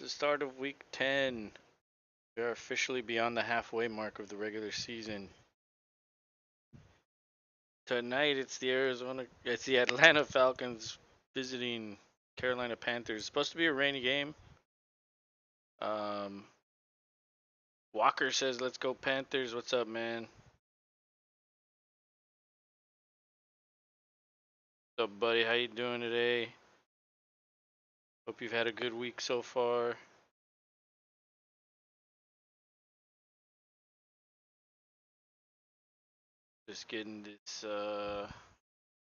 the start of week 10. We are officially beyond the halfway mark of the regular season. Tonight it's the Atlanta Falcons visiting Carolina Panthers. It's supposed to be a rainy game. Um, Walker says, "Let's go Panthers." What's up, man? What's up, buddy? How you doing today? Hope you've had a good week so far. Just getting this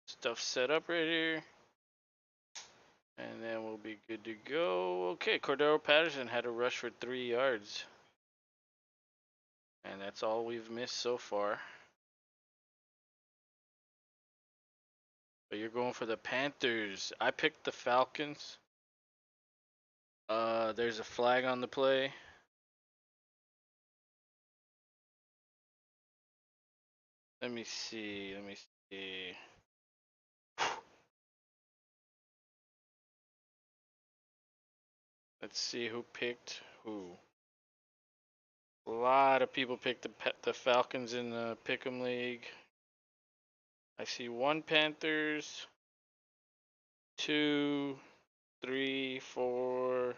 stuff set up right here. And then we'll be good to go. Okay, Cordero Patterson had a rush for 3 yards. And that's all we've missed so far. But you're going for the Panthers. I picked the Falcons. There's a flag on the play. Let me see. Let's see who picked who. A lot of people picked the Falcons in the Pick'em League. I see 1 Panthers, 2, 3, 4,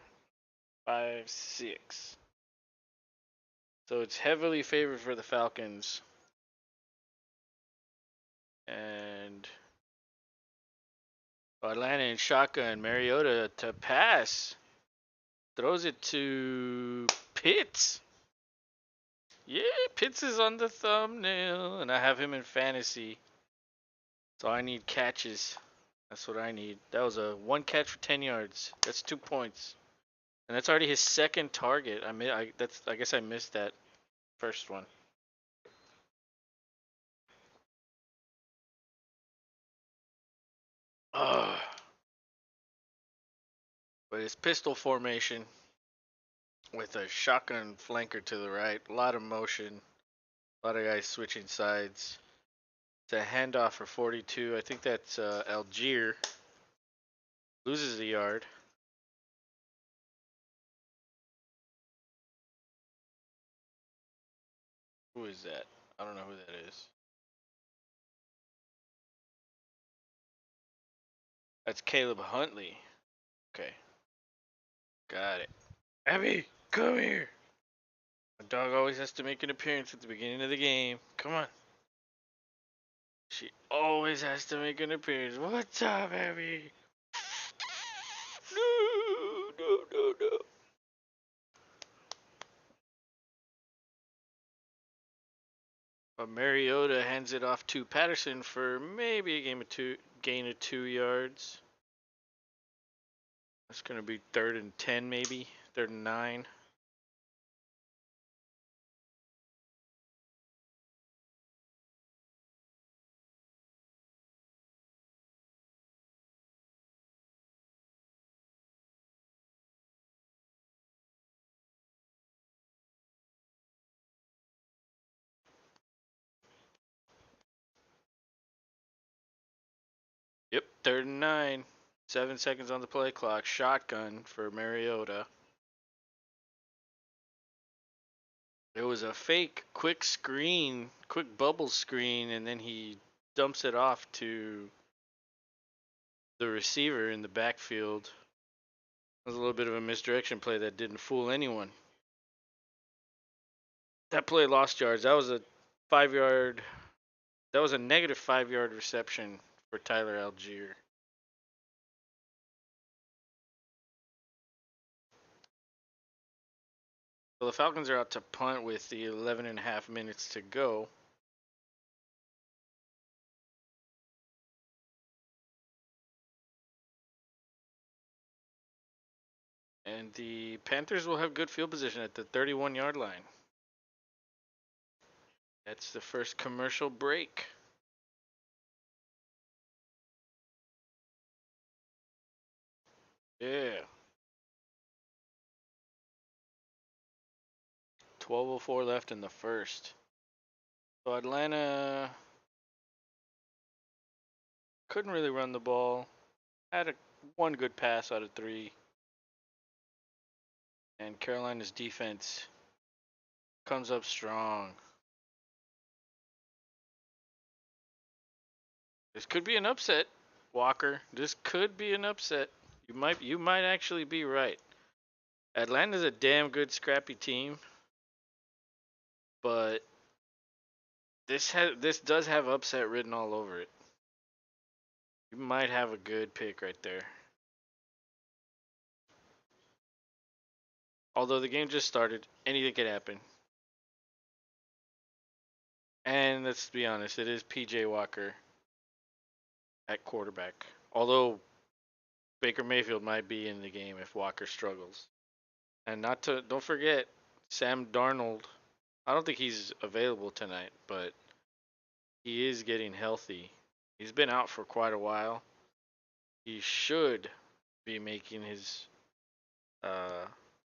5, 6. So it's heavily favored for the Falcons. And Atlanta in shotgun. Mariota to pass. Throws it to Pitts. Yeah, Pitts is on the thumbnail. And I have him in fantasy. So I need catches. That's what I need. That was a 1 catch for 10 yards. That's 2 points. And that's already his second target. I guess I missed that first one. Ugh. But it's pistol formation with a shotgun flanker to the right. A lot of motion. A lot of guys switching sides. It's a handoff for 42. I think that's Algier. Loses a yard. Who is that? I don't know who that is. That's Caleb Huntley. Okay. Got it. Abby, come here. My dog always has to make an appearance at the beginning of the game. Come on. She always has to make an appearance. What's up, Abby? No, no, no, no. But Mariota hands it off to Patterson for maybe a gain of 2 yards. That's going to be 3rd and 10, maybe 3rd and 9. Yep, 3rd and 9. 7 seconds on the play clock. Shotgun for Mariota. It was a fake quick screen, quick bubble screen, and then he dumps it off to the receiver in the backfield. It was a little bit of a misdirection play that didn't fool anyone. That play lost yards. That was a 5-yard. That was a negative 5-yard reception for Tyler Algier. So the Falcons are out to punt with the 11 and a half minutes to go. And the Panthers will have good field position at the 31-yard line. That's the first commercial break. Yeah. 12:04 left in the first. So Atlanta couldn't really run the ball. Had one good pass out of 3. and Carolina's defense comes up strong. This could be an upset, Walker. This could be an upset. You might actually be right. Atlanta's a damn good scrappy team, but this does have upset written all over it. You might have a good pick right there. Although the game just started, anything could happen. And let's be honest, it is PJ Walker at quarterback. Although Baker Mayfield might be in the game if Walker struggles. And don't forget Sam Darnold. I don't think he's available tonight, but he is getting healthy. He's been out for quite a while. He should be making his uh,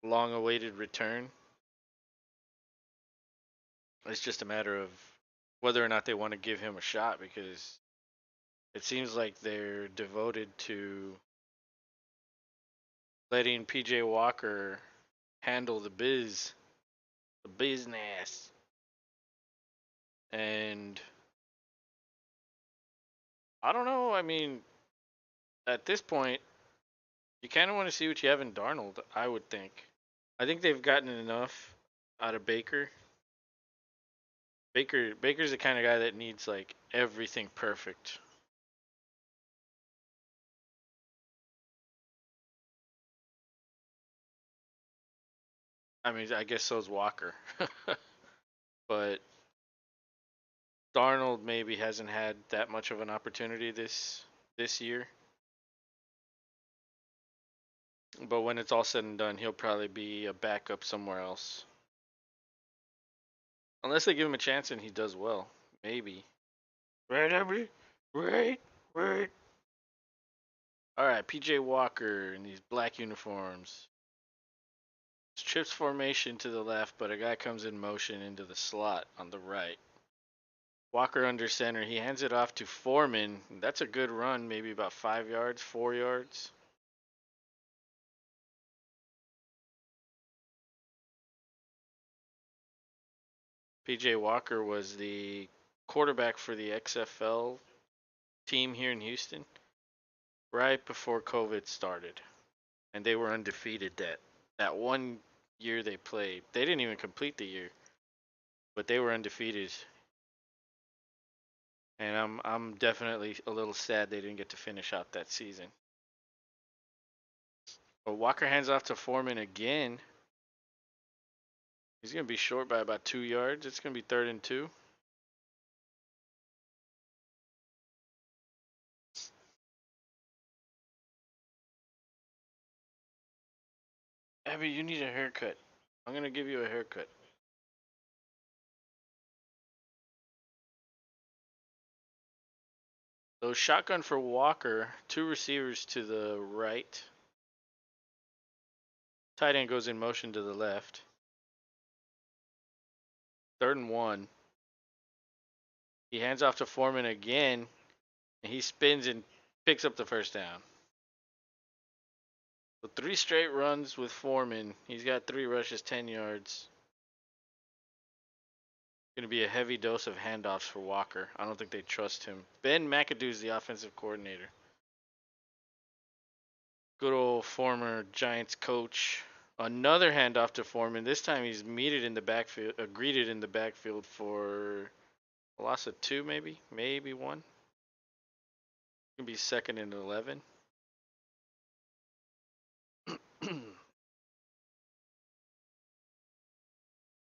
long-awaited return. It's just a matter of whether or not they want to give him a shot because it seems like they're devoted to letting PJ Walker handle the business. And I don't know. I mean, at this point, you kind of want to see what you have in Darnold, I would think. I think they've gotten enough out of Baker. Baker's the kind of guy that needs like everything perfect. I mean, I guess so's Walker. But Darnold maybe hasn't had that much of an opportunity this year. But when it's all said and done, he'll probably be a backup somewhere else. Unless they give him a chance and he does well. Maybe. Right, Abby? Right? Right. Alright, PJ Walker in these black uniforms. It's trips formation to the left, but a guy comes in motion into the slot on the right. Walker under center. He hands it off to Foreman. That's a good run, maybe about 5 yards, 4 yards. PJ Walker was the quarterback for the XFL team here in Houston right before COVID started. And they were undefeated that one year they played. They didn't even complete the year, but they were undefeated. And I'm definitely a little sad they didn't get to finish out that season. But Walker hands off to Foreman again. He's gonna be short by about 2 yards. It's gonna be 3rd and 2. Abby, you need a haircut. I'm gonna give you a haircut. So shotgun for Walker, 2 receivers to the right. Tight end goes in motion to the left. 3rd and 1. He hands off to Foreman again, and he spins and picks up the first down. So 3 straight runs with Foreman. He's got 3 rushes, 10 yards. Going to be a heavy dose of handoffs for Walker. I don't think they trust him. Ben McAdoo's the offensive coordinator. Good old former Giants coach. Another handoff to Foreman. This time he's greeted in the backfield for a loss of 2, maybe 1. Gonna be 2nd and 11.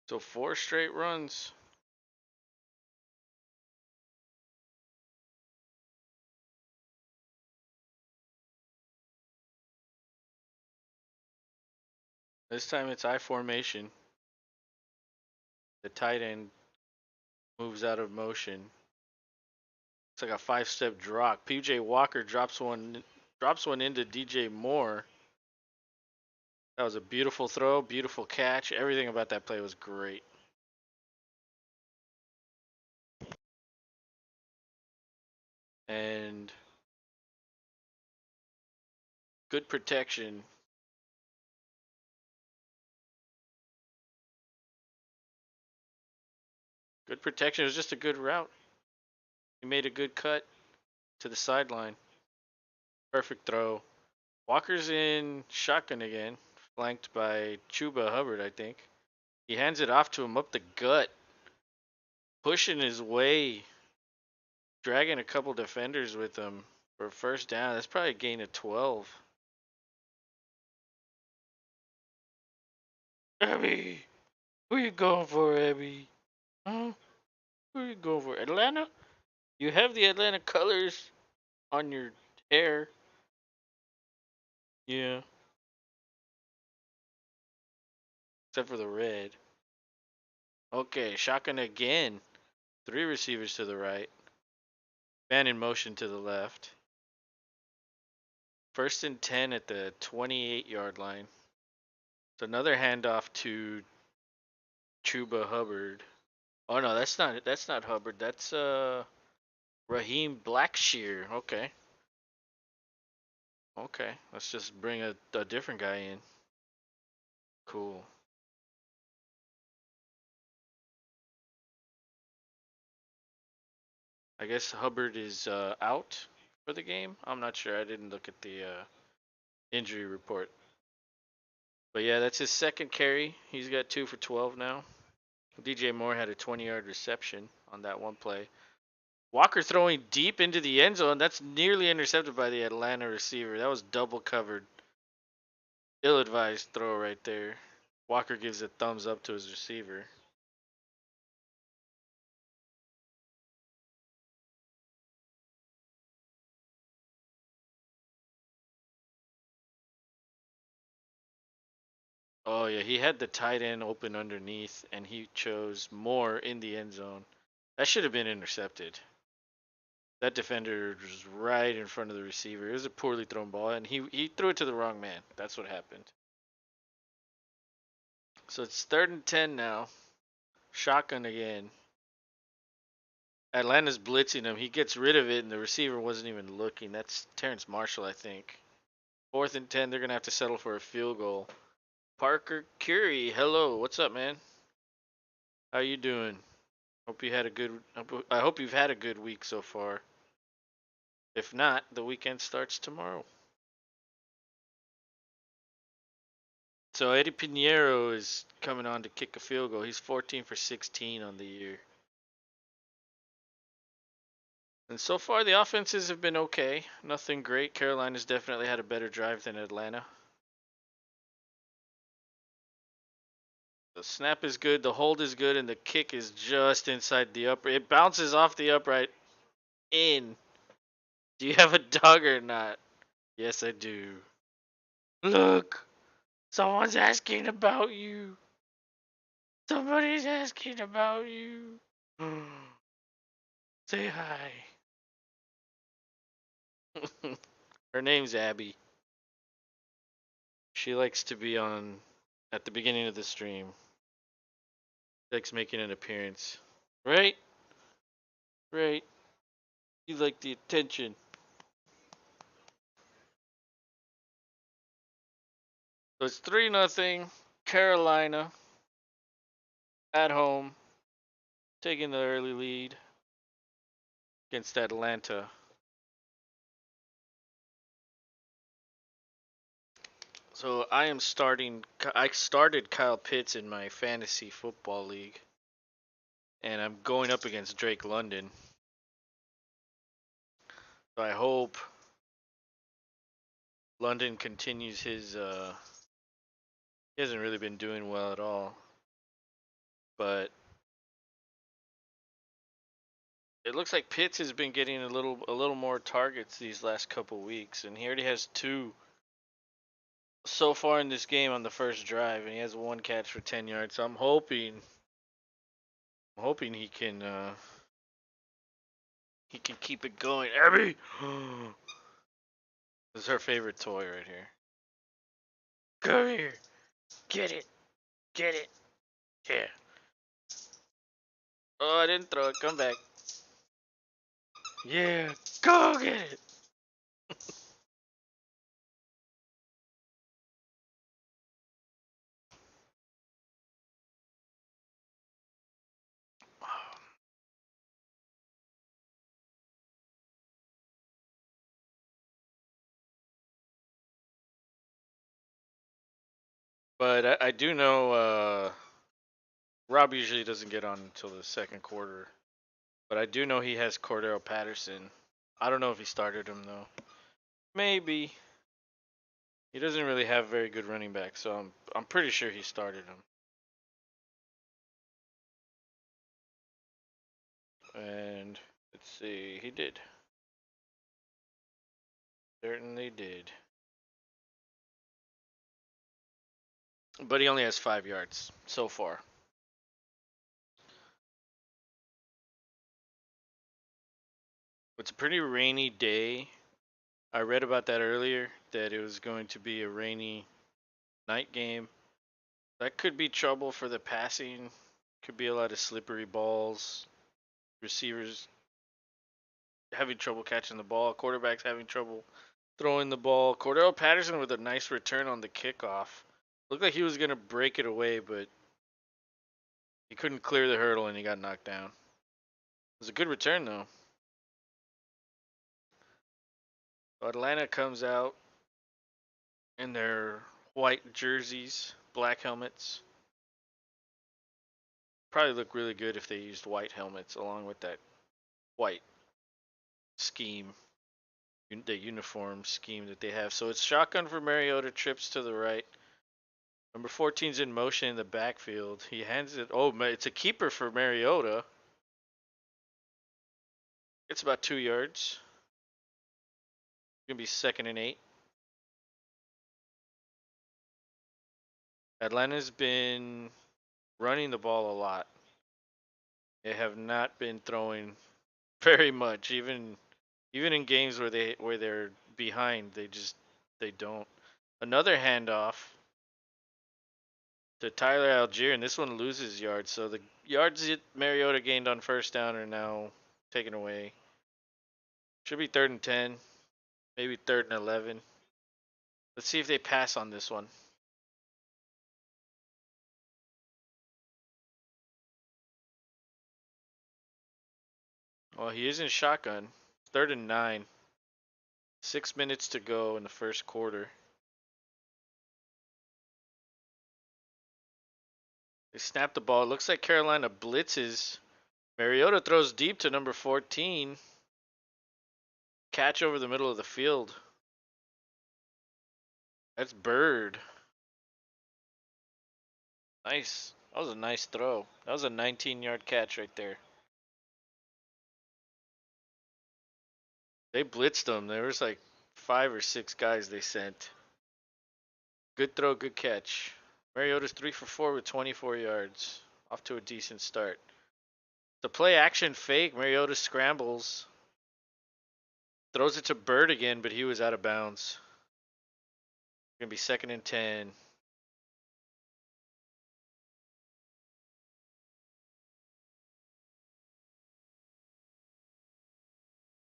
So 4 straight runs. This time it's I formation. The tight end moves out of motion. It's like a 5-step drop. PJ Walker drops one into DJ Moore. That was a beautiful throw, beautiful catch. Everything about that play was great. And good protection Good protection. It was just a good route. He made a good cut to the sideline. Perfect throw. Walker's in shotgun again, flanked by Chuba Hubbard, I think. He hands it off to him up the gut, pushing his way, dragging a couple defenders with him for a first down. That's probably a gain of 12. Abby, who you going for, Abby? Huh? Who are you going for? Atlanta? You have the Atlanta colors on your hair. Yeah. Except for the red. Okay, shotgun again. 3 receivers to the right. Man in motion to the left. First and 10 at the 28-yard line. It's another handoff to Chuba Hubbard. Oh no, that's not Hubbard. That's Raheem Blackshear. Okay. Okay. Let's just bring a different guy in. Cool. I guess Hubbard is out for the game. I'm not sure. I didn't look at the injury report. But yeah, that's his second carry. He's got 2 for 12 now. DJ Moore had a 20-yard reception on that one play. Walker throwing deep into the end zone. That's nearly intercepted by the Atlanta receiver. That was double covered. Ill-advised throw right there. Walker gives a thumbs up to his receiver. Oh yeah, he had the tight end open underneath, and he chose Moore in the end zone. That should have been intercepted. That defender was right in front of the receiver. It was a poorly thrown ball, and he threw it to the wrong man. That's what happened. So it's 3rd and 10 now. Shotgun again. Atlanta's blitzing him. He gets rid of it, and the receiver wasn't even looking. That's Terrence Marshall, I think. 4th and 10. They're gonna have to settle for a field goal. Parker Curie, hello. What's up, man? How you doing? Hope you had a good. I hope you've had a good week so far. If not, the weekend starts tomorrow. So Eddie Pinheiro is coming on to kick a field goal. He's 14 for 16 on the year. And so far, the offenses have been okay. Nothing great. Carolina's definitely had a better drive than Atlanta. The snap is good, the hold is good, and the kick is just inside the upright. It bounces off the upright in. Do you have a dog or not? Yes, I do. Look, someone's asking about you. Somebody's asking about you. Say hi. Her name's Abby. She likes to be on at the beginning of the stream. She likes making an appearance. Right? Right. You like the attention. So it's 3-0. Carolina at home, taking the early lead against Atlanta. So I started Kyle Pitts in my fantasy football league, and I'm going up against Drake London. So I hope London continues his. He hasn't really been doing well at all, but it looks like Pitts has been getting a little more targets these last couple weeks, and he already has 2 so far in this game on the first drive, and he has 1 catch for 10 yards. So I'm hoping he can keep it going. Abby, this is her favorite toy right here. Come here, get it, get it. Yeah. Oh, I didn't throw it. Come back. Yeah, go get it. But I do know Rob usually doesn't get on until the second quarter. But I do know he has Cordero Patterson. I don't know if he started him though. Maybe. He doesn't really have very good running backs, so I'm pretty sure he started him. And let's see, he did. Certainly did. But he only has 5 yards so far. It's a pretty rainy day. I read about that earlier, that it was going to be a rainy night game. That could be trouble for the passing. Could be a lot of slippery balls. Receivers having trouble catching the ball. Quarterbacks having trouble throwing the ball. Cordell Patterson with a nice return on the kickoff. Looked like he was going to break it away, but he couldn't clear the hurdle and he got knocked down. It was a good return, though. Atlanta comes out in their white jerseys, black helmets. Probably look really good if they used white helmets along with that white scheme, the uniform scheme that they have. So it's shotgun for Mariota, trips to the right. Number 14's in motion in the backfield. He hands it. Oh, it's a keeper for Mariota. It's about 2 yards. Gonna be 2nd and 8. Atlanta's been running the ball a lot. They have not been throwing very much. Even in games where they're behind, they don't. Another handoff to Tyler Algier, and this one loses yards. So the yards that Mariota gained on first down are now taken away. Should be 3rd and 10, maybe 3rd and 11. Let's see if they pass on this one. Well, he is in shotgun. 3rd and 9. 6 minutes to go in the first quarter. They snap the ball. It looks like Carolina blitzes. Mariota throws deep to number 14. Catch over the middle of the field. That's Bird. Nice. That was a nice throw. That was a 19-yard catch right there. They blitzed them. There was like 5 or 6 guys they sent. Good throw, good catch. Mariota's 3 for 4 with 24 yards. Off to a decent start. The play action fake. Mariota scrambles. Throws it to Bird again, but he was out of bounds. Gonna be 2nd and 10.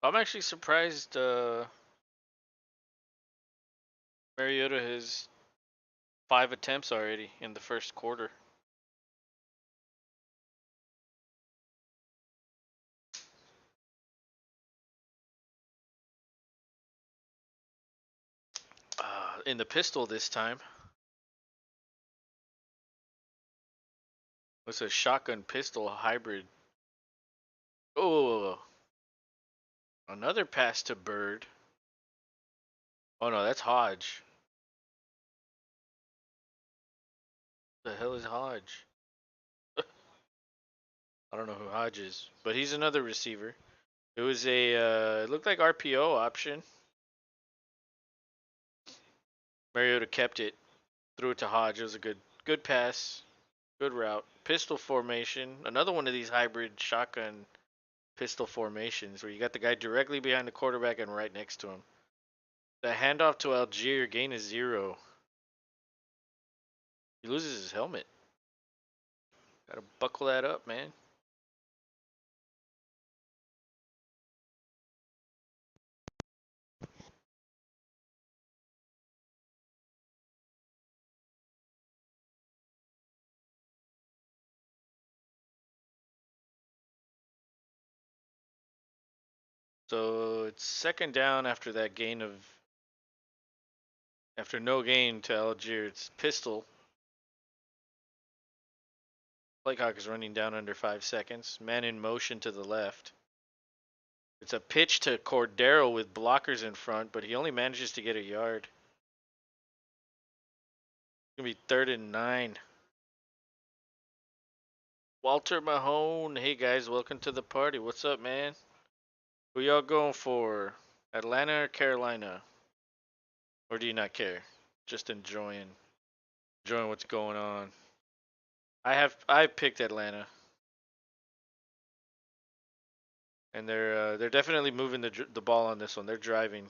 I'm actually surprised Mariota has 5 attempts already in the first quarter. In the pistol this time. It's a shotgun pistol hybrid. Oh, another pass to Bird. Oh no, that's Hodge. The hell is Hodge? I don't know who Hodge is, but he's another receiver. It was it looked like RPO option. Mariota kept it, threw it to Hodge. It was a good pass, good route. Pistol formation. Another one of these hybrid shotgun pistol formations where you got the guy directly behind the quarterback and right next to him. The handoff to Algier, gain is 0. He loses his helmet. Gotta buckle that up, man. So it's 2nd down after that gain of after no gain to Algier. It's pistol. Play clock is running down under 5 seconds. Man in motion to the left. It's a pitch to Cordero with blockers in front, but he only manages to get a yard. It's going to be 3rd and 9. Walter Mahone. Hey guys, welcome to the party. What's up, man? Who y'all going for? Atlanta or Carolina? Or do you not care? Just enjoying what's going on. I picked Atlanta, and they're definitely moving the ball on this one. They're driving.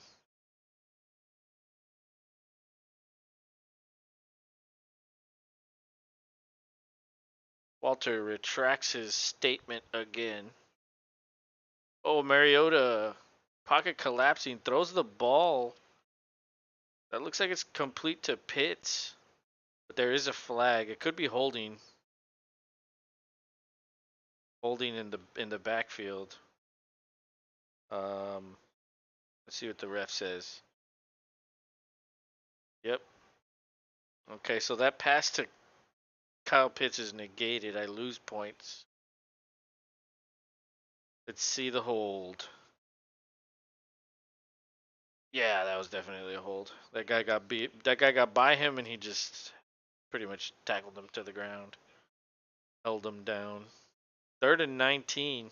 Walter retracts his statement again. Oh, Mariota, pocket collapsing, throws the ball. That looks like it's complete to Pitts, but there is a flag. It could be holding in the backfield. Let's see what the ref says. Yep. Okay, so that pass to Kyle Pitts is negated. I lose points. Let's see the hold. Yeah, that was definitely a hold. That guy got beat. That guy got by him, and he just pretty much tackled him to the ground, held him down. 3rd and 19.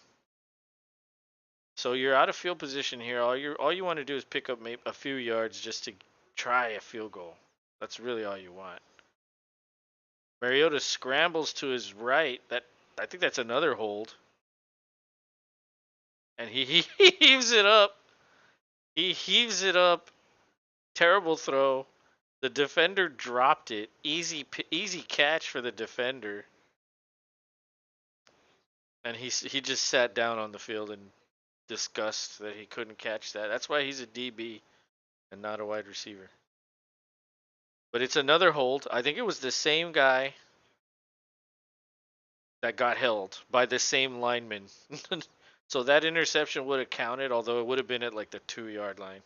So you're out of field position here. All you want to do is pick up maybe a few yards just to try a field goal. That's really all you want. Mariota scrambles to his right. I think that's another hold. And he heaves it up. He heaves it up. Terrible throw. The defender dropped it. Easy catch for the defender. And he just sat down on the field in disgust that he couldn't catch that. That's why he's a DB and not a wide receiver. But it's another hold. I think it was the same guy that got held by the same lineman. So that interception would have counted, although it would have been at like the 2-yard line.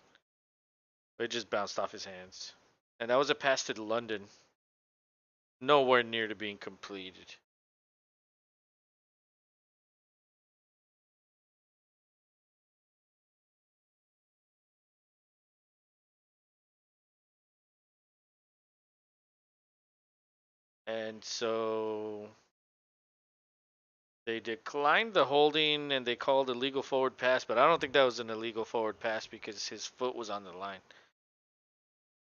But it just bounced off his hands. And that was a pass to London. Nowhere near to being completed. And so they declined the holding and they called a legal forward pass, but I don't think that was an illegal forward pass because his foot was on the line.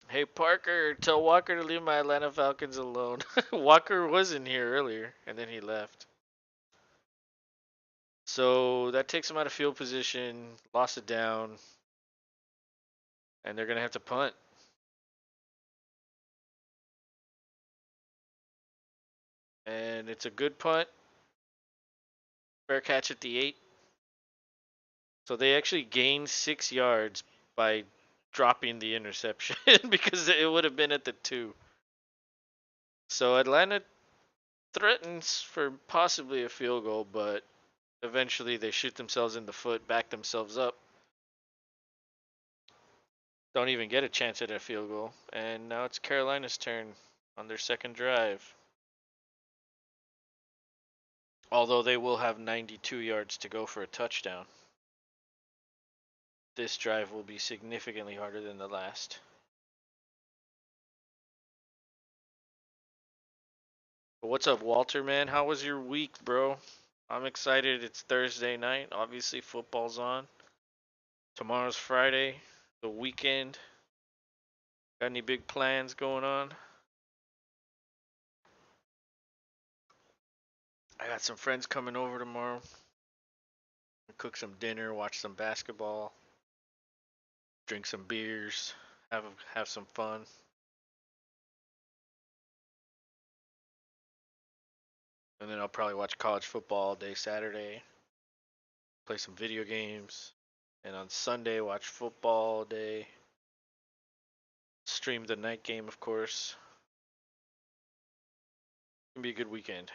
Hey Parker, tell Walker to leave my Atlanta Falcons alone. Walker was in here earlier and then he left. So that takes him out of field position, lost it down, and they're going to have to punt. And it's a good punt. Fair catch at the 8. So they actually gained 6 yards by dropping the interception because it would have been at the 2. So Atlanta threatens for possibly a field goal, but eventually they shoot themselves in the foot, back themselves up. Don't even get a chance at a field goal. And now it's Carolina's turn on their second drive. Although they will have 92 yards to go for a touchdown. This drive will be significantly harder than the last. But what's up, Walter, man? How was your week, bro? I'm excited. It's Thursday night. Obviously, football's on. Tomorrow's Friday, the weekend. Got any big plans going on? I got some friends coming over tomorrow. Cook some dinner, watch some basketball, drink some beers, have some fun. And then I'll probably watch college football all day Saturday, play some video games, and on Sunday watch football all day. Stream the night game, of course. It's gonna be a good weekend.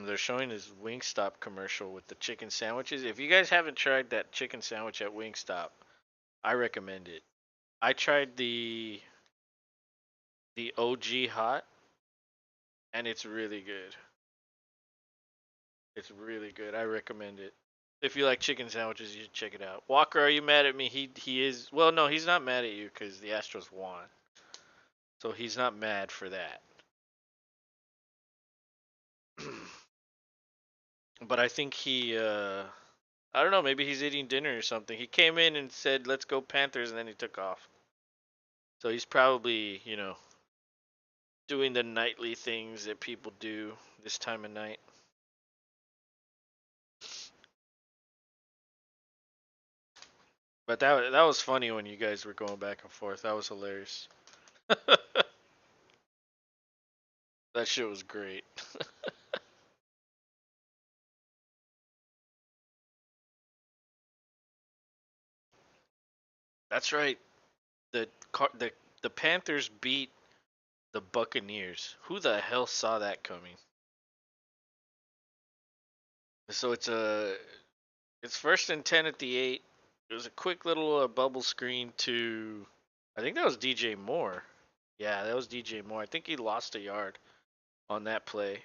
They're showing his Wingstop commercial with the chicken sandwiches. If you guys haven't tried that chicken sandwich at Wingstop, I recommend it. I tried the OG hot, and it's really good. It's really good. I recommend it. If you like chicken sandwiches, you should check it out. Walker, are you mad at me? He is. Well, no, he's not mad at you because the Astros won, so he's not mad for that. But I think he. I don't know. Maybe he's eating dinner or something. He came in and said, "Let's go Panthers," and then he took off. So he's probably, doing the nightly things that people do this time of night. But that was funny when you guys were going back and forth. That was hilarious. That shit was great. That's right. The the Panthers beat the Buccaneers. Who the hell saw that coming? So it's first and 10 at the 8. It was a quick little bubble screen to, I think that was DJ Moore. Yeah, that was DJ Moore. I think he lost a yard on that play. It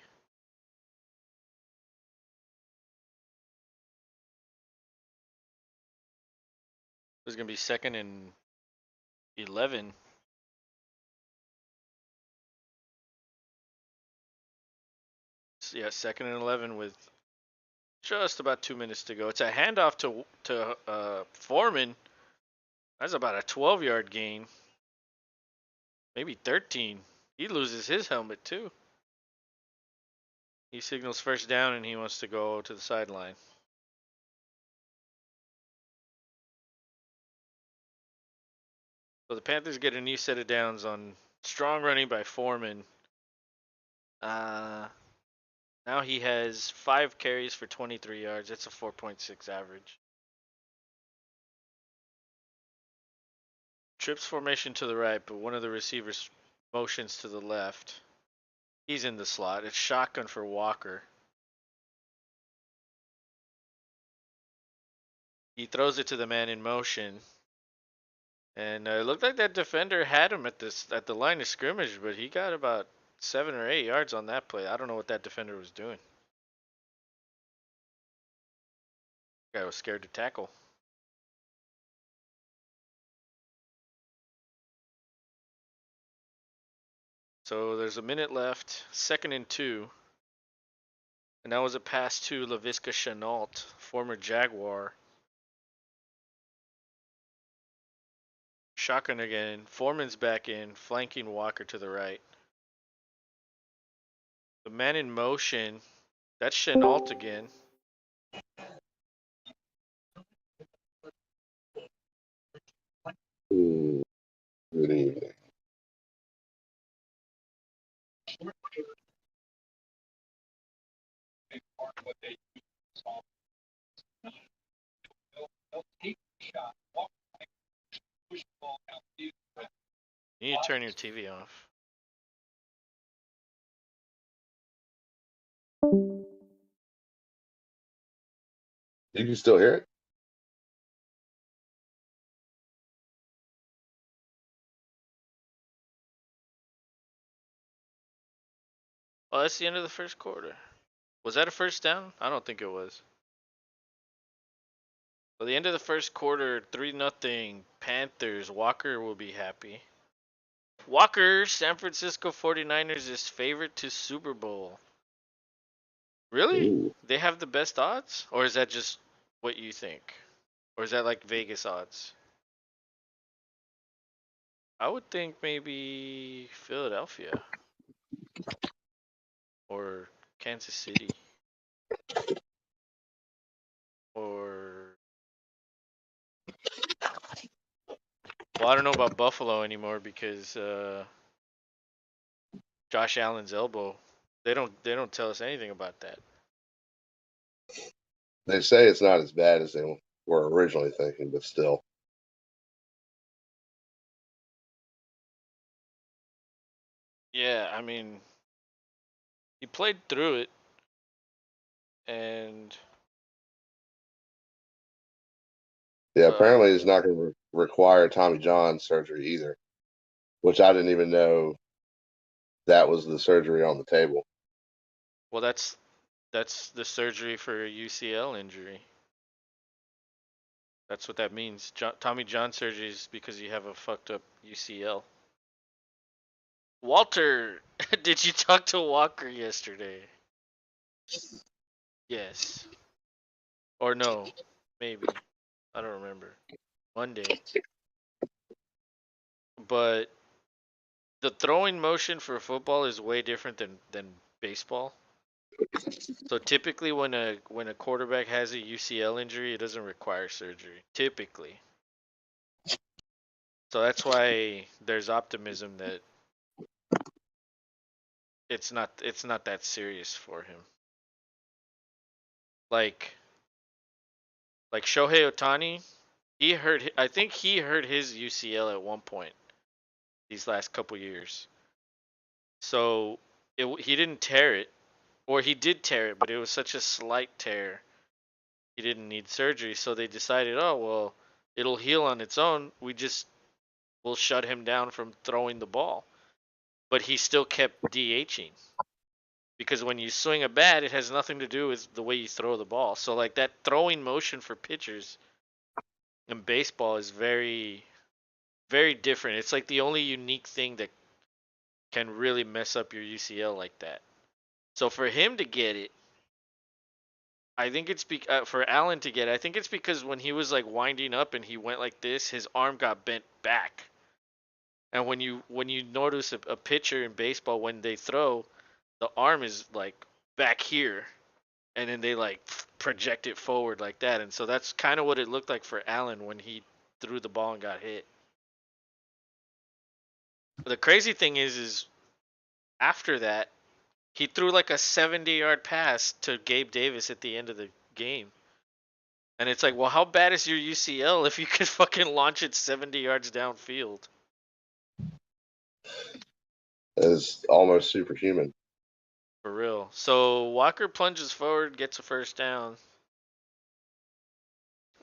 was gonna be second and 11. Yeah, second and 11 with just about 2 minutes to go. It's a handoff to Foreman. That's about a 12-yard gain, maybe 13. He loses his helmet too. He signals first down and he wants to go to the sideline. So the Panthers get a new set of downs on strong running by Foreman. Uh, Now he has 5 carries for 23 yards. That's a 4.6 average. Trips formation to the right, but one of the receivers motions to the left. He's in the slot. It's shotgun for Walker. He throws it to the man in motion. And it looked like that defender had him at the line of scrimmage, but he got about 7 or 8 yards on that play. I don't know what that defender was doing. Guy was scared to tackle. So there's a minute left, second and 2. And that was a pass to Laviska Shenault, former Jaguar. Shotgun again. Foreman's back in, flanking Walker to the right. The man in motion. That's Shenault again. Good evening. You need to turn your TV off. You can still hear it? Oh, that's the end of the first quarter. Was that a first down? I don't think it was. Well, the end of the first quarter, 3-0 Panthers. Walker will be happy. Walker, San Francisco 49ers is favorite to Super Bowl. Really? Ooh. They have the best odds? Or is that just what you think? Or is that like Vegas odds? I would think maybe Philadelphia or Kansas City or, well, I don't know about Buffalo anymore because Josh Allen's elbow. They don't tell us anything about that. They say it's not as bad as they were originally thinking, but still. Yeah, I mean, he played through it, and Yeah, apparently he's not going to require Tommy John surgery either, which I didn't even know that was the surgery on the table. Well, that's the surgery for a UCL injury. That's what that means. Tommy John surgery is because you have a fucked up UCL. Walter, did you talk to Walker yesterday? Yes. Or no? Maybe. I don't remember. Monday. But the throwing motion for football is way different than baseball. So typically when a quarterback has a UCL injury, it doesn't require surgery. Typically. So that's why there's optimism that it's not that serious for him. Like like Shohei Otani, I think he hurt his UCL at one point these last couple years. So he didn't tear it, or he did tear it, but it was such a slight tear. He didn't need surgery, so they decided, "Oh, well, it'll heal on its own. We'll shut him down from throwing the ball." But he still kept DHing because when you swing a bat, it has nothing to do with the way you throw the ball. So like that throwing motion for pitchers in baseball is very very different. It's like the only unique thing that can really mess up your UCL like that. So for him to get it, I think it's for Allen to get it, I think it's because when he was like winding up and he went like this, his arm got bent back. And when you notice a pitcher in baseball when they throw, the arm is like back here, and then they like project it forward like that, and so that's kind of what it looked like for Allen when he threw the ball and got hit. The crazy thing is after that he threw like a 70-yard pass to Gabe Davis at the end of the game. And it's like, well, how bad is your UCL if you could fucking launch it 70 yards downfield? Is almost superhuman. For real. So Walker plunges forward, gets a first down.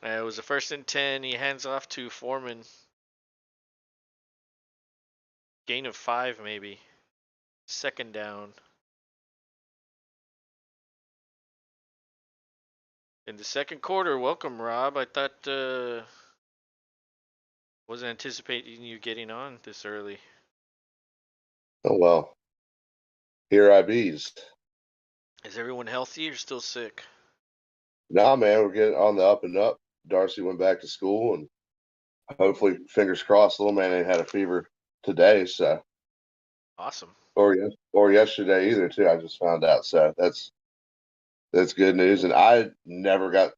It was a 1st and 10. He hands off to Foreman. Gain of 5, maybe. 2nd down. In the second quarter, welcome, Rob. I thought wasn't anticipating you getting on this early. Oh well, here I bees. Is everyone healthy or still sick? Nah, man, we're getting on the up and up. Darcy went back to school, and hopefully, fingers crossed, little man ain't had a fever today. So, Awesome. or yesterday either. Too, I just found out. So that's good news. And I never got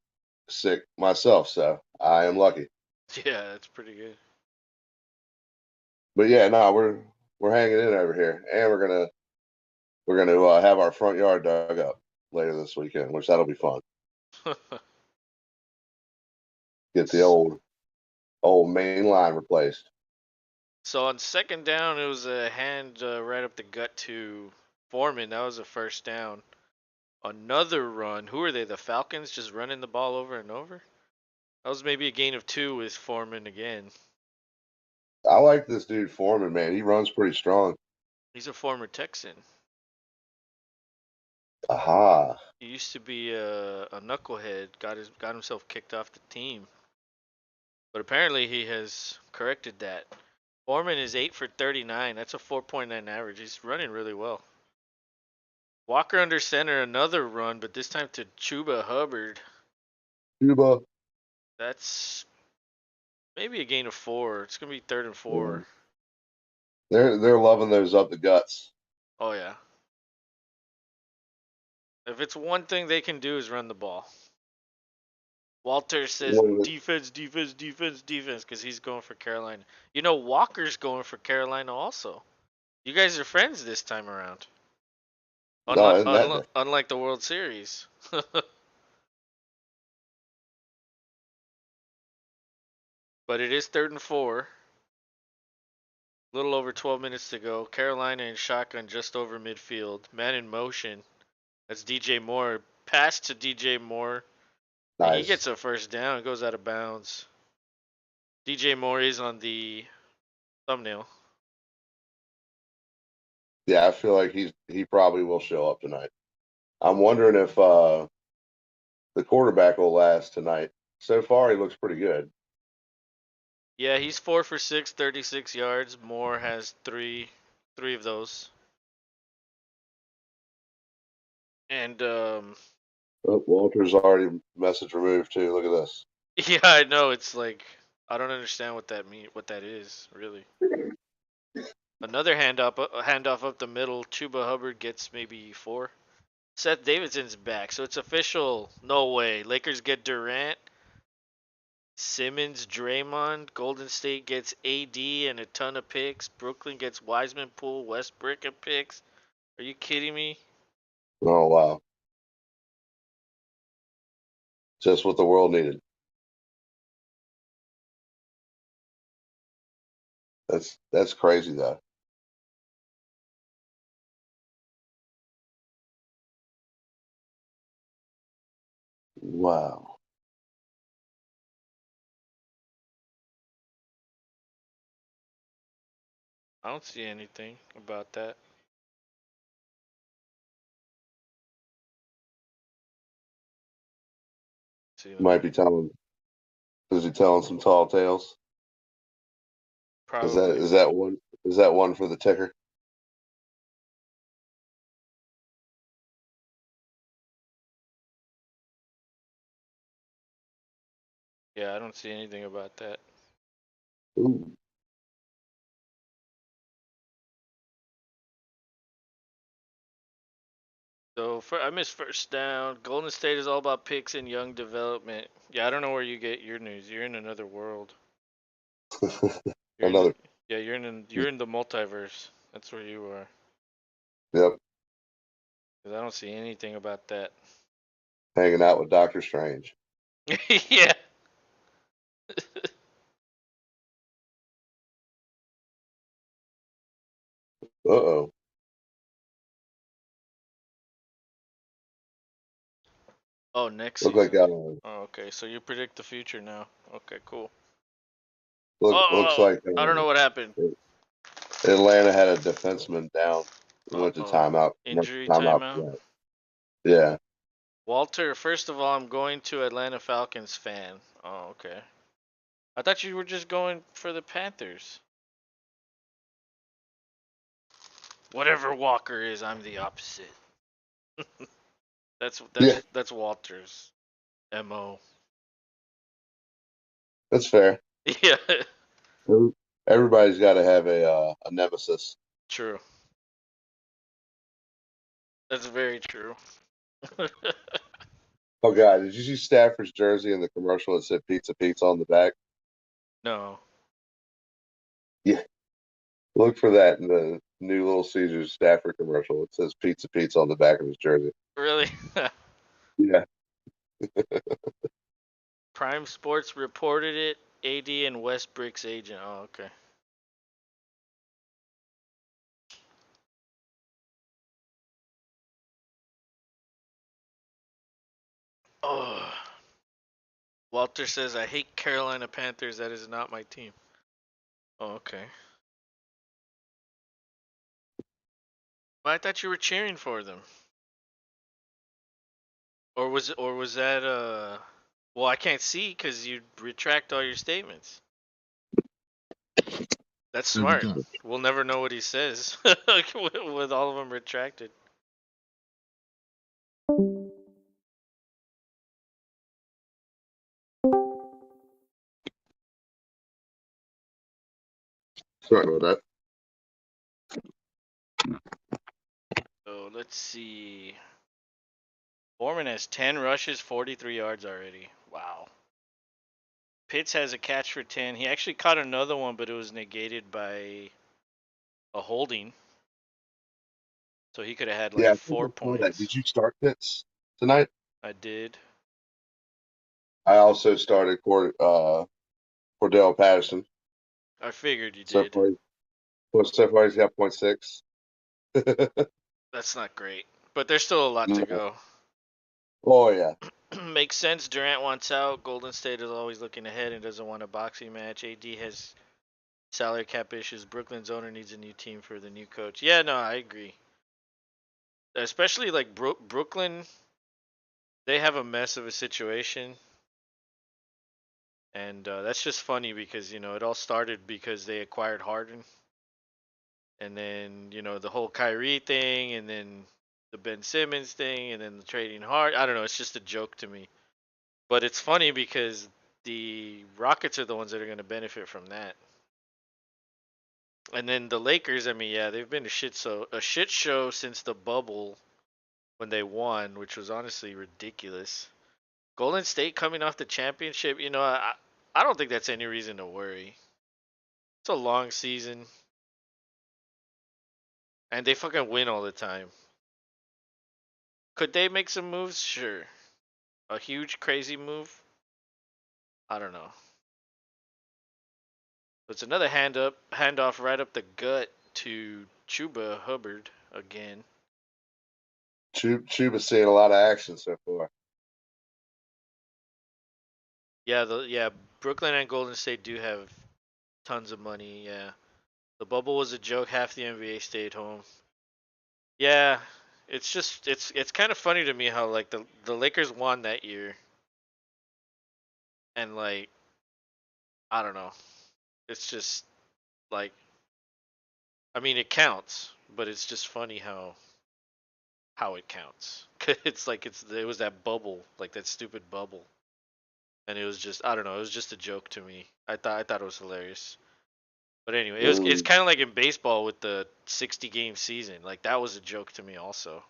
sick myself, so I am lucky. Yeah, that's pretty good. But yeah, no, we're hanging in over here, and we're gonna have our front yard dug up later this weekend, which that'll be fun. Get the old main line replaced. So on 2nd down, it was a hand right up the gut to Foreman. That was a 1st down. Another run. Who are they? The Falcons just running the ball over and over? That was maybe a gain of 2 with Foreman again. I like this dude Foreman, man. He runs pretty strong. He's a former Texan. Aha. He used to be a knucklehead. Got himself kicked off the team. But apparently he has corrected that. Foreman is 8 for 39. That's a 4.9 average. He's running really well. Walker under center, another run, but this time to Chuba Hubbard. Cuba. That's maybe a gain of 4. It's gonna be 3rd and 4. They're loving those up the guts. Oh yeah. If it's one thing they can do is run the ball. Walter says defense, defense, defense, defense, because he's going for Carolina. You know Walker's going for Carolina also. You guys are friends this time around. No, isn't that Unlike the World Series. But it is 3rd and 4. A little over 12 minutes to go. Carolina in shotgun just over midfield. Man in motion. That's DJ Moore. Pass to DJ Moore. And he nice? gets a 1st down. Goes out of bounds. DJ Moore's on the thumbnail. Yeah, I feel like he probably will show up tonight. I'm wondering if the quarterback will last tonight. So far, he looks pretty good. Yeah, he's 4 for 6, 36 yards. Moore has three of those. And Oh, Walter's already message removed too. Look at this. yeah, I know it's like I don't understand what that is really. Another handoff up the middle. Chuba Hubbard gets maybe 4. Seth Davidson's back, so it's official. No way. Lakers get Durant, Simmons, Draymond. Golden State gets AD and a ton of picks. Brooklyn gets Wiseman, Poole, Westbrook and picks. Are you kidding me? Oh wow, just what the world needed. That's crazy though. Wow. I don't see anything about that. See, let me Might be telling. Is he telling some tall tales? Is that probably. is that one? Is that one for the ticker? Yeah, I don't see anything about that. Ooh. So I missed first down. Golden State is all about picks and young development. Yeah, I don't know where you get your news. You're in another world. You're in the Another. yeah, you're in the multiverse. That's where you are. Yep. 'Cause I don't see anything about that. Hanging out with Doctor Strange. Yeah. Uh-oh. Oh, next Look like season. Oh, okay. So you predict the future now. Okay, cool. looks Oh, like I don't know what happened. Atlanta had a defenseman down. Went to Oh, timeout. injury Timeout timeout. for that. Yeah. Walter, first of all, I'm going to Atlanta Falcons fan. Oh, okay. I thought you were just going for the Panthers. Whatever Walker is, I'm the opposite. That's Yeah. that's Walter's MO. That's fair. Yeah, Everybody's got to have a nemesis. true. That's very true. Oh God, did you see Stafford's jersey in the commercial that said "Pizza Pizza" on the back? No, Yeah. Look for that in the new Little Caesars Stafford commercial. It says "Pizza Pizza" on the back of his jersey. really. Yeah. Prime Sports reported it. AD and Westbrook's agent. Oh, okay. Oh, Walter says I hate Carolina Panthers. That is not my team. Oh, okay. But I thought you were cheering for them. Or was that well, I can't see because you retract all your statements. That's There we smart. go. We'll never know what he says with all of them retracted. Sorry about So let's see. Foreman has 10 rushes, 43 yards already. Wow. Pitts has a catch for 10. He actually caught another one, but it was negated by a holding. So he could have had that. like Yeah, I think four I saw that. points. Did you start Pitts tonight? I did. I also started Cordell Patterson. I figured you So did. far, he's got .6. That's not great. But there's still a lot to No. go. Oh yeah. Makes sense. Durant wants out. Golden State is always looking ahead and doesn't want a boxing match. AD has salary cap issues. Brooklyn's owner needs a new team for the new coach. Yeah, no, I agree. Especially like Brooklyn, they have a mess of a situation, and that's just funny because it all started because they acquired Harden, and then the whole Kyrie thing, and then the Ben Simmons thing, and then the trading Harden. I don't know. It's just a joke to me, but it's funny because the Rockets are the ones that are going to benefit from that. And then the Lakers, I mean, yeah, they've been a shit show since the bubble when they won, which was honestly ridiculous. Golden State coming off the championship, I don't think that's any reason to worry. It's a long season, and they fucking win all the time. Could they make some moves? Sure. A huge, crazy move? I don't know. It's another handoff right up the gut to Chuba Hubbard again. Chuba's seeing a lot of action so far. Yeah, Brooklyn and Golden State do have tons of money. Yeah, the bubble was a joke. Half the NBA stayed home. Yeah, it's kind of funny to me how like the Lakers won that year, and like I don't know, it's just like I mean it counts, but it's just funny how it counts. It's like it was that bubble, like that stupid bubble, and it was just I don't know, it was just a joke to me. I thought it was hilarious. But anyway, it's Mm, kind of like in baseball with the 60 game season. Like that was a joke to me also.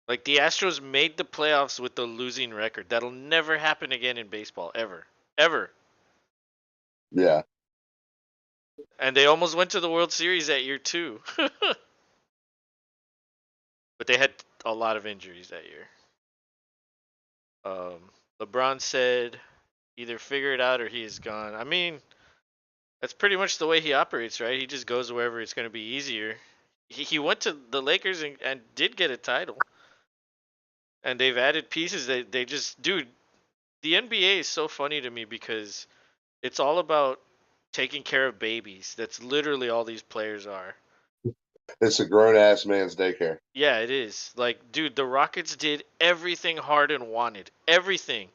Like the Astros made the playoffs with the losing record. That'll never happen again in baseball ever. Ever. yeah. And they almost went to the World Series that year too. But they had a lot of injuries that year. Um LeBron said either figure it out or he is gone. I mean, that's pretty much the way he operates, right? He just goes wherever it's going to be easier. He went to the Lakers and did get a title. And they've added pieces that they just dude, the NBA is so funny to me because it's all about taking care of babies. That's literally all these players are. It's a grown ass man's daycare. Yeah, it is. Like, dude, the Rockets did everything Harden wanted. Everything.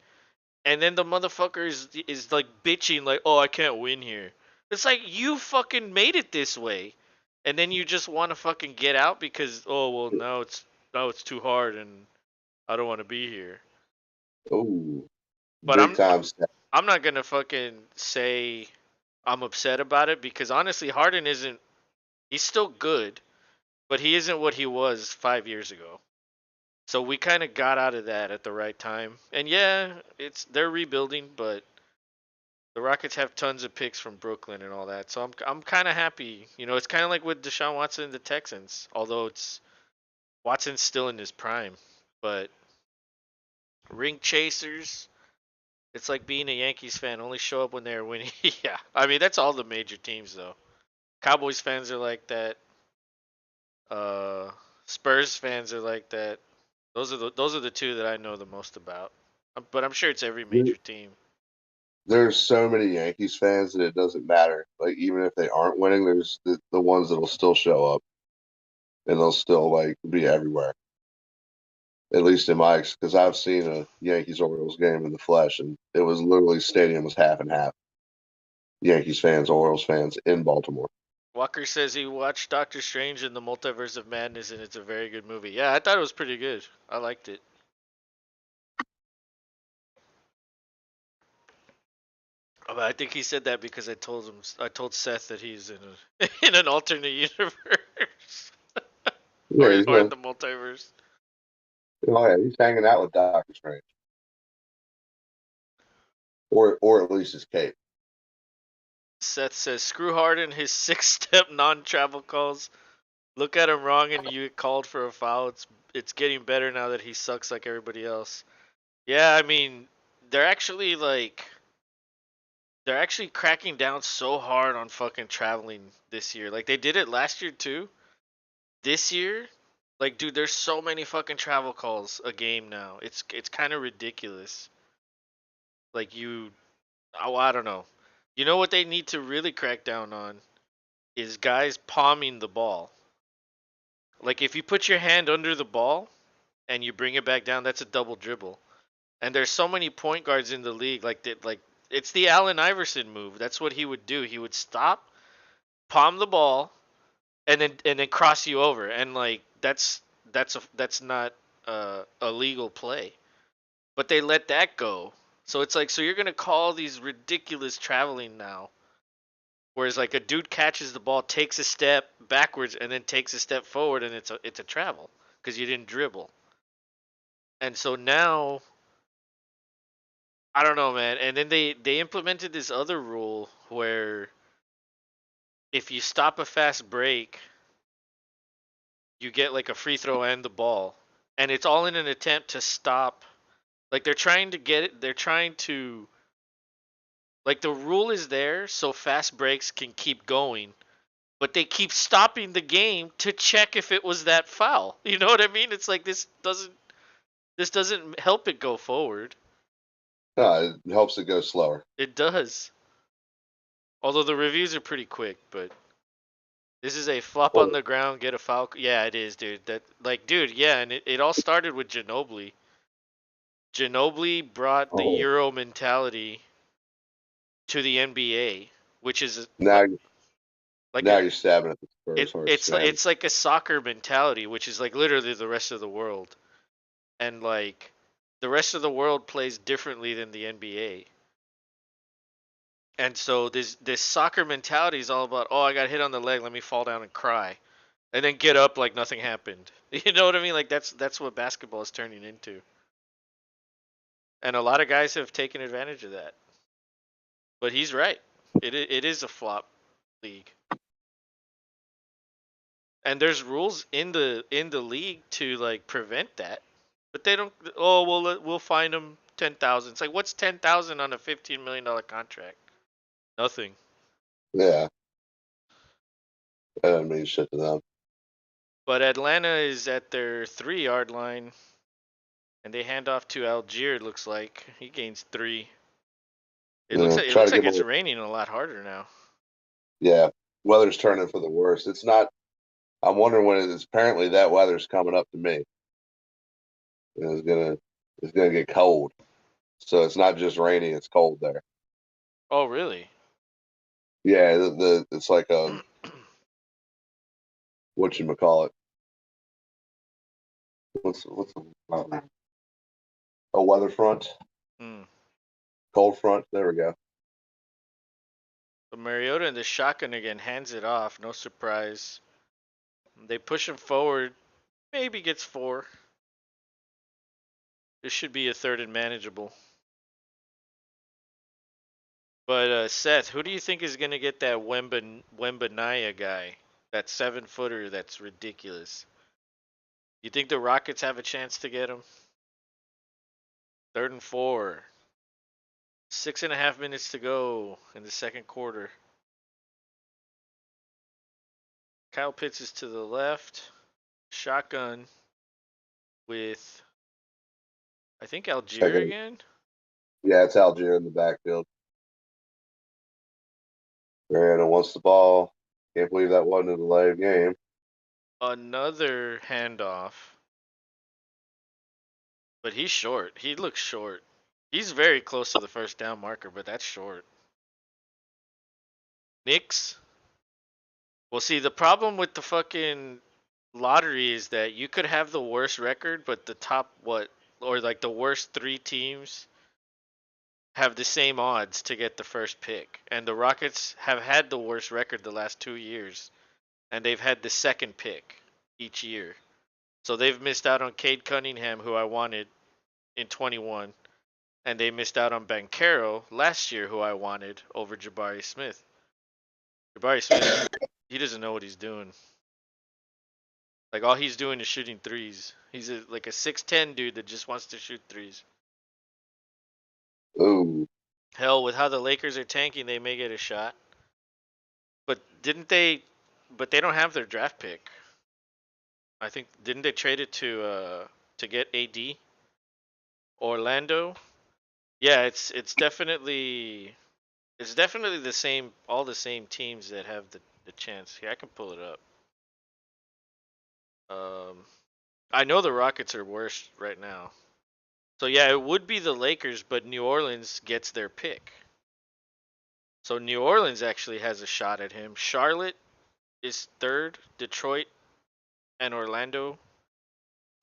And then the motherfucker is like bitching like, "Oh, I can't win here." It's like you fucking made it this way. And then you just want to fucking get out because oh, well, now it's too hard and I don't want to be here. Ooh, But big I'm time stuff. I'm not gonna fucking say I'm upset about it because honestly, Harden isn't. He's still good, but he isn't what he was 5 years ago. So we kind of got out of that at the right time. And yeah, they're rebuilding, but the Rockets have tons of picks from Brooklyn and all that. So I'm kind of happy. It's kind of like with Deshaun Watson and the Texans. Although it's Watson's still in his prime, but ring chasers. It's like being a Yankees fan. Only show up when they're winning. Yeah, I mean that's all the major teams though. Cowboys fans are like that. Uh, Spurs fans are like that. Those are the two that I know the most about. But I'm sure it's every major team. There's so many Yankees fans that it doesn't matter. Like even if they aren't winning, there's the ones that'll still show up and they'll still like be everywhere. At least in my because I've seen a Yankees Orioles game in the flesh, and it was literally stadium was half and half. Yankees fans, Orioles fans in Baltimore. Walker says he watched Doctor Strange in the Multiverse of Madness and it's a very good movie. Yeah, I thought it was pretty good. I liked it. But I think he said that because I told Seth that he's in in an alternate universe, Yeah, he's or in gonna. the multiverse. Oh yeah, he's hanging out with Doctor Strange, or at least his cape. Seth says, "Screw Harden, his six-step non-travel calls. Look at him wrong, and you get called for a foul. It's getting better now that he sucks like everybody else." Yeah, I mean, they're actually like they're actually cracking down so hard on fucking traveling this year. Like they did it last year too. This year, Like, dude, there's so many fucking travel calls a game now. It's kind of ridiculous. Like oh, I don't know. You know what they need to really crack down on is guys palming the ball. Like if you put your hand under the ball and you bring it back down, that's a double dribble. And there's so many point guards in the league like that. Like it's the Allen Iverson move. That's what he would do. He would stop, palm the ball, and then cross you over. And like that's not a legal play. But they let that go. So it's like so you're gonna call these ridiculous traveling now. Whereas like a dude catches the ball, takes a step backwards, and then takes a step forward, and it's a travel because you didn't dribble. And so now I don't know, man. And then they implemented this other rule where if you stop a fast break, you get like a free throw and the ball, and it's all in an attempt to stop. Like they're trying to get it. They're trying to like the rule is there so fast breaks can keep going, but they keep stopping the game to check if it was that foul. You know what I mean? It's like this doesn't help it go forward. No, it helps it go slower. It does. Although the reviews are pretty quick, but this is a flop on Well, the ground, get a foul. Yeah, it is, dude. That like, dude, yeah, and it all started with Ginobili. Ginobili brought the oh, Euro mentality to the NBA, which is now, like like now a you're stabbing at the it Spurs horse, it's man. it's like a soccer mentality, which is like literally the rest of the world. And like the rest of the world plays differently than the NBA. And so this soccer mentality is all about, oh, I got hit on the leg, let me fall down and cry, and then get up like nothing happened. You know what I mean? Like that's what basketball is turning into, and a lot of guys have taken advantage of that. But he's right. It is a flop league, and there's rules in the league to like prevent that. But they don't. Oh well, we'll fine them 10,000. It's like what's 10,000 on a $15 million contract? Nothing. Yeah, that doesn't mean shit to them. But Atlanta is at their 3 yard line, and they hand off to Algier. It looks like he gains three. It looks Yeah, like it try looks to like get it's more. raining a lot harder now. Yeah, weather's turning for the worse. It's not. I'm wondering when it's apparently that weather's coming up to me. It's gonna get cold. So it's not just rainy; it's cold there. Oh really? Yeah, the it's like what you call it? What's a weather front? Hmm. Cold front. There we go. But Mariota in the shotgun again hands it off. No surprise. They push him forward. Maybe gets four. This should be a third and manageable. But Seth, who do you think is gonna get that Wembanaya guy? That 7 footer that's ridiculous. You think the Rockets have a chance to get him? Third and four. 6.5 minutes to go in the second quarter. Kyle Pitts is to the left. Shotgun with I think Algier Second. again. Yeah, it's Algier in the backfield. Mariota wants the ball. Can't believe that wasn't a delayed game. Another handoff. But he's short. He looks short. He's very close to the first down marker, but that's short. Knicks. Well, see, the problem with the fucking lottery is that you could have the worst record, but the top what or like the worst 3 teams have the same odds to get the first pick. And the Rockets have had the worst record the last 2 years, and they've had the second pick each year. So they've missed out on Cade Cunningham, who I wanted in 21, and they missed out on Bankero last year, who I wanted over Jabari Smith. Jabari Smith, he doesn't know what he's doing. Like all he's doing is shooting threes. He's like a 6'10" dude that just wants to shoot threes. Ooh, Hell, with how the Lakers are tanking, they may get a shot. But didn't they? But they don't have their draft pick. I think didn't they trade it to get AD Orlando? Yeah, it's definitely the same, all the same teams that have the chance. Here, I can pull it up. Um, I know the Rockets are worse right now. So yeah, it would be the Lakers, but New Orleans gets their pick. So New Orleans actually has a shot at him. Charlotte is third, Detroit and Orlando,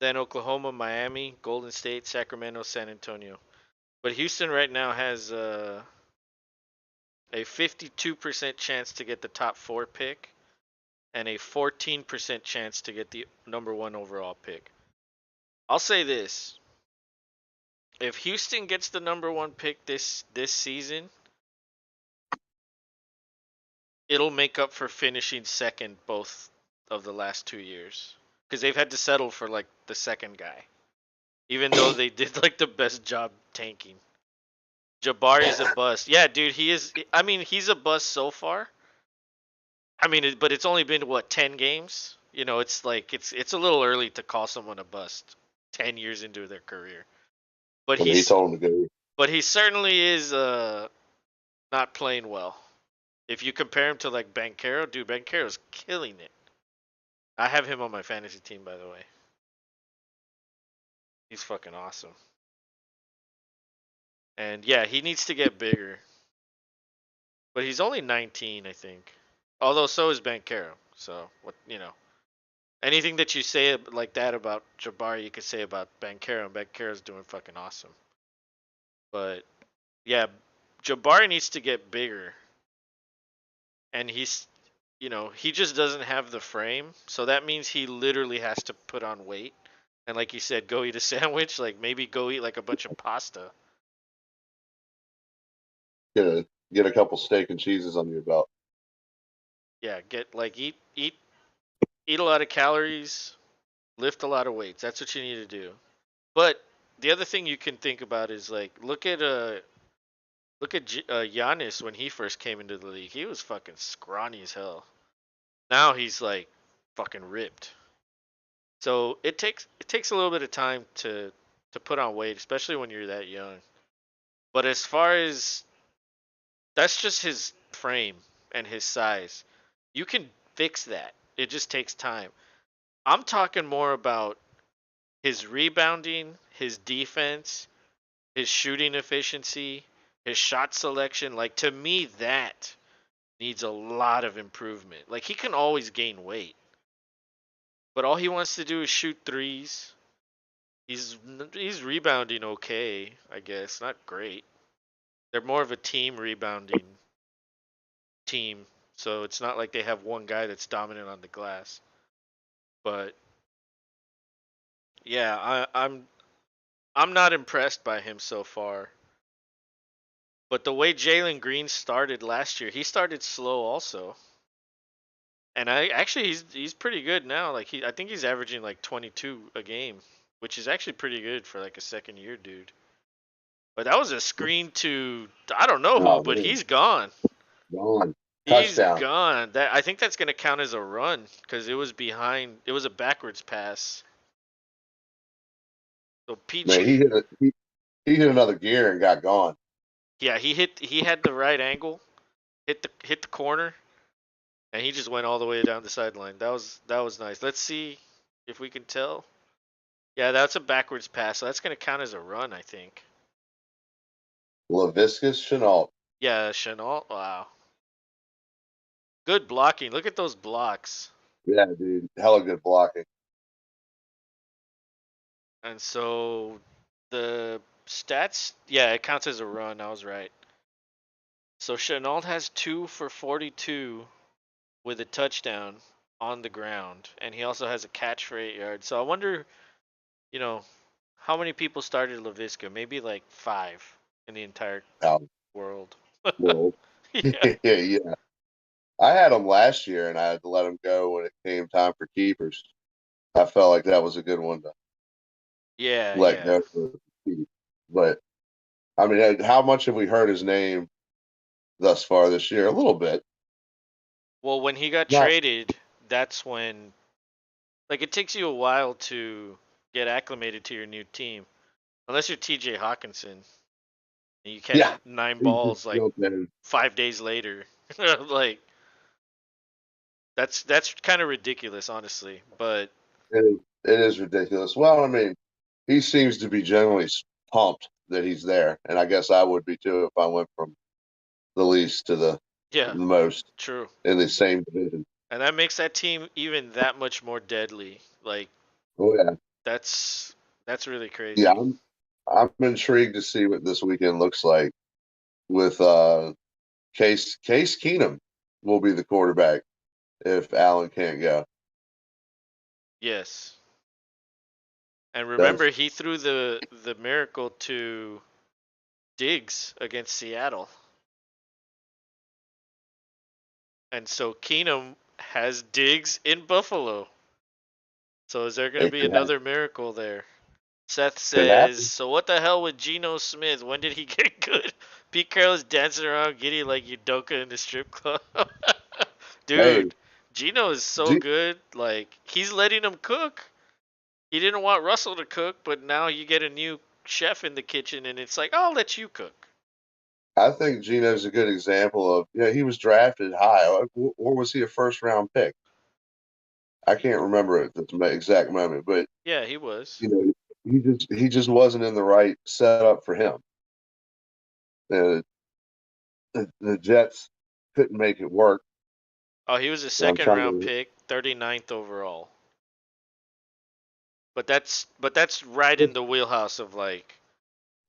then Oklahoma, Miami, Golden State, Sacramento, San Antonio. But Houston right now has a 52% chance to get the top 4 pick and a 14% chance to get the number 1 overall pick. I'll say this. If Houston gets the number 1 pick this season, it'll make up for finishing second both of the last 2 years cuz they've had to settle for like the second guy even though they did like the best job tanking. Jabari's a bust. Yeah, dude, he is. I mean, he's a bust so far. I mean, but it's only been what 10 games. You know, it's like it's a little early to call someone a bust 10 years into their career. But I mean, he he's told him to go. but he certainly is not playing well. If you compare him to like Banchero, dude, Banchero's killing it. I have him on my fantasy team, by the way. He's fucking awesome. And yeah, he needs to get bigger. But he's only 19, I think. Although so is Banchero. So what anything that you say like that about Jabari, you could say about Banchero, and Banchero's doing fucking awesome. But yeah, Jabari needs to get bigger, and he just doesn't have the frame. So that means he literally has to put on weight, and like you said, go eat a sandwich. Like maybe go eat like a bunch of pasta. Get a couple steak and cheeses under your belt. Yeah, get like eat a lot of calories, lift a lot of weights. That's what you need to do. But the other thing you can think about is like look at Giannis when he first came into the league. He was fucking scrawny as hell. Now he's like fucking ripped. So it takes a little bit of time to put on weight, especially when you're that young. But as far as that's just his frame and his size. You can fix that. It just takes time. I'm talking more about his rebounding, his defense, his shooting efficiency, his shot selection. Like to me, that needs a lot of improvement. Like he can always gain weight, but all he wants to do is shoot threes. He's he's rebounding okay, I guess, not great. They're more of a team rebounding team, so it's not like they have one guy that's dominant on the glass. But yeah, I'm not impressed by him so far. But the way Jalen Green started last year, he started slow also. And I actually he's pretty good now. Like I think he's averaging like 22 a game, which is actually pretty good for like a second year dude. But that was a screen to I don't know who, Oh but man, he's gone. gone. He's Touchdown. gone. That I think that's going to count as a run cuz it was behind. It was a backwards pass. So Man, PG he hit another gear and got gone. yeah, he had the right angle, hit the corner and he just went all the way down the sideline. That was nice. Let's see if we can tell. Yeah, that's a backwards pass. So that's going to count as a run, I think. Laviscus Chenault. Yeah, Chenault. Wow. Good blocking. Look at those blocks. Yeah, dude. Hella good blocking. And so the stats, yeah, it counts as a run. I was right. So Chenault has 2 for 42 with a touchdown on the ground. And he also has a catch for 8 yards. So I wonder, you know, how many people started LaVisca? Maybe like 5 in the entire Out world. world. Yeah. Yeah. I had him last year and I had to let him go when it came time for keepers. I felt like that was a good one to Yeah, let yeah. go for keep. But I mean, how much have we heard his name thus far this year? A little bit. Well, when he got Not traded, that's when Like it takes you a while to get acclimated to your new team, unless you're T.J. Hawkinson and you catch Yeah, 9 balls like Jumped in. 5 days later. Like that's kind of ridiculous, honestly. But It is ridiculous. Well, I mean, he seems to be generally pumped that he's there, and I guess I would be too if I went from the least to yeah, the most true. in the same division. And that makes that team even that much more deadly. Like Oh yeah, that's that's really yeah. crazy. I'm intrigued to see what this weekend looks like with Case Keenum will be the quarterback if Allen can't go. Yes. And That's remember he threw the miracle to Diggs against Seattle. And so Keenum has Diggs in Buffalo. So is there going to it be another miracle there? Seth could says, happen. so what the hell with Geno Smith? When did he get good? Pete Carroll's dancing around giddy like Udoka in the strip club. Hey, Dude, Geno is so G- good. Like, he's letting him cook. He didn't want Russell to cook, but now you get a new chef in the kitchen, and it's like, I'll let you cook. I think Gino's a good example of he was drafted high, or was he a first round pick? I can't remember at the exact moment, but Yeah, he was. you know he just wasn't in the right setup for him. The the Jets couldn't make it work. Oh, he was a And I'm second trying round to. pick, 39th overall. But that's right in the wheelhouse of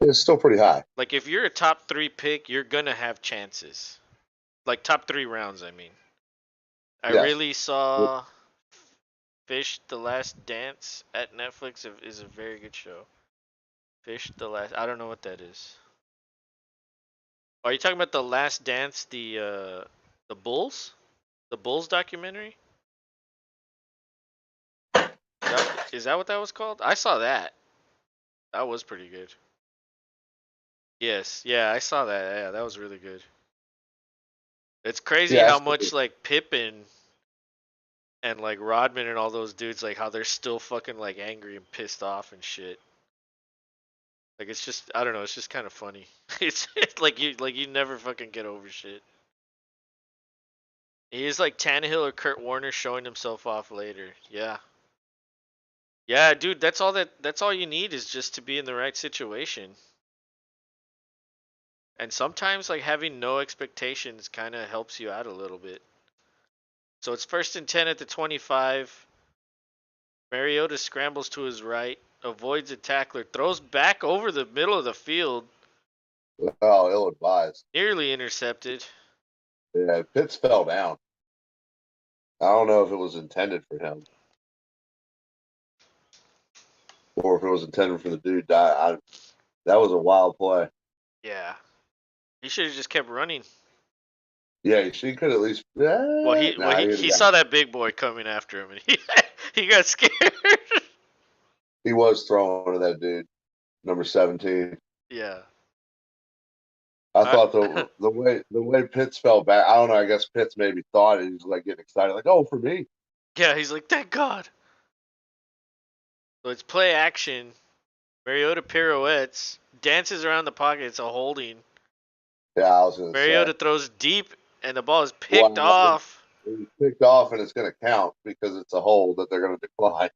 It's still pretty high. like if you're a top 3 pick, you're going to have chances. Like top 3 rounds, I mean. I Yes. really saw Fish the Last Dance at Netflix is a very good show. Fish the Last I don't know what that is. Are you talking about the Last Dance, the Bulls? The Bulls documentary? Is that what that was called? I saw that. That was pretty good. Yes, yeah, I saw that. Yeah, that was really good. It's crazy Yeah. how much like Pippen and like Rodman and all those dudes like how they're still fucking like angry and pissed off and shit. Like it's just I don't know, it's just kind of funny. It's like you never fucking get over shit. He is like Tannehill or Kurt Warner showing himself off later. Yeah. Yeah, dude, that's all you need is just to be in the right situation. And sometimes like having no expectations kind of helps you out a little bit. So it's first and 10 at the 25. Mariota scrambles to his right, avoids a tackler, throws back over the middle of the field, Oh, ill advised. nearly intercepted. Yeah, Pitts fell down. I don't know if it was intended for him or if it was intended for the dude. That was a wild play. Yeah. He should have just kept running. Yeah, she could at least. Well, he well Nah, he, he, he saw that big boy coming after him and he got scared. he was throwing to that dude, number 17. Yeah. I I, thought the way Pitts fell back. I don't know. I guess Pitts maybe thought it. He was like getting excited, like, "Oh, for me." yeah, he's like, thank God. So it's play action. Mariota pirouettes, dances around the pocket. It's a holding. Yeah, I was gonna say. Mariota throws deep, and the ball is picked Well, off. it was picked off, and it's going to count because it's a hold that they're going to decline.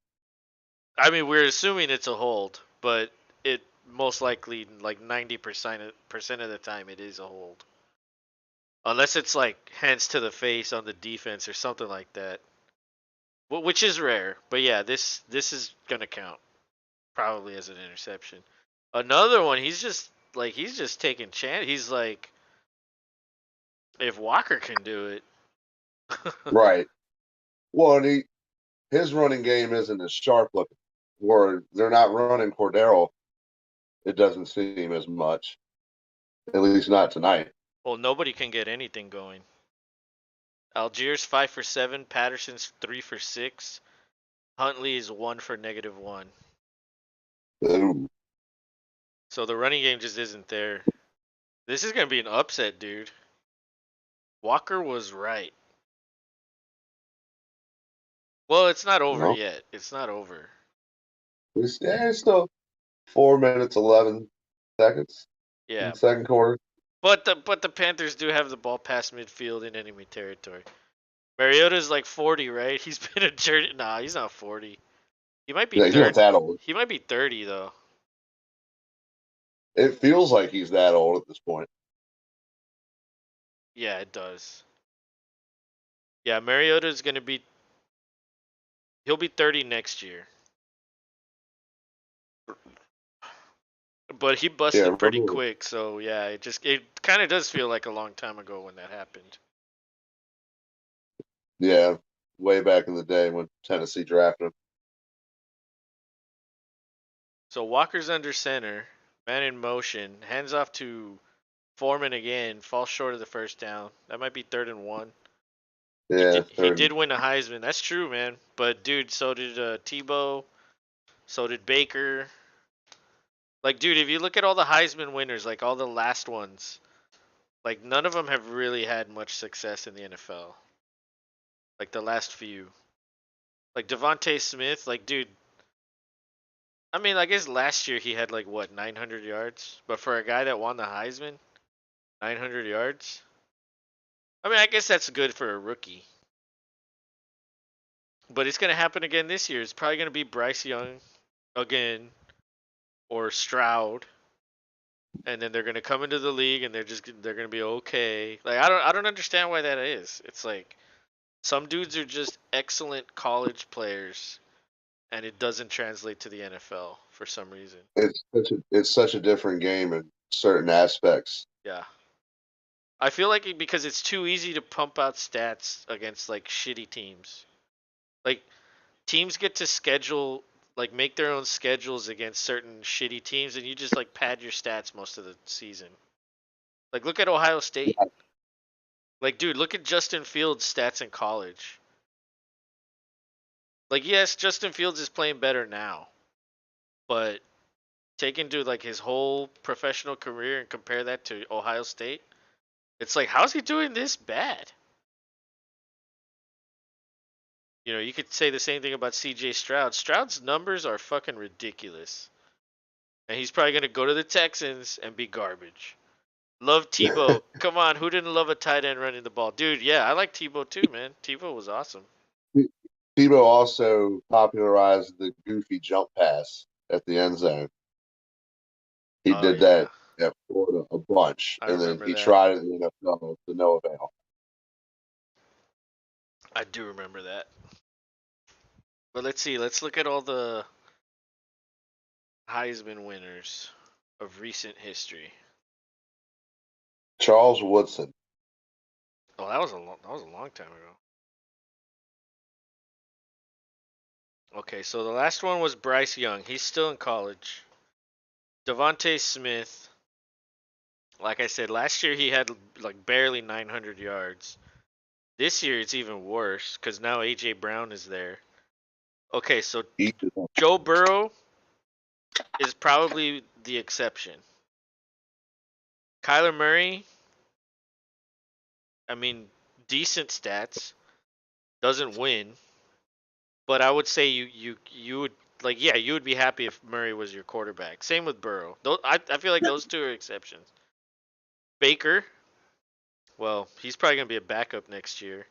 I mean, we're assuming it's a hold, but it most likely, like 90% of the time, it is a hold. Unless it's like hands to the face on the defense or something like that, which is rare. But yeah, this is gonna count probably as an interception. Another one, he's just taking chance. He's like, if Walker can do it, Right. Well, and his running game isn't as sharp looking. Or they're not running Cordero. It doesn't seem as much, at least not tonight. well, nobody can get anything going. Algiers 5 for 7, Patterson's 3 for 6, Huntley is 1 for -1. Ooh. So the running game just isn't there. This is gonna be an upset, dude. Walker was right. Well, it's not over No, yet. It's not over. it's still 4 minutes 11 seconds in Yeah, the second quarter. but the Panthers do have the ball past midfield in enemy territory. Mariota's like 40, right? He's been a journey. Nah, he's not 40. He might be Yeah, he's not 30. that old. He might be 30 though. It feels like he's that old at this point. Yeah, it does. Yeah, Mariota's gonna be. He'll be 30 next year. But he Yeah, busted pretty remember? quick, so yeah, it kind of does feel like a long time ago when that happened. Yeah, way back in the day when Tennessee drafted him. So Walker's under center, man in motion, hands off to Foreman again, falls short of the first down. That might be 3rd and 1. He Yeah, did he third. did win a Heisman. That's true, man. But dude, so did Tebow. So did Baker. Like, dude, if you look at all the Heisman winners, like all the last ones, like none of them have really had much success in the NFL. Like the last few. Like Devontae Smith, like dude, I mean, I guess last year he had like what 900 yards, but for a guy that won the Heisman, 900 yards. I mean, I guess that's good for a rookie. But it's gonna happen again this year. It's probably gonna be Bryce Young again or Stroud, and then they're gonna come into the league and they're gonna be okay. Like I don't understand why that is. It's like some dudes are just excellent college players, and it doesn't translate to the NFL for some reason. It's such a different game in certain aspects. Yeah. I feel like because it's too easy to pump out stats against like shitty teams. Like teams get to schedule like make their own schedules against certain shitty teams and you just like pad your stats most of the season. Like look at Ohio State. Yeah, Like dude, look at Justin Fields stats in college. Like yes, Justin Fields is playing better now, but take into like his whole professional career and compare that to Ohio State, it's like how's he doing this bad? You know, you could say the same thing about CJ Stroud. Stroud's numbers are fucking ridiculous. And he's probably going to go to the Texans and be garbage. Love Tebow. Come on, who didn't love a tight end running the ball? Dude, yeah, I like Tebow too, man. Tebow was awesome. Tebow also popularized the goofy jump pass at the end zone. He Oh, did yeah. that at Florida a bunch, I and then remember he that. tried it in the NFL to no avail. I do remember that. But let's see. Let's look at all the Heisman winners of recent history. Charles Woodson. Oh, that was a long time ago. Okay, so the last one was Bryce Young. He's still in college. Devontae Smith. Like I said, last year he had like barely 900 yards. This year it's even worse because now AJ Brown is there. Okay, so He, Joe Burrow is probably the exception. Kyler Murray, I mean, decent stats, doesn't win, but I would say you would like yeah you would be happy if Murray was your quarterback. Same with Burrow. I feel like those two are exceptions. Baker, well, he's probably gonna be a backup next year.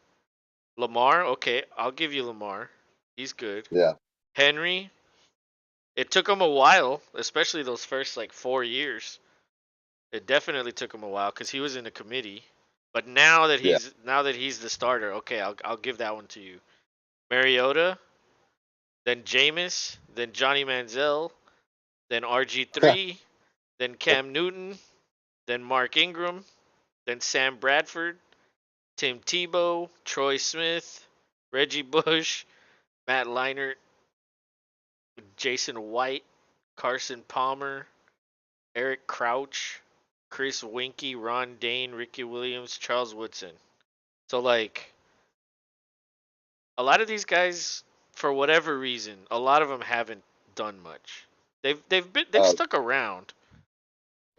Lamar, okay, I'll give you Lamar. He's good. yeah, Henry, it took him a while, especially those first like 4 years. It definitely took him a while because he was in the committee. But yeah. now that he's the starter, okay, I'll give that one to you. Mariota, then Jameis, then Johnny Manziel, then RG3, then Cam Newton, then Mark Ingram, then Sam Bradford, Tim Tebow, Troy Smith, Reggie Bush, Matt Leinart, Jason White, Carson Palmer, Eric Crouch, Chris Winkie, Ron Dane, Ricky Williams, Charles Woodson. So like a lot of these guys, for whatever reason, a lot of them haven't done much. They've uh, stuck around.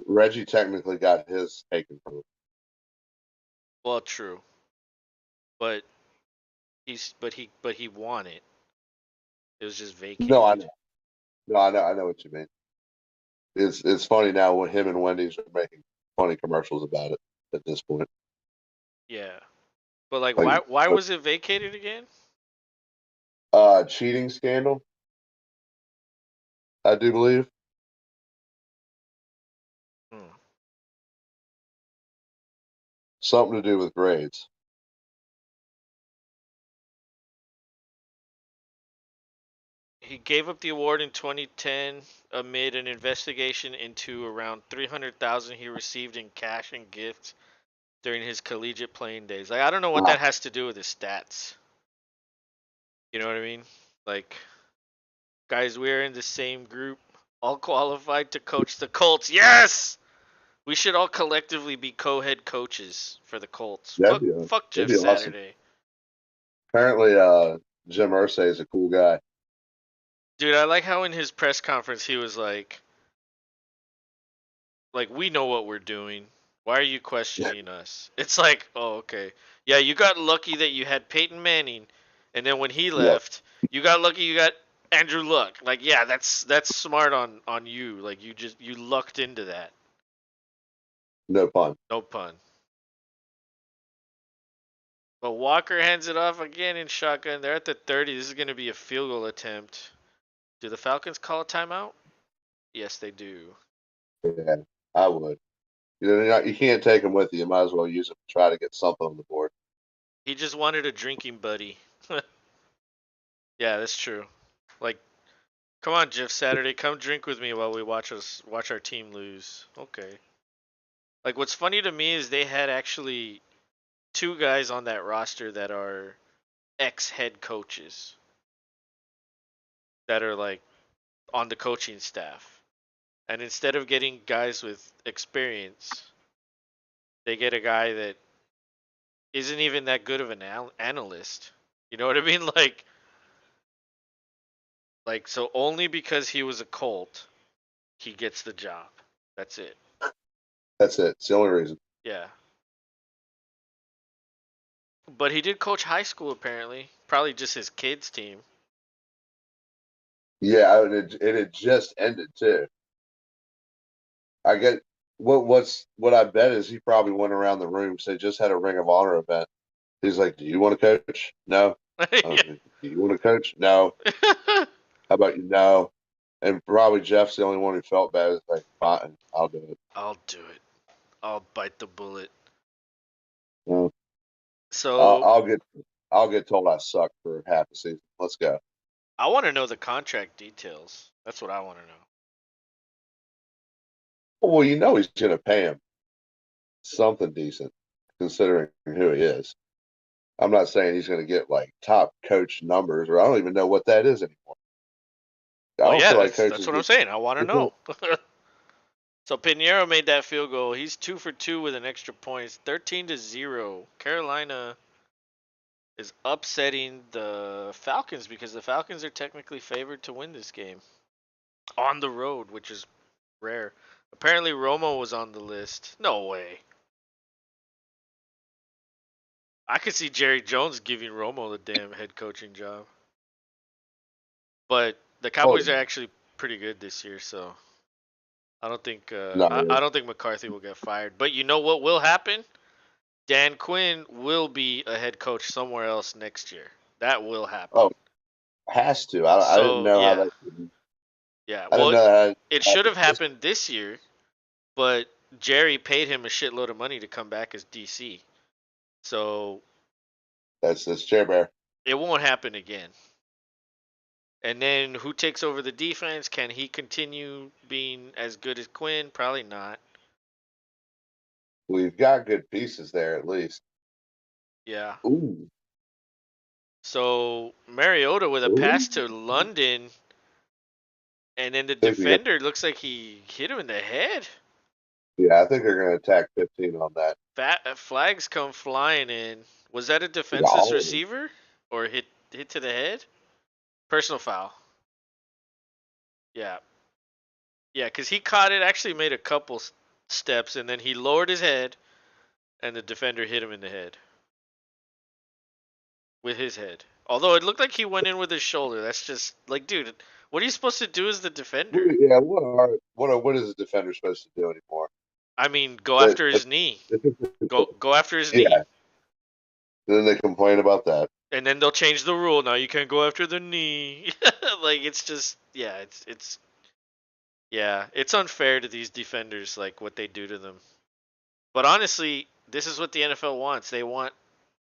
Reggie technically got his taken from him. Well, true, but he won it. It was just No, I vacated. know. No, I know what you mean. It's funny now when him and Wendy's are making funny commercials about it at this point. Yeah. But like, Like why was it vacated again? cheating scandal, I do believe. Hmm. Something to do with grades. He gave up the award in 2010 amid an investigation into around 300,000 he received in cash and gifts during his collegiate playing days. Like, I don't know what Ah, that has to do with his stats. You know what I mean? Like, guys, we're in the same group, all qualified to coach the Colts. Yes! We should all collectively be co-head coaches for the Colts. that'd Fuck, be fuck that'd Jeff be awesome. Saturday. Apparently, Jim Irsay is a cool guy. Dude, I like how in his press conference he was like we know what we're doing. Why are you questioning us? It's like, oh, okay. Yeah, you got lucky that you had Peyton Manning, and then when he Yep, left, you got lucky you got Andrew Luck. Like, yeah, that's smart on you. Like, you lucked into that. no pun. No pun. But Walker hands it off again in shotgun. They're at the 30. This is going to be a field goal attempt. Do the Falcons call a timeout? Yes, they do. Yeah, I would. You know, you can't take them with you. You might as well use them to try to get something on the board. He just wanted a drinking buddy. Yeah, that's true. Like, come on, Jeff Saturday, come drink with me while we watch our team lose. Okay. Like, what's funny to me is they had actually two guys on that roster that are ex head coaches that are like on the coaching staff. And instead of getting guys with experience, they get a guy that isn't even that good of an analyst. You know what I mean? Like so only because he was a Colt, he gets the job. That's it. That's it. It's the only reason. Yeah. But he did coach high school apparently. Probably just his kids team. Yeah, it had just ended too. I get what I bet is he probably went around the room. Say just had a Ring of Honor event. He's like, "Do you want to coach? No. Yeah. Do you want to coach? No. How about you? No." And probably Jeff's the only one who felt bad. It's like, fine, I'll do it. I'll do it. I'll bite the bullet. Well, I'll, So I'll get I'll get told I suck for half a season. Let's go. I want to know the contract details. That's what I want to know. Well, you know he's going to pay him something decent, considering who he is. I'm not saying he's going to get like top coach numbers, or I don't even know what that is anymore. I Well, don't yeah, feel like that's coaches what I'm get. saying. I want to know. So Pinheiro made that field goal. He's 2 for 2 with an extra point. It's 13-0. Carolina is upsetting the Falcons because the Falcons are technically favored to win this game on the road, which is rare. Apparently Romo was on the list. No way. I could see Jerry Jones giving Romo the damn head coaching job. But the Oh Cowboys are actually pretty good this year, so I don't think no! I don't think McCarthy will get fired. But you know what will happen? Dan Quinn will be a head coach somewhere else next year. That will happen. Oh, has to. I didn't So know how yeah, that. yeah. I didn't Well, know that it should happened. have happened this year, but Jerry paid him a shitload of money to come back as DC. So That's Chair Bear. it won't happen again. And then who takes over the defense? Can he continue being as good as Quinn? Probably not. We've got good pieces there at least. Yeah. Ooh, So Mariota with a ooh. pass to London, and then the I think we got. defender looks like he hit him in the head. Yeah, I think they're going to attack 15 on that. Flags come flying in. Was that a We got defenseless all of them. receiver or hit to the head? Personal foul. Yeah, yeah, because he caught it. Actually, made a couple steps, and then he lowered his head, and the defender hit him in the head. with his head. Although it looked like he went in with his shoulder. That's just like, dude, what are you supposed to do as the defender? Yeah, what is a defender supposed to do anymore? I mean, go That, after that his knee. that- Go after his knee. yeah. Then they complain about that. And then they'll change the rule. Now you can't go after the knee. Like it's just yeah, it's yeah, it's unfair to these defenders like what they do to them. But honestly, this is what the NFL wants. They want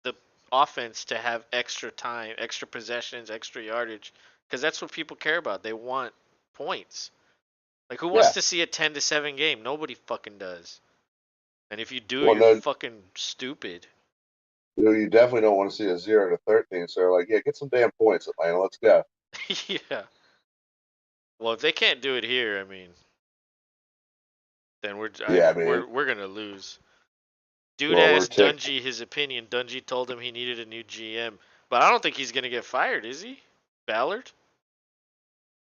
the offense to have extra time, extra possessions, extra yardage because that's what people care about. They want points. Like who wants Yeah. to see a 10-7 game? Nobody fucking does. And if you do, Well, you're no, fucking stupid. you definitely don't want to see a 0-13. So they're like, yeah, get some damn points, Atlanta. Let's go. Yeah. Well, if they can't do it here, I mean, then Yeah, I mean, we're gonna lose. Dude well, we're asked ticked. Dungy his opinion. Dungy told him he needed a new GM, but I don't think he's gonna get fired, is he? Ballard?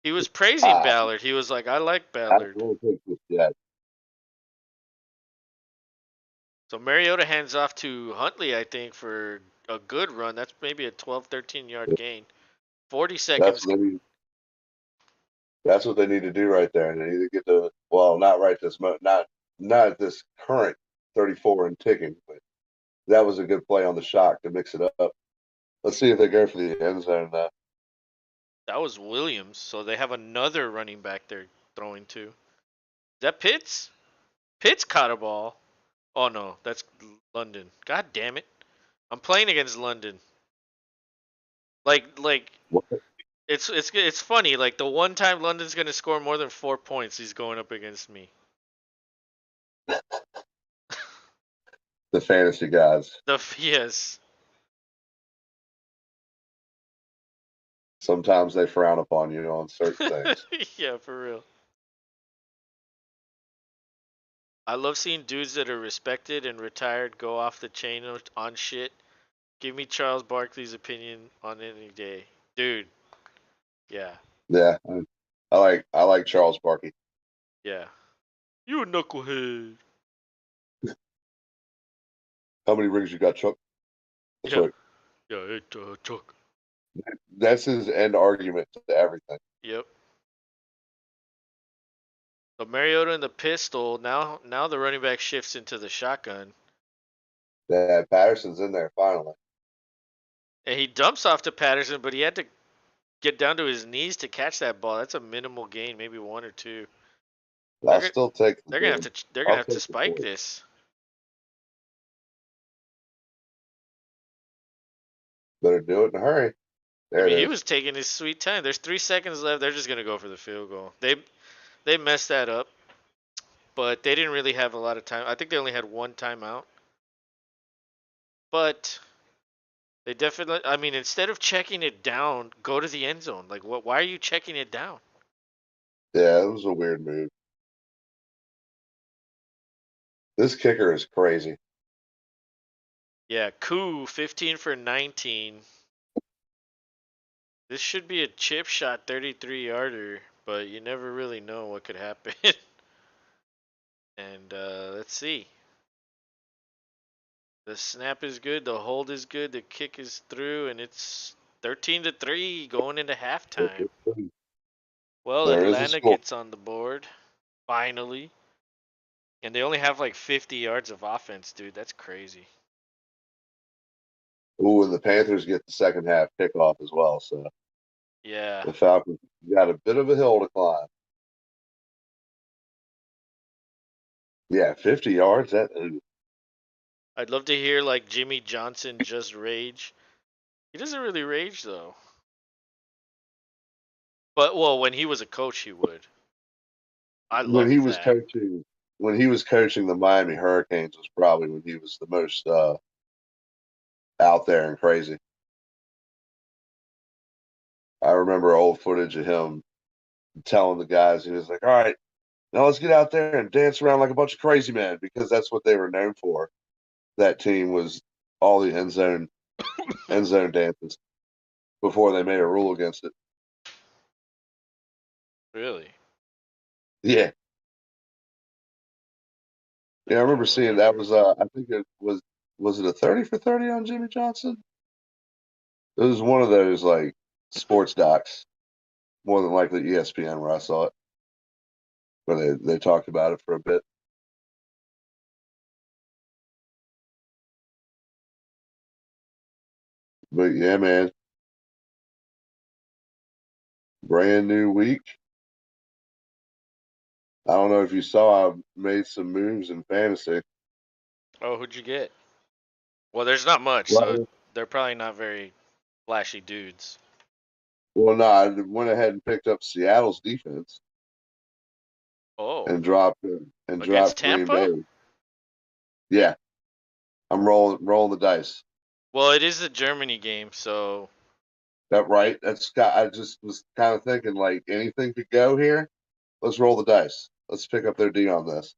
He was praising I, Ballard. He was like, "I like I Ballard." don't think this yet. So Mariota hands off to Huntley, I think, for a good run. That's maybe a 12, 13-yard gain. 40 That's seconds. what they need. That's what they need to do right there. And they need to get the well, not right this moment, not at this current 34 and ticking, but that was a good play on the shock to mix it up. Let's see if they go for the end zone. That was Williams. So they have another running back they're throwing to. Is that Pitts? Pitts caught a ball. Oh no, that's London. God damn it. I'm playing against London. Like it's funny. Like the one time London's gonna score more than 4 points, he's going up against me. The fantasy guys. The yes, Sometimes they frown upon you on certain things. yeah, for real. I love seeing dudes that are respected and retired go off the chain on shit. Give me Charles Barkley's opinion on any day, dude. Yeah, Yeah, I like Charles Barkley. yeah. You a knucklehead. How many rings you got, Chuck? That's Yeah, right. yeah. Chuck. That's his end argument to everything. Yep. So Mariota and the pistol. Now the running back shifts into the shotgun, That Patterson's in there finally. and he dumps off to Patterson, but he had to get down to his knees to catch that ball. That's a minimal gain, maybe one or two. I'll They're still take the they're gonna have game. to they're gonna I'll have to take the spike point. this. Better do it in a hurry. I There mean, it he is. was taking his sweet time. There's 3 seconds left. They're just gonna go for the field goal. They messed that up, but they didn't really have a lot of time. I think they only had one timeout, but they definitely. I mean, instead of checking it down, go to the end zone. Like, what? Why are you checking it down? Yeah, it was a weird move. This kicker is crazy. Yeah, Koo 15 for 19. This should be a chip shot 33 yarder, but you never really know what could happen. And let's see. The snap is good, the hold is good, the kick is through, and it's 13-3 going into halftime. Well, There is a Atlanta score. gets on the board finally, and they only have like 50 yards of offense, dude. That's crazy. Ooh, and the Panthers get the second half kickoff as well. So Yeah, the Falcons got a bit of a hill to climb. Yeah, 50 yards. I'd love to hear like Jimmy Johnson just rage. He doesn't really rage though. But well, when he was a coach, he would. I when he love was that. coaching when he was coaching the Miami Hurricanes was probably when he was the most out there and crazy. I remember old footage of him telling the guys he was like, "All right, now let's get out there and dance around like a bunch of crazy men," because that's what they were known for. That team was all the end zone dances before they made a rule against it. Really? Yeah, yeah, I I remember don't seeing that remember. was I think it was it a 30 for 30 on Jimmy Johnson? It was one of those like sports docs, more than likely ESPN, where I saw it, where they talked about it for a bit. But yeah, man, brand new week. I don't know if you saw, I made some moves in fantasy. Oh, who'd you get? Well, there's not much, so Well, they're probably not very flashy dudes. well, no, I went ahead and picked up Seattle's defense Oh, and dropped against Green Bay. Tampa? Yeah, I'm rolling the dice. Well, it is a Germany game, so That right? I just was kind of thinking like anything could go here. Let's roll the dice. Let's pick up their D on this.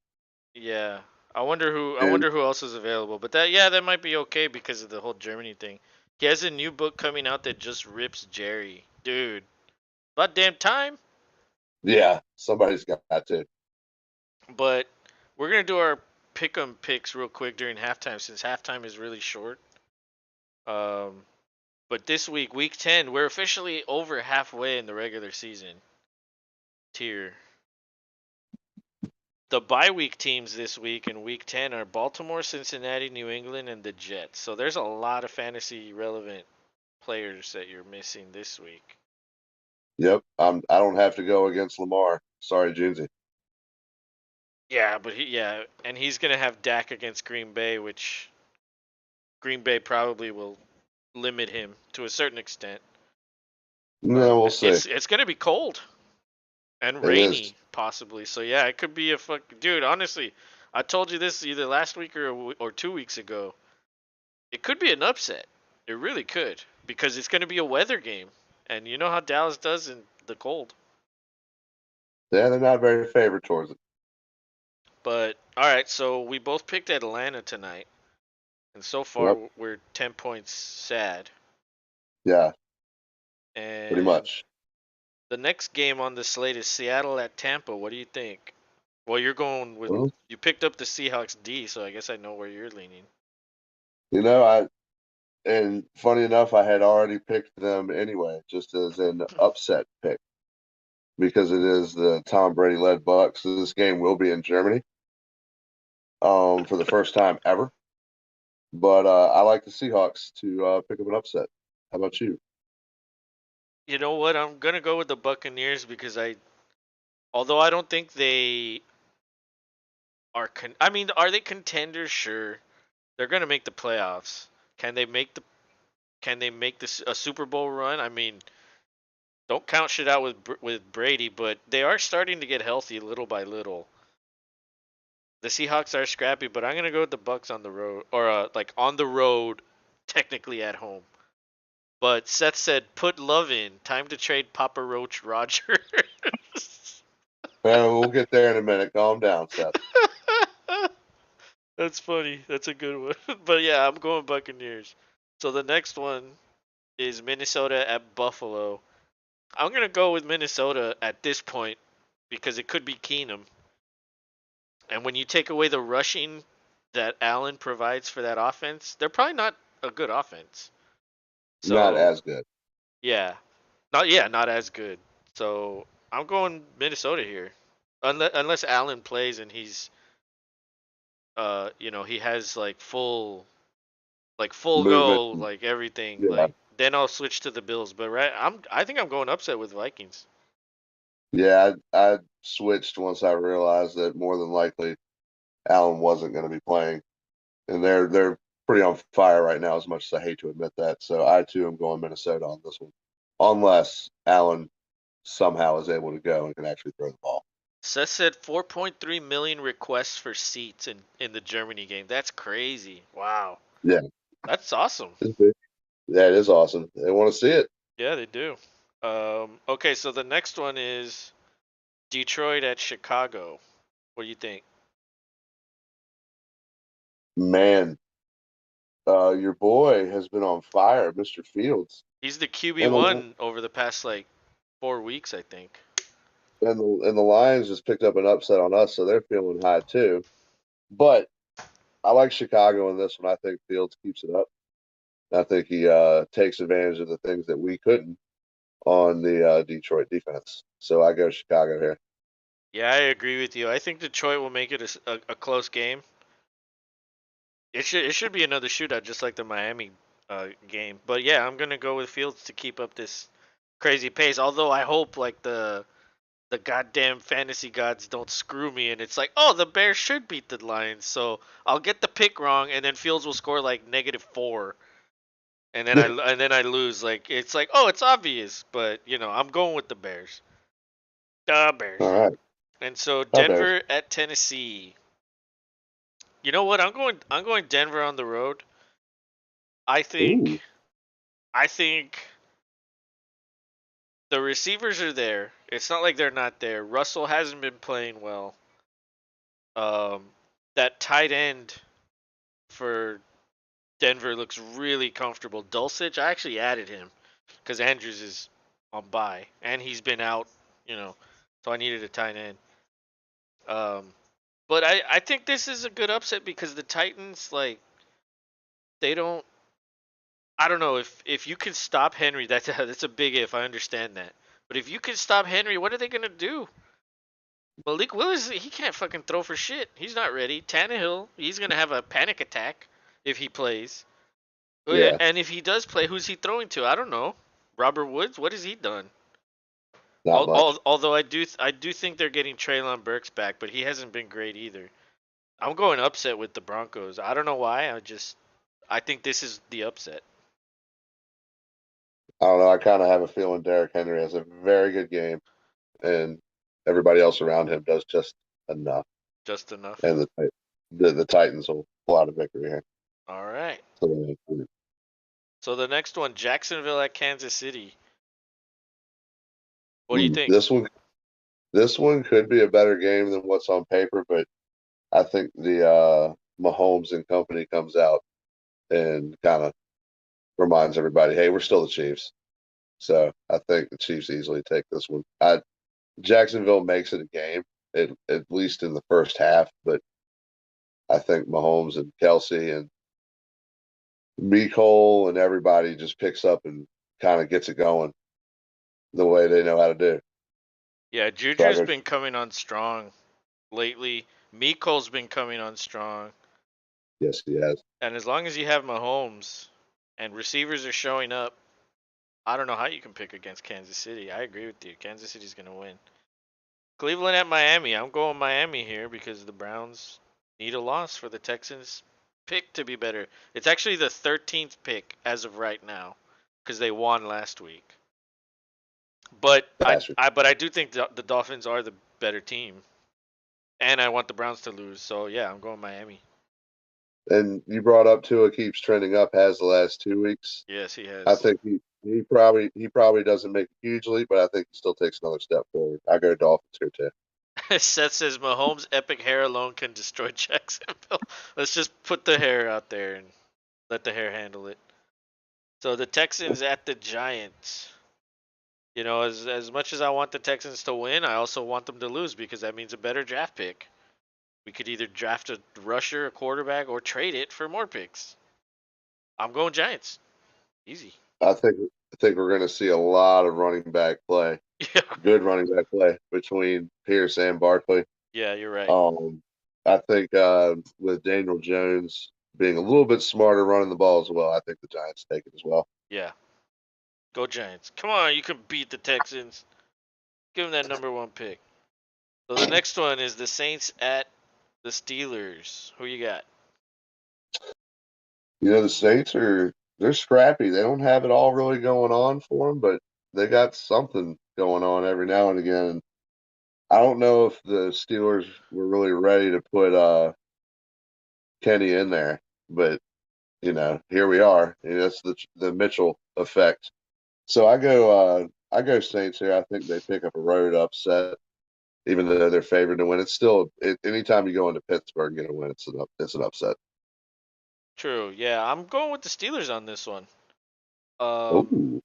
yeah. I And wonder who else is available. But that might be okay because of the whole Germany thing. He has a new book coming out that just rips Jerry. Dude. About damn time. yeah, somebody's got to. But we're gonna do our pick 'em picks real quick during halftime since halftime is really short. Um but this week, week 10, we're officially over halfway in the regular season tier. The bye week teams this week in week 10 are Baltimore, Cincinnati, New England, and the Jets. So there's a lot of fantasy relevant players that you're missing this week. Yep, I don't have to go against Lamar. Sorry, Junesy. Yeah, but and he's going to have Dak against Green Bay, which Green Bay probably will limit him to a certain extent. No, we'll see. It's going to be cold and It is. rainy possibly. So yeah, it could be a fuck dude, honestly. I told you this either last week or 2 weeks ago. It could be an upset. It really could because it's going to be a weather game, and you know how Dallas does in the cold. Yeah, they're not very favored towards it. But all right, so we both picked Atlanta tonight, and so far Yep. we're 10 points sad. Yeah, pretty And much. the next game on the slate is Seattle at Tampa. What do you think? Well, you're going with Well, you picked up the Seahawks D, so I guess I know where you're leaning. I and funny enough, I had already picked them anyway, just as an upset pick because it is the Tom Brady led Bucks. So this game will be in Germany, for the first time ever. But I like the Seahawks to pick up an upset. How about you? You know what? I'm gonna go with the Buccaneers because although I don't think they I mean, are they contenders? Sure, they're gonna make the playoffs. Can they make the Can they make this a Super Bowl run? I mean, don't count shit out with Brady, but they are starting to get healthy little by little. The Seahawks are scrappy, but I'm gonna go with the Bucks on the road, or like on the road, technically at home. But Seth said, "Put love in. Time to trade Papa Roach Rogers." We'll get there in a minute. Calm down, Seth. That's funny. That's a good one. But yeah, I'm going Buccaneers. So the next one is Minnesota at Buffalo. I'm gonna go with Minnesota at this point because it could be Keenum. And when you take away the rushing that Allen provides for that offense, they're probably not a good offense. Not So as good. not as good. So I'm going Minnesota here, unless Allen plays and he's he has like full Movement. go, like everything, Yeah. like then I'll switch to the Bills. But I think I'm going upset with Vikings. Yeah, I switched once I realized that more than likely Allen wasn't going to be playing, and they're pretty on fire right now. As much as I hate to admit that, so I too am going Minnesota on this one, unless Allen somehow is able to go and can actually throw the ball. Seth said 4.3 million requests for seats in the Germany game. That's crazy. Wow. Yeah, That's awesome. that is awesome. They want to see it. Yeah, they do. Okay, so the next one is Detroit at Chicago. What do you think? Man, your boy has been on fire, Mr. Fields, He's the QB and the one over the past like 4 weeks, I think. and the Lions just picked up an upset on us, so they're feeling high too. But I like Chicago in this one. I think Fields keeps it up. I think he takes advantage of the things that we couldn't on the Detroit defense. So I go Chicago here. Yeah, I agree with you. I think Detroit will make it a close game. It should be another shootout, just like the Miami game. But yeah, I'm gonna go with Fields to keep up this crazy pace. Although I hope like the goddamn fantasy gods don't screw me and it's like, oh, the Bears should beat the Lions, so I'll get the pick wrong and then Fields will score like -4 and then I lose. Like it's like, oh, it's obvious, but I'm going with the Bears. The All Bears. right, And so my Bears. Denver at Tennessee. You know what? I'm going Denver on the road. I Ooh, think I think the receivers are there. It's not like they're not there. Russell hasn't been playing well. Um that tight end for Denver looks really comfortable. Dulcich, I actually added him because Andrews is on bye and he's been out, you know, so I needed a tight end. Um, but I think this is a good upset because the Titans, like, they don't. I don't know if you can stop Henry. That's a big if. I understand that, but if you can stop Henry, what are they gonna do? Malik Willis, he can't fucking throw for shit. He's not ready. Tannehill, he's gonna have a panic attack if he plays. yeah, And if he does play, who's he throwing to? I don't know. Robert Woods, what has he done? not much. Although I do think they're getting Traylon Burks back, but he hasn't been great either. I'm going upset with the Broncos. I don't know why. I think this is the upset. I don't know. I kind of have a feeling Derrick Henry has a very good game, and everybody else around him does just enough. Just enough. And the Titans will pull out a victory here. All right. So, So the next one, Jacksonville at Kansas City. What do you ooh, think? this one could be a better game than what's on paper, but I think the Mahomes and company comes out and kind of reminds everybody, hey, we're still the Chiefs. So I think the Chiefs easily take this one. Jacksonville makes it a game, at least in the first half, but I think Mahomes and Kelsey and Cole and everybody just picks up and kind of gets it going the way they know how to do. Yeah, So I Juju's go, been coming on strong lately. Miko's been coming on strong. yes, he has. And as long as you have Mahomes and receivers are showing up, I don't know how you can pick against Kansas City. I agree with you. Kansas City's going to win. Cleveland at Miami. I'm going Miami here because the Browns need a loss for the Texans pick to be better. It's actually the 13th pick as of right now because they won last week. But I, Bastard. I but I do think the Dolphins are the better team, and I want the Browns to lose. So yeah, I'm going Miami. And you brought up Tua keeps trending up, has the last 2 weeks. Yes, he I has. think he probably doesn't make a huge leap, but I think he still takes another step forward. I go Dolphins here too. Seth says Mahomes' epic hair alone can destroy Jacksonville. Let's just put the hair out there and let the hair handle it. So the Texans at the Giants. As much as I want the Texans to win, I also want them to lose because that means a better draft pick. We could either draft a rusher, a quarterback, or trade it for more picks. I'm going Giants. Easy. I think we're going to see a lot of running back play, Yeah. good running back play between Pierce and Barkley. Yeah, you're right. Um, I think with Daniel Jones being a little bit smarter running the ball as well, I think the Giants take it as well. Yeah. Go Giants. Come on, you can beat the Texans. Give them that number one pick. So the next one is the Saints at the Steelers. Who you got? The Saints they're scrappy. They don't have it all really going on for them, but they got something going on every now and again. And I don't know if the Steelers were really ready to put Kenny in there, but here we are. That's the Mitchell effect. So I go Saints here. I think they pick up a road upset, even though they're favored to win. It's still anytime you go into Pittsburgh and get a win, it's an upset. True. Yeah, I'm going with the Steelers on this one. Um, Oh,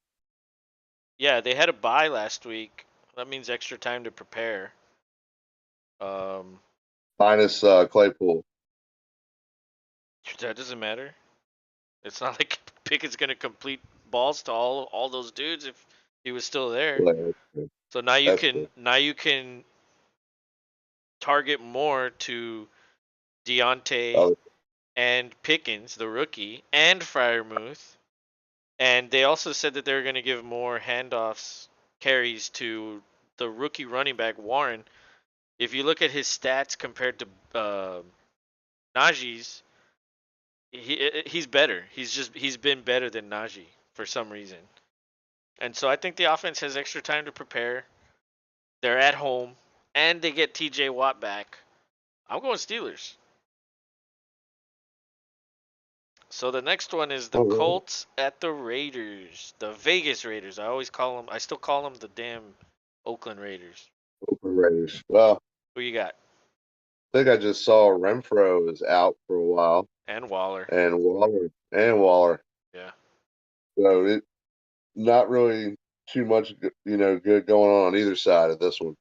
yeah, they had a bye last week. That means extra time to prepare. Um, minus Claypool. that doesn't matter. It's not like Pickett's gonna complete balls to all those dudes if he was still there. Like, So now you that's can true. target more to Deontay Oh, and Pickens, the rookie, and Fryermuth. And they also said that they're going to give more handoffs, carries to the rookie running back Warren. If you look at his stats compared to Najee's, he's better. He's been better than Najee for some reason. And so I think the offense has extra time to prepare. They're at home, and they get T.J. Watt back. I'm going Steelers. So the next one is the all right. Colts at the Raiders, the Vegas Raiders. I always call them. I still call them the damn Oakland Raiders. Oakland Raiders. Well, Who you got? I think I just saw Renfro is out for a while, And Waller. and Waller. Yeah. So it not really too much, good going on either side of this one.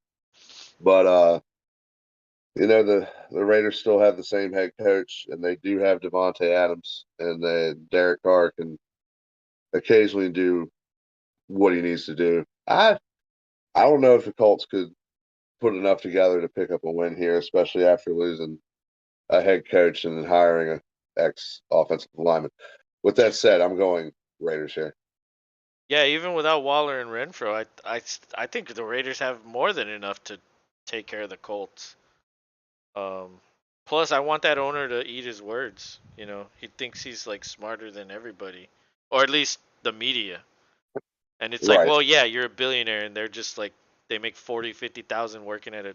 But the Raiders still have the same head coach, and they do have Devontae Adams, and then Derek Carr can occasionally do what he needs to do. I don't know if the Colts could put enough together to pick up a win here, especially after losing a head coach and then hiring a ex offensive lineman. With that said, I'm going Raiders here. Yeah, even without Waller and Renfro, I think the Raiders have more than enough to take care of the Colts. Um, Plus, I want that owner to eat his words. You know, he thinks he's like smarter than everybody, or at least the media. And it's like, Right. well, yeah, you're a billionaire, and they're just like they make 40, 50,000 working at a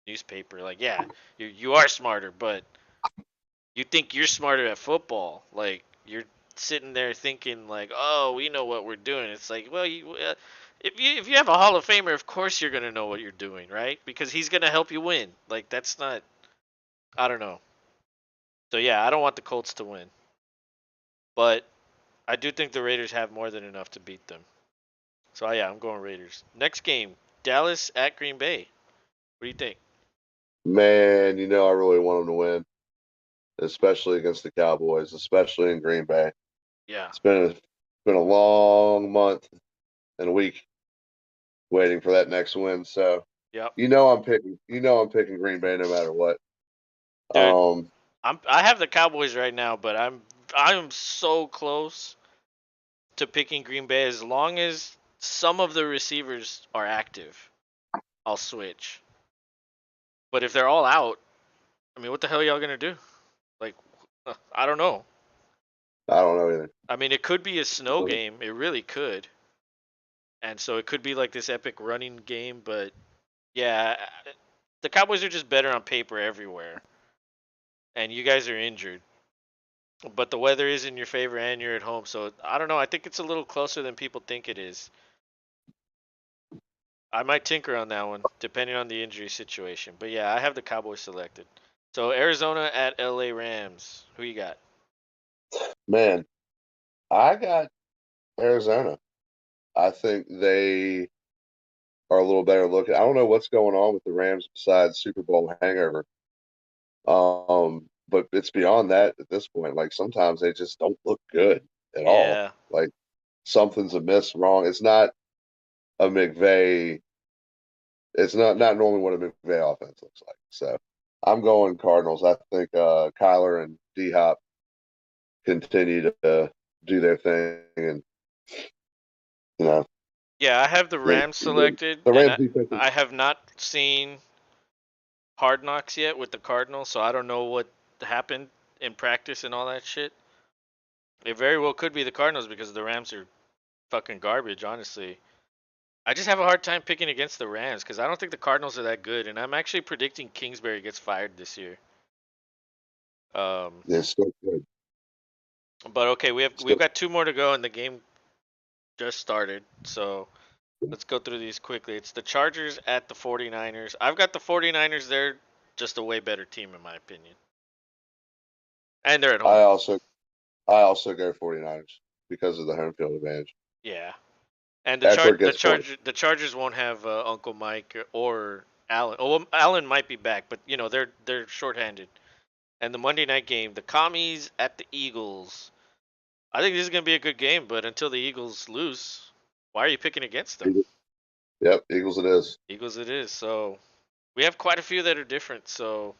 newspaper. Like, yeah, you are smarter, but you think you're smarter at football. Like, you're sitting there thinking like, oh, we know what we're doing. It's like, well, if you have a Hall of Famer, of course you're gonna know what you're doing, right? Because he's gonna help you win. Like, that's not. I don't know. So yeah, I don't want the Colts to win, but I do think the Raiders have more than enough to beat them. So yeah, I'm going Raiders. Next game, Dallas at Green Bay. What do you think? Man, I really want them to win, especially against the Cowboys, especially in Green Bay. Yeah. It's been a long month and a week waiting for that next win. So Yep. I'm picking Green Bay no matter what. Dude, Um, I have the Cowboys right now, but I'm so close to picking Green Bay as long as some of the receivers are active. I'll switch. But if they're all out, I mean, what the hell are y'all gonna do? Like, I don't know. I don't know either. I mean, it could be a snow game. It really could. And so it could be like this epic running game, but yeah, the Cowboys are just better on paper everywhere. And you guys are injured. But the weather is in your favor and you're at home. So I don't know. I think it's a little closer than people think it is. I might tinker on that one, depending on the injury situation. But yeah, I have the Cowboys selected. So Arizona at LA Rams. Who you got? Man, I got Arizona. I think they are a little better looking. I don't know what's going on with the Rams besides Super Bowl hangover. But it's beyond that at this point. Like sometimes they just don't look good at all. Yeah. Like something's amiss, wrong. It's not a McVay. It's not normally what a McVay offense looks like. So I'm going Cardinals. I think Kyler and D Hop continue to do their thing, and you know Yeah, I have the the Rams the, selected, the and Rams defense is I have not seen Hard Knocks yet with the Cardinals, so I don't know what happened in practice and all that shit. It very well could be the Cardinals because the Rams are fucking garbage, honestly. I just have a hard time picking against the Rams because I don't think the Cardinals are that good, and I'm actually predicting Kingsbury gets fired this year. Um, is still good. but okay, we've Still, got two more to go, and the game just started. So let's go through these quickly. It's the Chargers at the 49ers. I've got the 49ers. They're just a way better team in my opinion, and they're at home. I also I also go 49ers because of the home field advantage. Yeah, and the That's where char it the gets fun. Charger the Chargers won't have Uncle Mike or Allen. Oh, well, Allen might be back, but you know they're shorthanded. And the Monday night game, the Commies at the Eagles. I think this is gonna be a good game, but until the Eagles lose, why are you picking against them? Yep, Eagles it is. Eagles it is. So we have quite a few that are different. So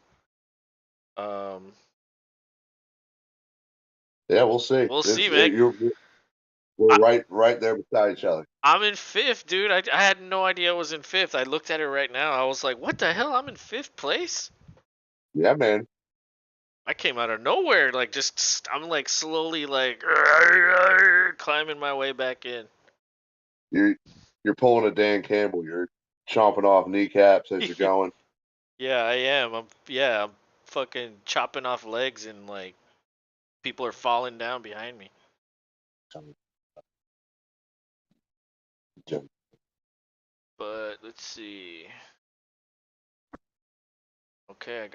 um, Yeah, we'll see. we'll see, It's man. we're I, right there beside each other. I'm in fifth, dude. I had no idea I was in fifth. I looked at it right now. I was like, what the hell? I'm in fifth place. Yeah, man. I came out of nowhere, like just I'm like slowly like climbing my way back in. You're you're pulling a Dan Campbell. You're chomping off kneecaps as you're going. Yeah, I am. I'm fucking chopping off legs and like people are falling down behind me. But let's see. Okay, I've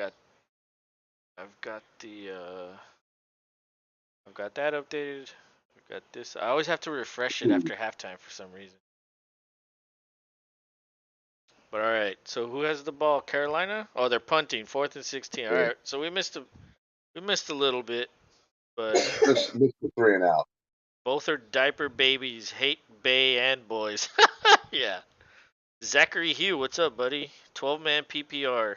got that updated. I've got this. I always have to refresh it after halftime for some reason. But all right. So who has the ball? Carolina? Oh, they're punting. 4th and 16. All right. So we missed a little bit, but Missed the 3 and out. both are diaper babies. Hate Bay and boys. Yeah. Zachary Hugh, what's up, buddy? 12-man PPR.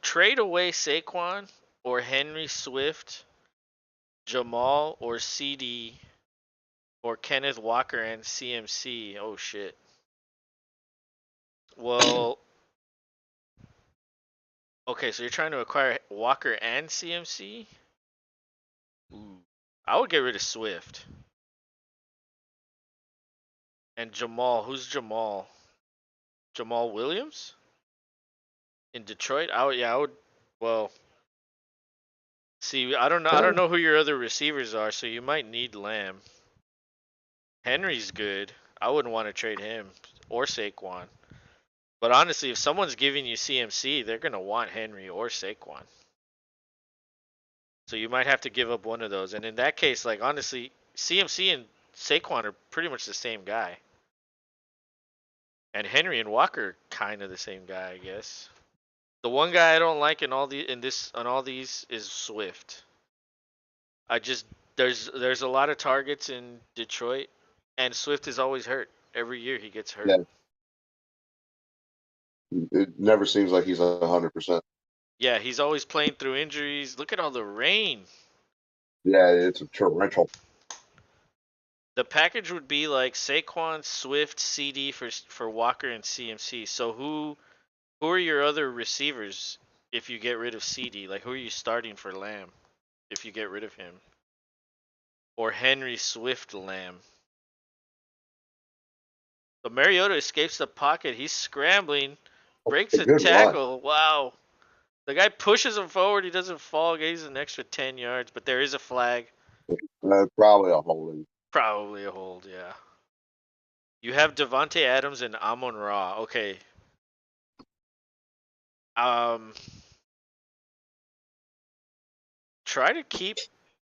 Trade away Saquon or Henry Swift, Jamal or CD or Kenneth Walker and CMC. Oh shit. Well, okay, so you're trying to acquire Walker and CMC? Ooh. I would get rid of Swift. And Jamal, who's Jamal? Jamal Williams? In Detroit? I would well, see, I don't know who your other receivers are, so you might need Lamb. Henry's good. I wouldn't want to trade him or Saquon. But honestly, if someone's giving you CMC, they're gonna want Henry or Saquon. So you might have to give up one of those. And in that case, like honestly, CMC and Saquon are pretty much the same guy. And Henry and Walker are kind of the same guy, I guess. The one guy I don't like in all these is Swift. I just there's a lot of targets in Detroit, and Swift is always hurt. Every year he gets hurt. Yeah, it never seems like he's 100%. Yeah, he's always playing through injuries. Look at all the rain. Yeah, it's a torrential. The package would be like Saquon, Swift, CD for Walker and CMC. So who are your other receivers if you get rid of CD? Like who are you starting for Lamb if you get rid of him? Or Henry Swift Lamb. But Mariota escapes the pocket. He's scrambling, breaks A a good run. tackle. Wow. The guy pushes him forward. He doesn't fall. Gains an extra 10 yards, but there is a flag. Probably a holding. Probably a hold, yeah. You have Devonte Adams and Amon Ra. Okay. Um, Try to keep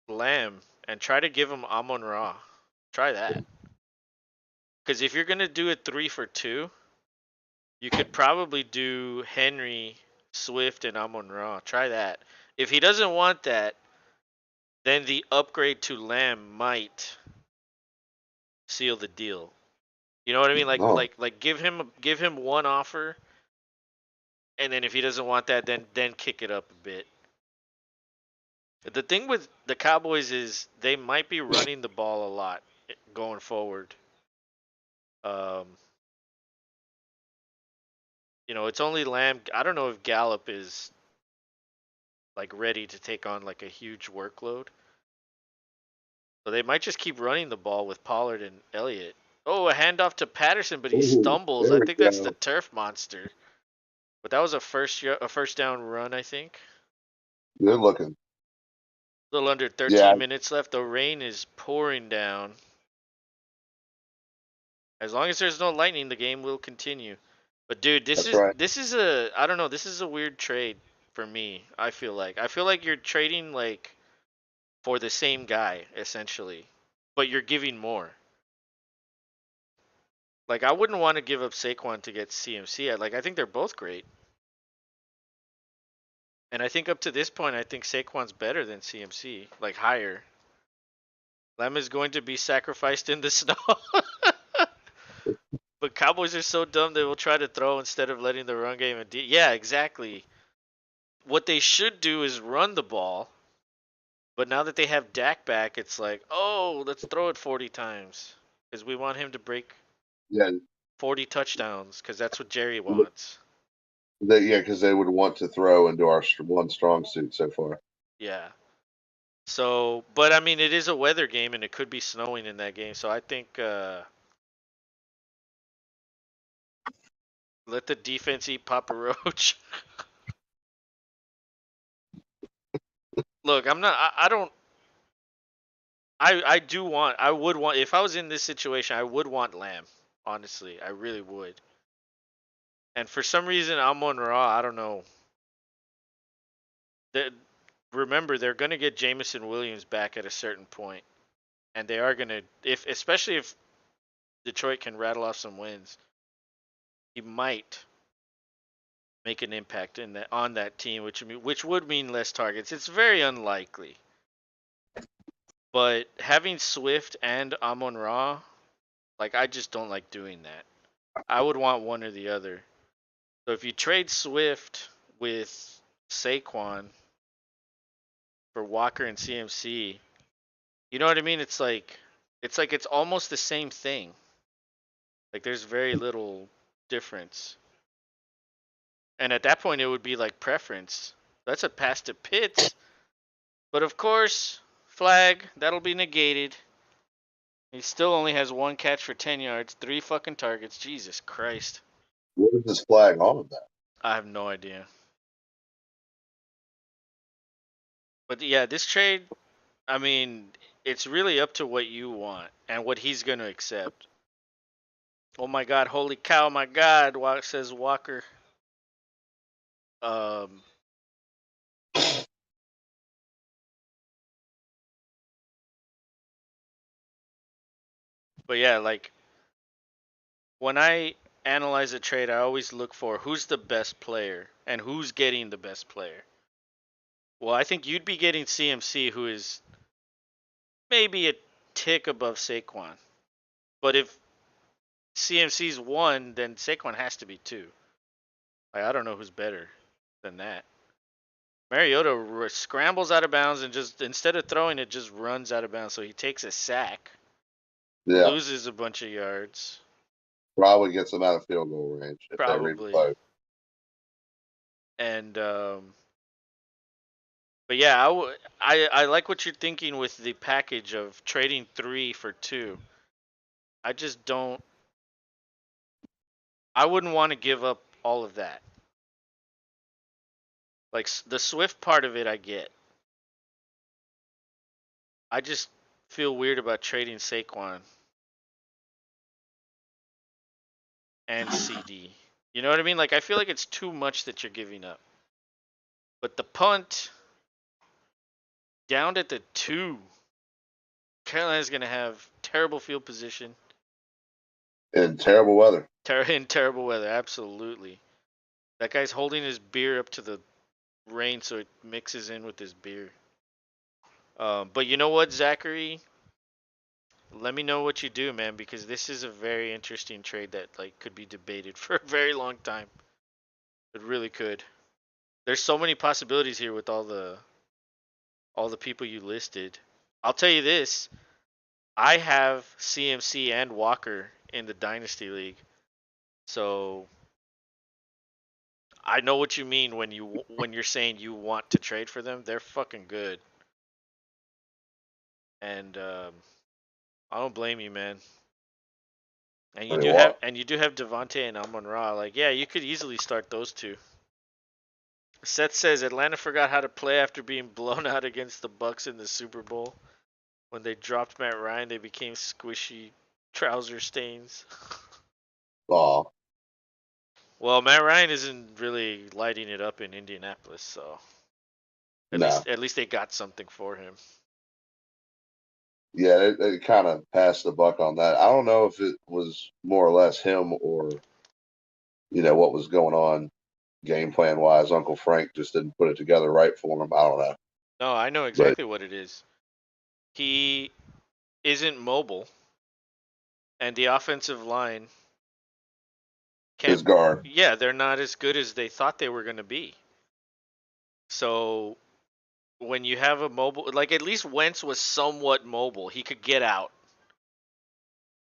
Lamb and try to give him Amon Ra. Try that. Because if you're gonna do a 3 for 2, you could probably do Henry, Swift, and Amon Ra. Try that. If he doesn't want that, then the upgrade to Lamb might seal the deal. You know what I mean? Like Oh, like like give him one offer, and then if he doesn't want that, then kick it up a bit. The thing with the Cowboys is they might be running the ball a lot going forward. Um, it's only Lamb. I don't know if Gallup is like ready to take on like a huge workload. So they might just keep running the ball with Pollard and Elliott. Oh, a handoff to Patterson, but he ooh, stumbles. there I we think that's the go. turf monster. But that was a first down run, I think. Good looking. A little under Yeah, 13 minutes left. The rain is pouring down. As long as there's no lightning, the game will continue. But dude, this that's is right. this is a I don't know, this is a weird trade for me. I feel like you're trading like for the same guy essentially, but you're giving more. Like I wouldn't want to give up Saquon to get CMC. I think they're both great. And I think up to this point I think Saquon's better than CMC, like higher. Lamb is going to be sacrificed in the snow. But Cowboys are so dumb they will try to throw instead of letting the run game. Yeah, exactly. What they should do is run the ball. But now that they have Dak back, it's like, oh, let's throw it 40 times because we want him to break Yeah, 40 touchdowns because that's what Jerry wants. because they would want to throw into our one strong suit so far. Yeah. So, but I mean, it is a weather game and it could be snowing in that game. So I think let the defense eat Papa Roach. Look, I'm not. I don't. I do want. I would want. If I was in this situation, I would want Lamb. Honestly, I really would. And for some reason, Amon Ra. I don't know. That remember they're gonna get Jamison Williams back at a certain point, and they are gonna if especially if Detroit can rattle off some wins, he might make an impact in that on that team, which would mean less targets. It's very unlikely, but having Swift and Amon Ra, like I just don't like doing that. I would want one or the other. So if you trade Swift with Saquon for Walker and CMC, you know what I mean? It's like it's almost the same thing. Like there's very little difference. And at that point it would be like preference. That's a pass to Pitts. But of course, flag, that'll be negated. He still only has one catch for 10 yards, 3 fucking targets. Jesus Christ. What is this flag on with that? I have no idea. But yeah, this trade, I mean, it's really up to what you want and what he's going to accept. Oh my god, holy cow, my god, says Walker. Um but yeah, like when I analyze a trade, I always look for who's the best player and who's getting the best player. Well, I think you'd be getting CMC, who is maybe a tick above Saquon. But if CMC's one, then Saquon has to be two. Like, I don't know who's better than that. Mariota scrambles out of bounds and just instead of throwing it, just runs out of bounds. So he takes a sack, Yeah, loses a bunch of yards, probably gets them out of field goal range if they probably. reload. And but yeah, I like what you're thinking with the package of trading 3 for 2. I just don't. I wouldn't want to give up all of that. Like the Swift part of it, I get. I just feel weird about trading Saquon and CD. You know what I mean? Like I feel like it's too much that you're giving up. But the punt down at the 2, Carolina's gonna have terrible field position. In terrible weather. In terrible weather, absolutely. That guy's holding his beer up to the rain so it mixes in with his beer. But you know what, Zachary? Let me know what you do, man, because this is a very interesting trade that like could be debated for a very long time. It really could. There's so many possibilities here with all the people you listed. I'll tell you this: I have CMC and Walker in the Dynasty League, so I know what you mean when you're saying you want to trade for them. They're fucking good, and I don't blame you, man. And you I mean, do have what? Devontae and Amon Ra. Like, yeah, you could easily start those two. Seth says Atlanta forgot how to play after being blown out against the Bucks in the Super Bowl. When they dropped Matt Ryan, they became squishy trouser stains. Oh, Well, Matt Ryan isn't really lighting it up in Indianapolis, so at no. least at least they got something for him. Yeah, they kind of passed the buck on that. I don't know if it was more or less him or, what was going on game plan wise. Uncle Frank just didn't put it together right for him. I don't know. No, I know But exactly what it is. He isn't mobile, and the offensive line can't. His guard. Yeah, they're not as good as they thought they were going to be. So when you have a mobile, like at least Wentz was somewhat mobile. He could get out.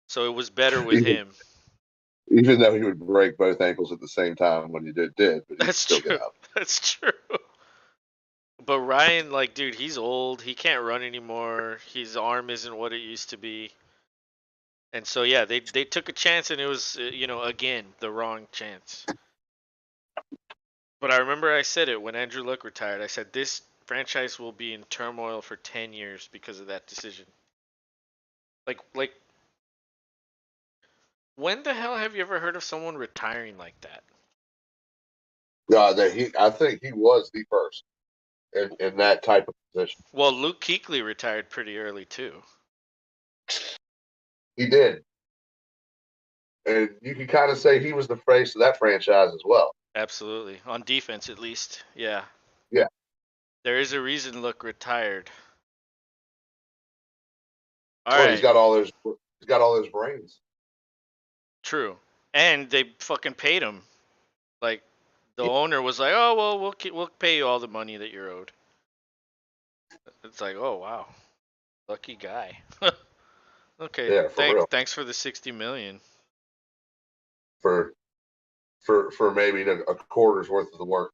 So it was better with Even him. even though he would break both ankles at the same time when he did, but he could That's still get true. out. That's true. But Ryan, like, dude, he's old. He can't run anymore. His arm isn't what it used to be. And so yeah, they took a chance, and it was again the wrong chance. But I remember I said it when Andrew Luck retired. I said this franchise will be in turmoil for 10 years because of that decision. Like when the hell have you ever heard of someone retiring like that? I think he was the first in that type of position. Well, Luke Kuechly retired pretty early too. He did, and you can kind of say he was the face of that franchise as well. Absolutely. On defense at least. Yeah. Yeah. There is a reason Luck retired. All Well, right. he's got all those brains. True. And they fucking paid him. Like the Yeah. owner was like, "Oh, well, we'll pay you all the money that you're owed." It's like, "Oh, wow. Lucky guy." Okay, Yeah, for real. thanks for the 60 million. For for maybe a quarter's worth of the work.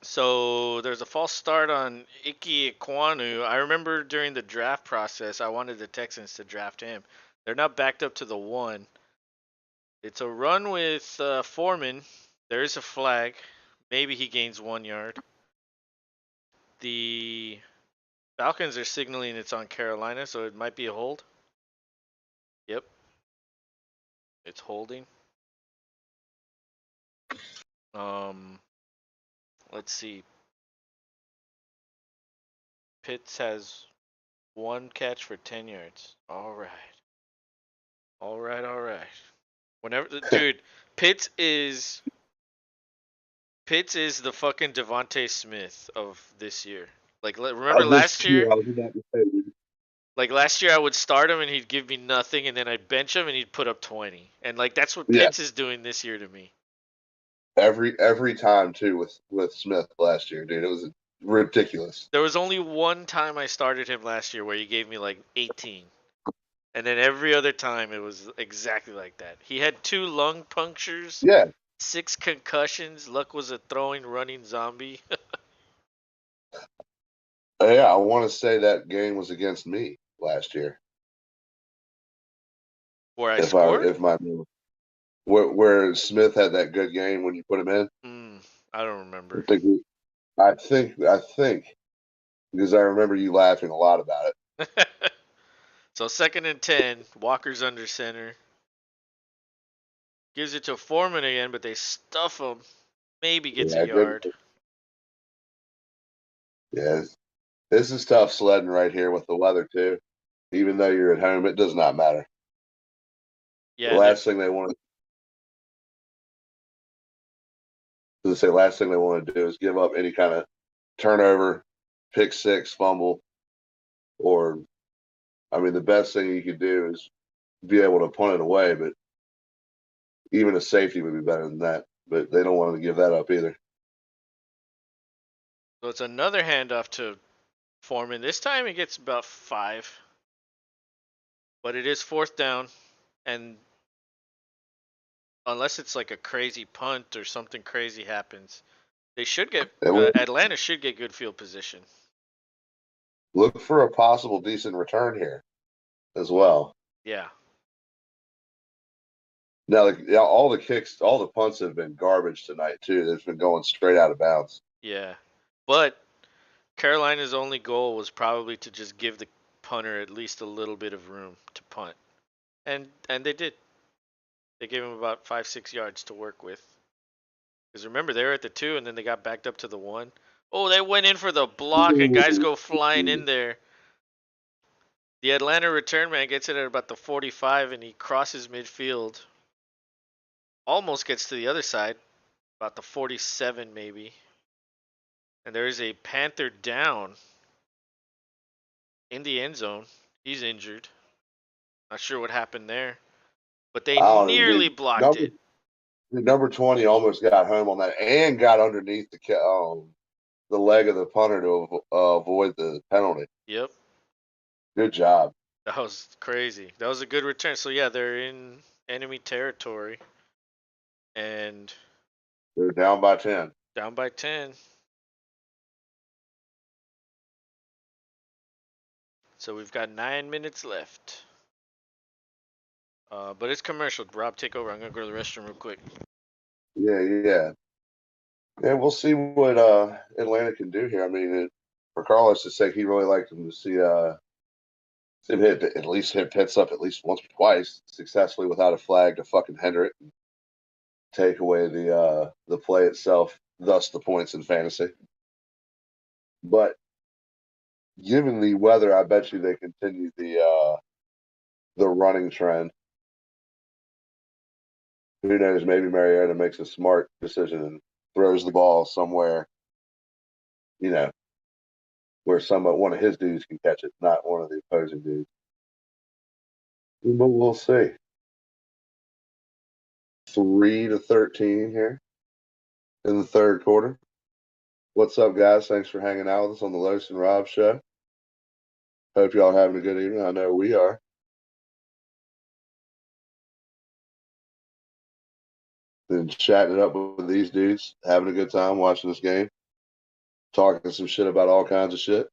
So there's a false start on Ike Ekwonu. I remember during the draft process, I wanted the Texans to draft him. They're not backed up to the one. It's a run with Foreman. There is a flag. Maybe he gains 1 yard. The Falcons are signaling it's on Carolina, so it might be a hold. Yep, it's holding. Um, let's see. Pitts has one catch for 10 yards. All right. All right, all right. Whenever, dude, Pitts is Pitts is the fucking Devonte Smith of this year. Like, remember last year? I was about to say, Like last year, I would start him and he'd give me nothing, and then I'd bench him and he'd put up 20. And like that's what yeah, Pitts is doing this year to me. every time too with Smith last year, dude, it was ridiculous. There was only one time I started him last year where he gave me like 18. And then every other time it was exactly like that. He had 2 lung punctures, Yeah, 6 concussions. Luck was a throwing, running zombie. yeah. I want to say that game was against me last year. Where I scored? If my where Smith had that good game when you put him in. I don't remember. I think I think because I remember you laughing a lot about it. So 2nd and 10, Walker's under center. Gives it to Foreman again, but they stuff him. Maybe gets a Yeah, good. yard. Yeah, this is tough sledding right here with the weather too. Even though you're at home, it does not matter. The Yeah, and last thing they want last thing they want to do is give up any kind of turnover, pick six, fumble, or I mean, the best thing you could do is be able to punt it away. But even a safety would be better than that. But they don't want to give that up either. so it's another handoff to Foreman. This time he gets about 5, but it is 4th down, and unless it's like a crazy punt or something crazy happens, they should get And Atlanta should get good field position. look for a possible decent return here as well. Yeah, Now, all the kicks, all the punts have been garbage tonight too. They've been going straight out of bounds. yeah, but Carolina's only goal was probably to just give the punter at least a little bit of room to punt, and they did. They gave him about 5-6 yards to work with. Because remember, they were at the 2, and then they got backed up to the 1. Oh, they went in for the block, and guys go flying in there. The Atlanta return man gets it at about the 45, and he crosses midfield. Almost gets to the other side, about the 47 maybe. And there is a Panther down. in the end zone. He's injured. Not sure what happened there, but they I don't know. nearly blocked Number it. number 20 almost got home on that and got underneath the leg of the punter to avoid the penalty. Yep, Good job. that was crazy. That was a good return. So yeah, they're in enemy territory and They're down by 10. down by 10. So we've got 9 minutes left. But it's commercial. Rob, take over. I'm gonna go to the restroom real quick. Yeah, yeah. Yeah, we'll see what Atlanta can do here. I mean, for Carlos' sake, he really liked him to see him hit at least hit Pitts up at least once or twice successfully without a flag to fucking hinder it and take away the play itself, thus the points in fantasy. But given the weather, I bet you they continue the running trend. Who knows? Maybe Mariota makes a smart decision and throws the ball somewhere, you know, where one of his dudes can catch it, not one of the opposing dudes. But we'll see. 3-13 here in the third quarter. What's up, guys? Thanks for hanging out with us on the Los and Rob show. Hope y'all having a good evening. I know we are. Been chatting it up with these dudes, having a good time watching this game, talking some shit about all kinds of shit.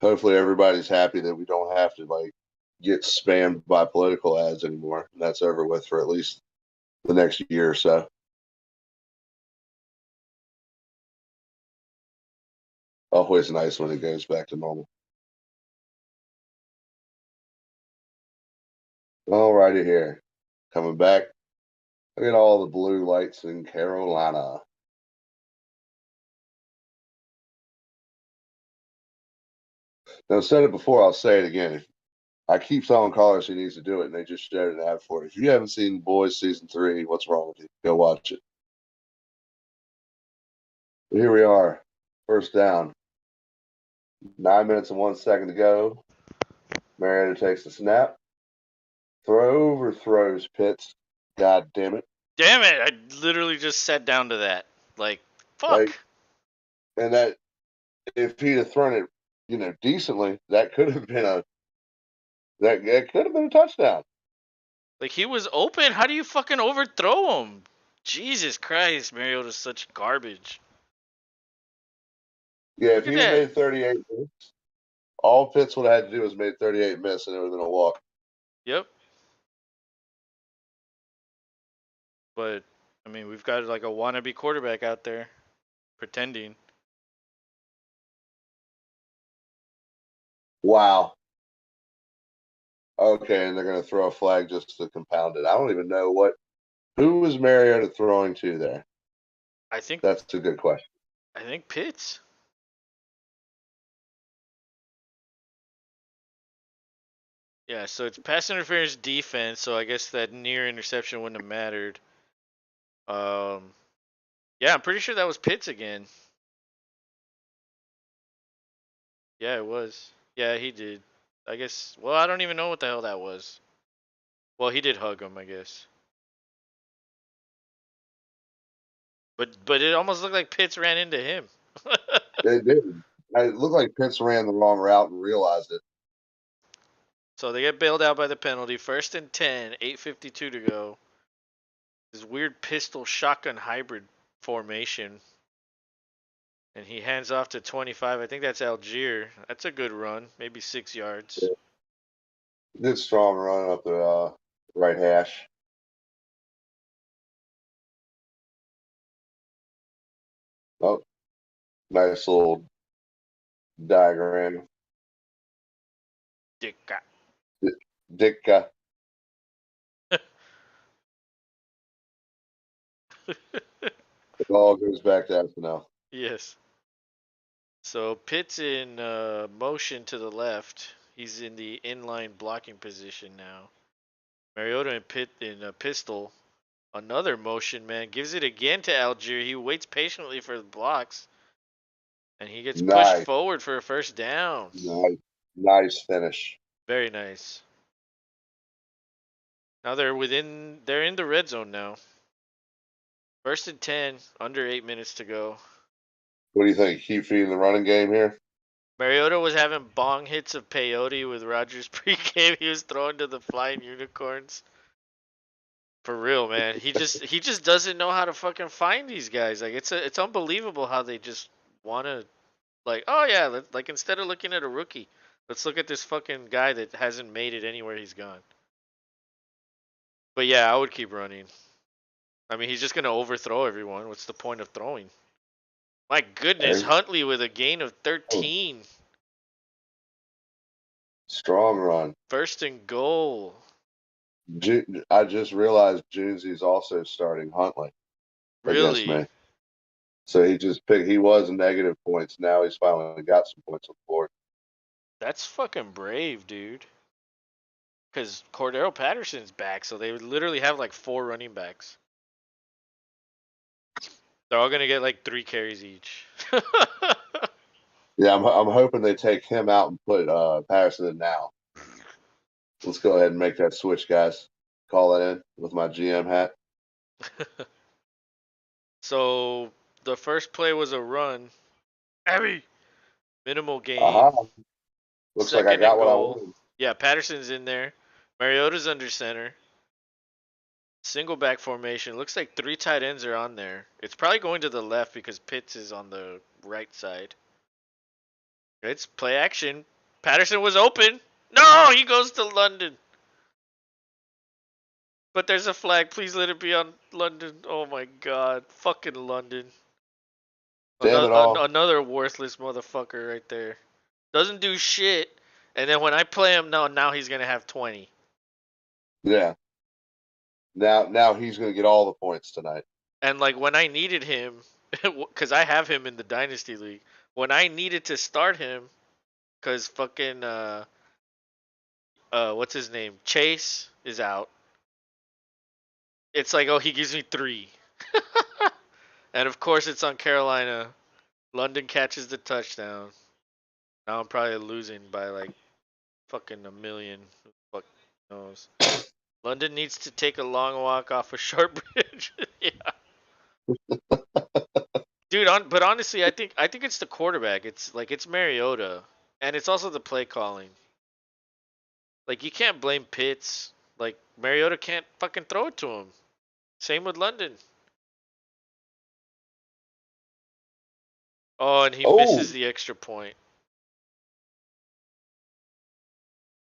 Hopefully everybody's happy that we don't have to like get spammed by political ads anymore. That's over with for at least the next year or so. Always nice when it goes back to normal. All righty here. Coming back. Look at all the blue lights in Carolina. Now, I've said it before, I'll say it again. If I keep telling callers he needs to do it, and they just shared an ad for it. If you haven't seen Boys Season 3, what's wrong with you? Go watch it. But here we are. First down. 9 minutes and 1 second to go. Mariota takes the snap. Throw overthrows Pitts. God damn it. Damn it! I literally just sat down to that. Like, Like, fuck. and that if he'd have thrown it, decently, that could have been a touchdown. Like, he was open. How do you fucking overthrow him? Jesus Christ, Mariota's such garbage. Yeah, if Look at he'd have that. made 38 miss, all Pitts would have had to do was made 38 miss, and it would have been a walk. Yep. But, I mean, we've got like a wannabe quarterback out there pretending. Wow. Okay, and they're going to throw a flag just to compound it. I don't even know who was Mariota throwing to there. I think That's a good question. I think Pitts. Yeah, so it's pass interference defense, so I guess that near interception wouldn't have mattered. Um yeah, I'm pretty sure that was Pitts again. Yeah, it was. Yeah, he did. I guess well, I don't even know what the hell that was. Well, he did hug him, I guess. But it almost looked like Pitts ran into him. They did. It looked like Pitts ran the wrong route and realized it. So they get bailed out by the penalty. First and 10, 8:52 to go. This weird pistol shotgun hybrid formation. And he hands off to 25. I think that's Algier. That's a good run. Maybe 6 yards. Yeah. Good strong run up the right hash. Oh, nice little diagram. Dicka. Ditka. It all goes back to SNL. Yes. So Pitt's in motion to the left. He's in the inline blocking position now. Mariota in a pistol. Another motion, man. Gives it again to Algier. He waits patiently for the blocks. And he gets pushed Nice, forward for a first down. nice, nice finish. Very nice. Now they're in the red zone now. First and 10, under 8 minutes to go. What do you think? Keep feeding the running game here. Mariota was having bong hits of peyote with Rodgers pregame. He was throwing to the flying unicorns. For real, man. He just doesn't know how to fucking find these guys. Like it's unbelievable how they just want to like, oh yeah, like instead of looking at a rookie, let's look at this fucking guy that hasn't made it anywhere he's gone. But yeah, I would keep running. I mean, he's just gonna overthrow everyone. What's the point of throwing? My goodness, There's Huntley with a gain of a 13. strong run. First and goal. I just realized Junesy's also starting Huntley against Really? me. So he just picked. He was negative points. Now he's finally got some points on the board. That's fucking brave, dude. Because Cordero Patterson's back, so they would literally have like 4 running backs. They're all gonna get like 3 carries each. Yeah, I'm hoping they take him out and put Patterson in now. Let's go ahead and make that switch, guys. Call it in with my GM hat. So the first play was a run. Abby! Minimal gain. Aha. Looks like I Second and got what I goal. wanted. Yeah, Patterson's in there. Mariota's under center. Single back formation. Looks like 3 tight ends are on there. It's probably going to the left because Pitts is on the right side. It's play action. Patterson was open. No, he goes to London. But there's a flag. Please let it be on London. Oh my god. Fucking London. Damn it all. Another worthless motherfucker right there. Doesn't do shit. And then when I play him, now he's going to have 20. Yeah. Now he's going to get all the points tonight. And like when I needed him, because I have him in the Dynasty League, when I needed to start him, because fucking, what's his name? Chase is out. It's like, oh, he gives me 3. And of course, it's on Carolina. London catches the touchdown. Now I'm probably losing by like fucking a million. Who the fuck knows? London needs to take a long walk off a short bridge. Yeah, dude. But honestly, I think it's the quarterback. It's Mariota, and it's also the play calling. Like you can't blame Pitts. Like Mariota can't fucking throw it to him. Same with London. Oh, and he Oh, misses the extra point.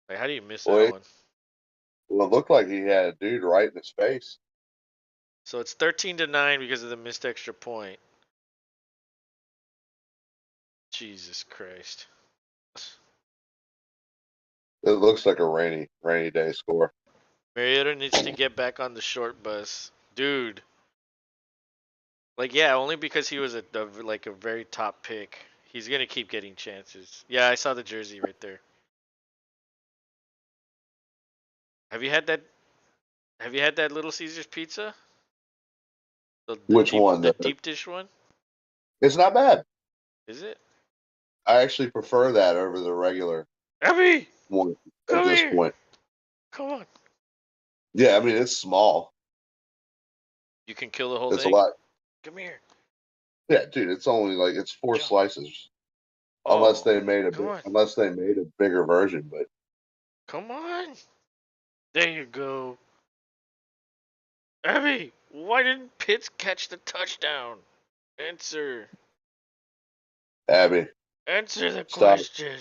Like how do you miss that boy. one? Well, it looked like he had a dude right in his face. So it's 13-9 because of the missed extra point. Jesus Christ. It looks like a rainy day score. Mariota needs to get back on the short bus. Dude. Like, yeah, only because he was like a very top pick. He's going to keep getting chances. Yeah, I saw the jersey right there. Have you had that Have you had that Little Caesars pizza? The Which deep one? the deep dish one? It's not bad. Is it? I actually prefer that over the regular Abby, one at come this here. point. Come on. Yeah, I mean it's small. You can kill the whole It's a thing. lot. Come here. Yeah, dude, it's only like it's 4 slices. Oh, come on. Unless they made a bigger version, but Come on. There you go. Abby, why didn't Pitts catch the touchdown? Answer. Abby, Answer the stop question.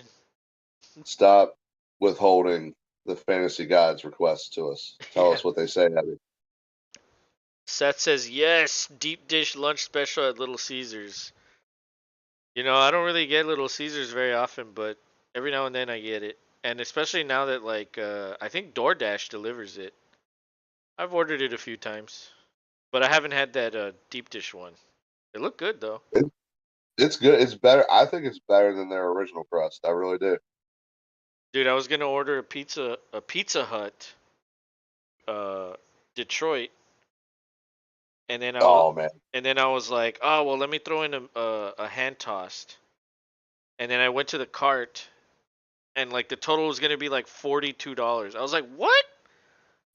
stop withholding the fantasy gods requests to us. Tell Yeah. us what they say, Abby. Seth says, yes, deep dish lunch special at Little Caesars. You know, I don't really get Little Caesars very often, but every now and then I get it. And especially now that, like, I think DoorDash delivers it. I've ordered it a few times, but I haven't had that deep dish one. It looked good, though. It, it's good. It's better. I think it's better than their original crust. I really do. Dude, I was going to order a Pizza Hut uh, Detroit, and then Oh man. I was like, oh well, let me throw in a hand tossed, and then I went to the cart, and like the total was gonna be like $42. I was like, what?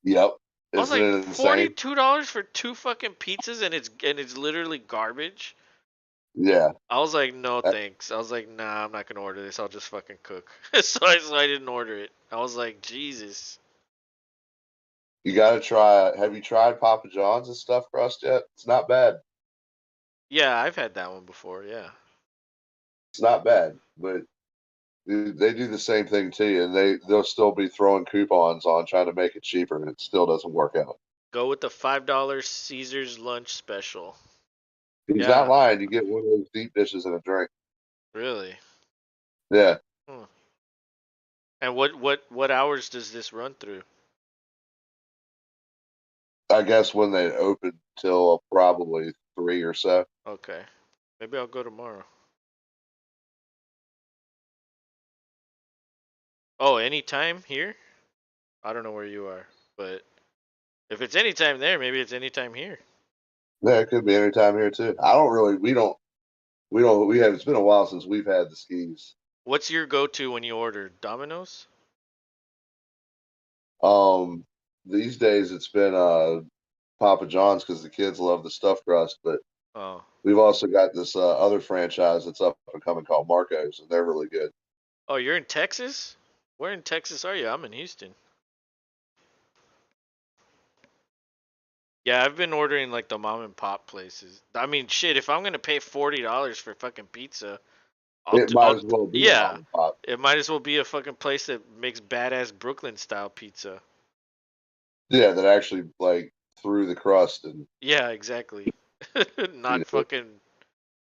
Yep. I was Isn't like, it insane? $42 for two fucking pizzas, and it's literally garbage. Yeah. I was like, no Uh, thanks. I was like, nah, I'm not gonna order this. I'll just fucking cook. So I didn't order it. I was like, Jesus. You gotta try. Have you tried Papa John's and stuffed crust yet? It's not bad. Yeah, I've had that one before. Yeah. It's not bad, but they do the same thing to you, and they'll still be throwing coupons on trying to make it cheaper, and it still doesn't work out. Go with the $5 Caesar's lunch special. He's not Yeah. lying. You get one of those deep dishes and a drink. Really? Yeah, Hmm. And what hours does this run through? I guess when they open till probably 3 or so. Okay. Maybe I'll go tomorrow. Oh, anytime here? I don't know where you are, but if it's anytime there, maybe it's anytime here. Yeah, it could be any time here too. I don't really. We have. It's been a while since we've had the skis. What's your go-to when you order? Domino's? Um, these days it's been Papa John's because the kids love the stuffed crust, but Oh. we've also got this other franchise that's up and coming called Marco's, and they're really good. Oh, you're in Texas? Where in Texas are you? I'm in Houston. Yeah, I've been ordering like the mom and pop places. I mean, shit, if I'm gonna pay $40 for fucking pizza, It might as well be a mom Yeah, and pop. it might as well be a fucking place that makes badass Brooklyn style pizza. Yeah, that actually like through the crust and Yeah, exactly. you Not know fucking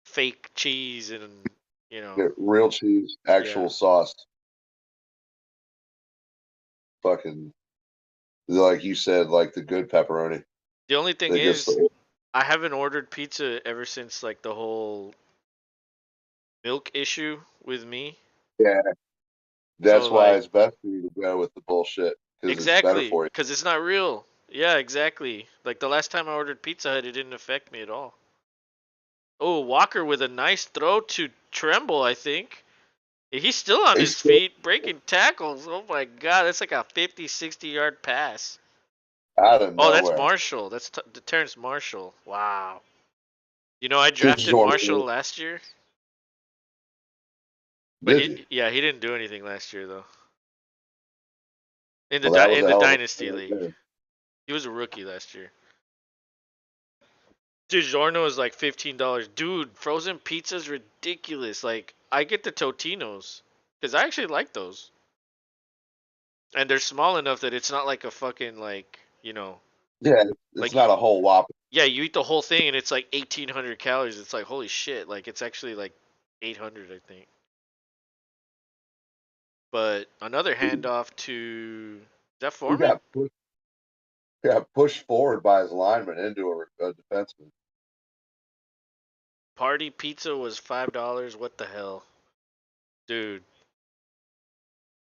fake cheese and get real cheese, yeah. actual sauce, fucking like you said, like the good pepperoni The only thing that gets is, the I haven't ordered pizza ever since like the whole milk issue with me. yeah. So That's why like it's best for you to go with the bullshit because it's better exactly, for you. because it's not real. Yeah, exactly. Like the last time I ordered Pizza Hut, it didn't affect me at all. Oh, Walker with a nice throw to Tremble, I think. He's still on He's his still feet, breaking tackles. Oh my god, that's like a 50, 60-yard pass. out of Oh, that's nowhere. Marshall. That's Terrence Marshall. Wow. You know, I Just drafted Marshall joined. last year, but Did you? he didn't do anything last year though. Well, that was In a the hell of a dynasty right league, there. he was a rookie last year. DiGiorno is like $15. Dude, frozen pizza's ridiculous. Like, I get the Totinos because I actually like those, and they're small enough that it's not like a fucking like Yeah, it's like not a whole whopper. yeah, you eat the whole thing and it's like 1,800 calories. It's like holy shit. Like it's actually like 800, I think. But another handoff to is that He Foreman? got pushed forward by his lineman into a defenseman. Party pizza was $5. What the hell, dude?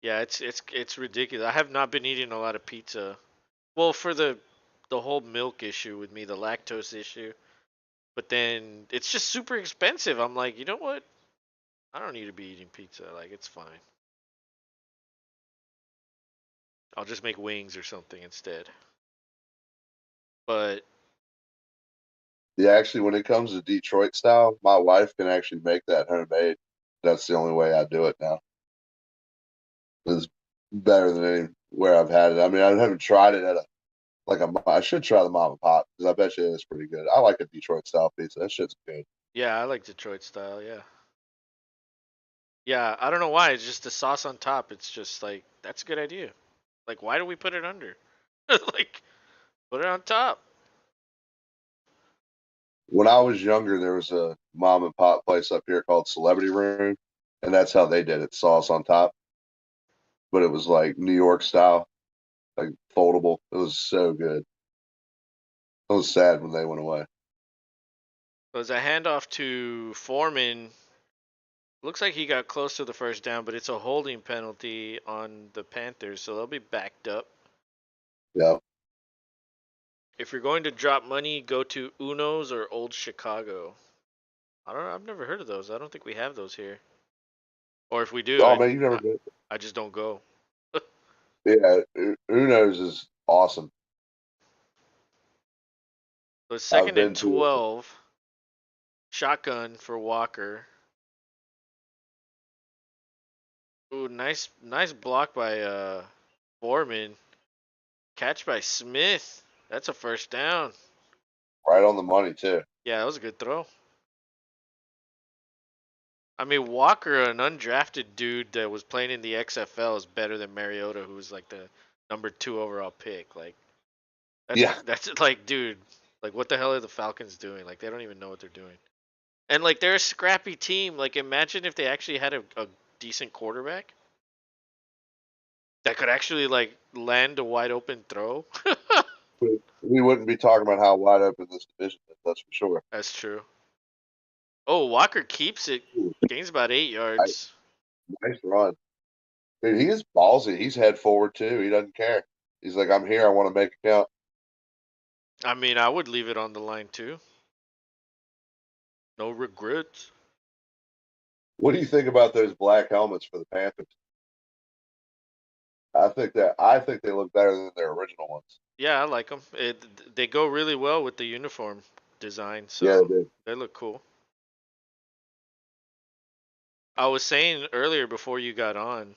Yeah, it's ridiculous. I have not been eating a lot of pizza. Well, for the whole milk issue with me, the lactose issue. But then it's just super expensive. I'm like, you know what? I don't need to be eating pizza. Like it's fine. I'll just make wings or something instead. But Yeah, actually, when it comes to Detroit style, my wife can actually make that homemade. That's the only way I do it now. It's better than anywhere I've had it. I mean, I haven't tried it at a like a. I should try the mom and pop because I bet you it's pretty good. I like a Detroit style pizza. That shit's good. yeah, I like Detroit style. Yeah, yeah. I don't know why. It's just the sauce on top. It's just like that's a good idea. Like why do we put it under? Like put it on top. When I was younger, there was a mom and pop place up here called Celebrity Room, and that's how they did it. Sauce on top, but it was like New York style, like foldable. It was so good. I was sad when they went away. So it's a handoff to Foreman. Looks like he got close to the first down, but it's a holding penalty on the Panthers, so they'll be backed up. Yeah. If you're going to drop money, go to Uno's or Old Chicago. I don't know. I've never heard of those. I don't think we have those here. Or if we do, Oh I man, you've never I, been? I just don't go. Yeah, Uno's is awesome. So it's I've second and been to it. 12. Shotgun for Walker. Ooh, nice block by Foreman. Catch by Smith. That's a first down. Right on the money too. Yeah, that was a good throw. I mean, Walker, an undrafted dude that was playing in the XFL, is better than Mariota, who was like the number 2 overall pick. Like Yeah, that's like, dude, like what the hell are the Falcons doing? Like they don't even know what they're doing. And like they're a scrappy team. Like imagine if they actually had a decent quarterback that could actually like land a wide open throw. we wouldn't be talking about how wide open this division is. That's for sure. That's true. Oh, Walker keeps it. Ooh, Gains about 8 I, yards. nice run, dude. He is ballsy. He's head forward too. He doesn't care. He's like, I'm here. I want to make it count. I mean, I would leave it on the line too. No regrets. What do you think about those black helmets for the Panthers? I think they look better than their original ones. Yeah, I like them. They go really well with the uniform design, Yeah, so they do. they look cool. I was saying earlier before you got on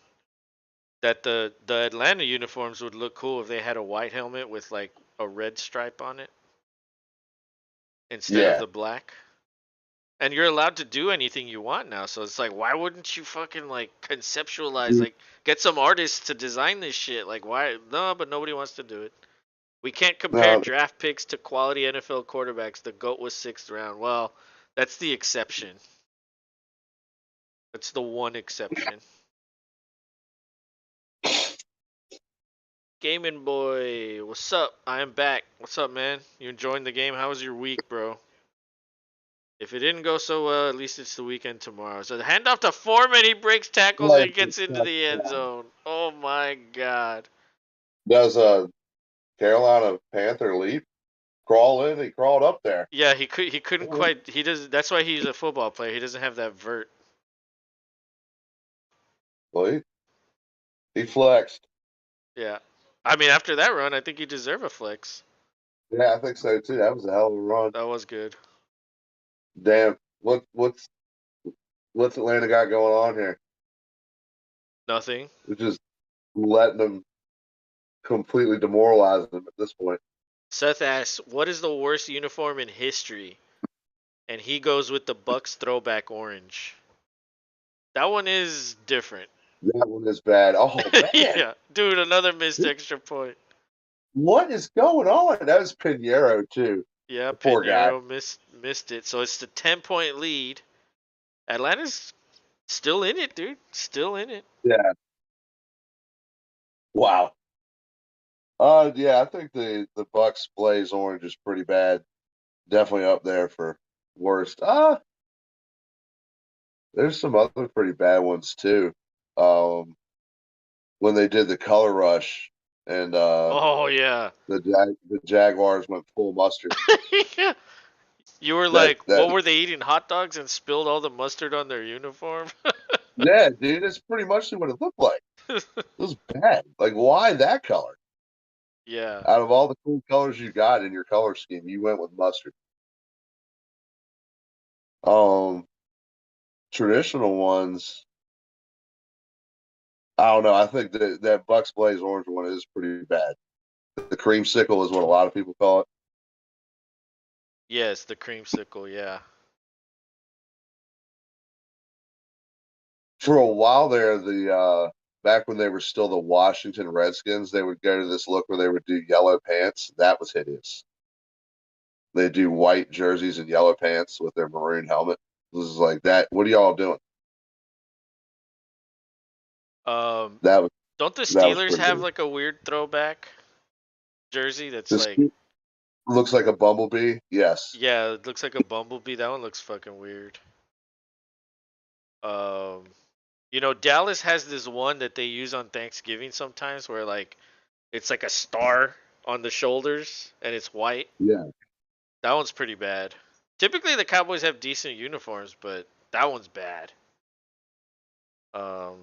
that the Atlanta uniforms would look cool if they had a white helmet with like a red stripe on it instead of Yeah. the black. And you're allowed to do anything you want now, so it's like why wouldn't you fucking like conceptualize, like get some artists to design this shit? Like why? No, but nobody wants to do it. We can't compare No, draft picks to quality NFL quarterbacks. The GOAT was 6th round. Well, that's the exception. That's the one exception. Gaming boy, what's up? I am back. What's up, man? You enjoying the game? How was your week, bro? If it didn't go so well, at least it's the weekend tomorrow. So the handoff to Foreman, he breaks tackles and like, he gets into the end zone. Oh my god. does a Carolina Panther leap crawl in? He crawled up there. Yeah, he couldn't quite, he does, that's why he's a football player. He doesn't have that vert. Well, he flexed. Yeah. I mean, after that run, I think he deserved a flex. Yeah, I think so too. That was a hell of a run. That was good. Damn. What's Atlanta got going on here? Nothing. They're just letting them completely demoralize them at this point. Seth asks, "What is the worst uniform in history?" And he goes with the Bucks throwback orange. That one is different. That one is bad. Oh man, Yeah, dude, another missed extra point. what is going on? That was Pinheiro too. Yeah, The poor guy. Pinheiro missed it. So it's the 10-point lead. Atlanta's still in it, dude. Still in it. Yeah. Wow. Yeah, I think the Bucks blaze orange is pretty bad. Definitely up there for worst. There's some other pretty bad ones too. Um, when they did the color rush and Oh yeah. the Jaguars went full mustard. You were That like, that what were they eating? Hot dogs and spilled all the mustard on their uniform? yeah, dude, that's pretty much what it looked like. It was bad. Like, why that color? Yeah. Out of all the cool colors you got in your color scheme, you went with mustard. Um, Traditional ones, I don't know. I think that Bucks Blaze orange one is pretty bad. The creamsicle is what a lot of people call it. Yes, the creamsicle, yeah. For a while there, the back when they were still the Washington Redskins, they would go to this look where they would do yellow pants. That was hideous. They do white jerseys and yellow pants with their maroon helmet. This is like that. What are y'all doing? Um, That was don't the that was Steelers pretty have good. like a weird throwback jersey that's This like, looks like a bumblebee. Yes. yeah, it looks like a bumblebee. That one looks fucking weird. Um, Dallas has this one that they use on Thanksgiving sometimes where like it's like a star. on the shoulders, and it's white. Yeah. That one's pretty bad. Typically, the Cowboys have decent uniforms, but that one's bad. Um,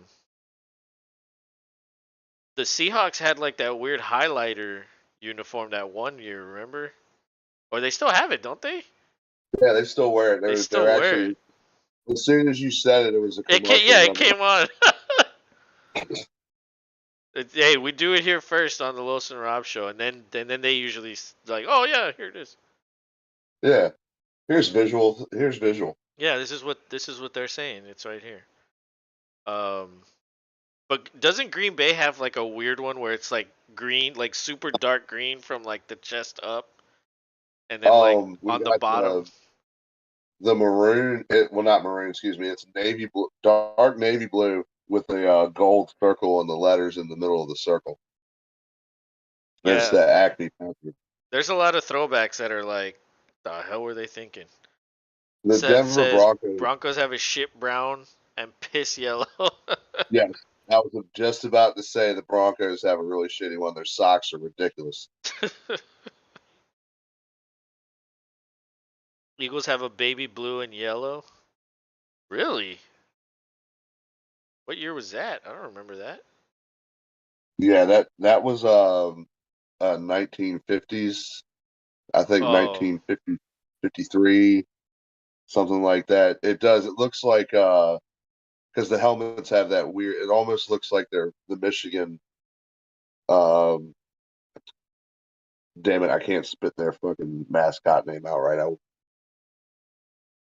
the Seahawks had like that weird highlighter uniform that one year, remember? Or they still have it, don't they? Yeah, they still wear it. They They're still wear it. actually, as soon as you said it, it was a It came, commercial yeah, it running. came on. Hey, we do it here first on the Wilson Rob show, and then they usually like, oh yeah, here it is. Yeah. Here's visual. Here's visual. Yeah, this is what they're saying. It's right here. Um, but doesn't Green Bay have like a weird one where it's like green, like super dark green from like the chest up, and then like We on the got bottom? the maroon. Well, not maroon. Excuse me. It's navy blue, dark navy blue with the gold circle and the letters in the middle of the circle. It's Yeah, the Acme Panther. there's a lot of throwbacks that are like, the hell were they thinking? The Seth Denver says Broncos. Broncos have a shit brown and piss yellow. Yes, I was just about to say the Broncos have a really shitty one. Their socks are ridiculous. Eagles have a baby blue and yellow. Really? What year was that? I don't remember that. Yeah, that was 1950s. I think Oh, 1950 53, something like that. It does. It looks like because the helmets have that weird. It almost looks like they're the Michigan. Um, damn it, I can't spit their fucking mascot name out right.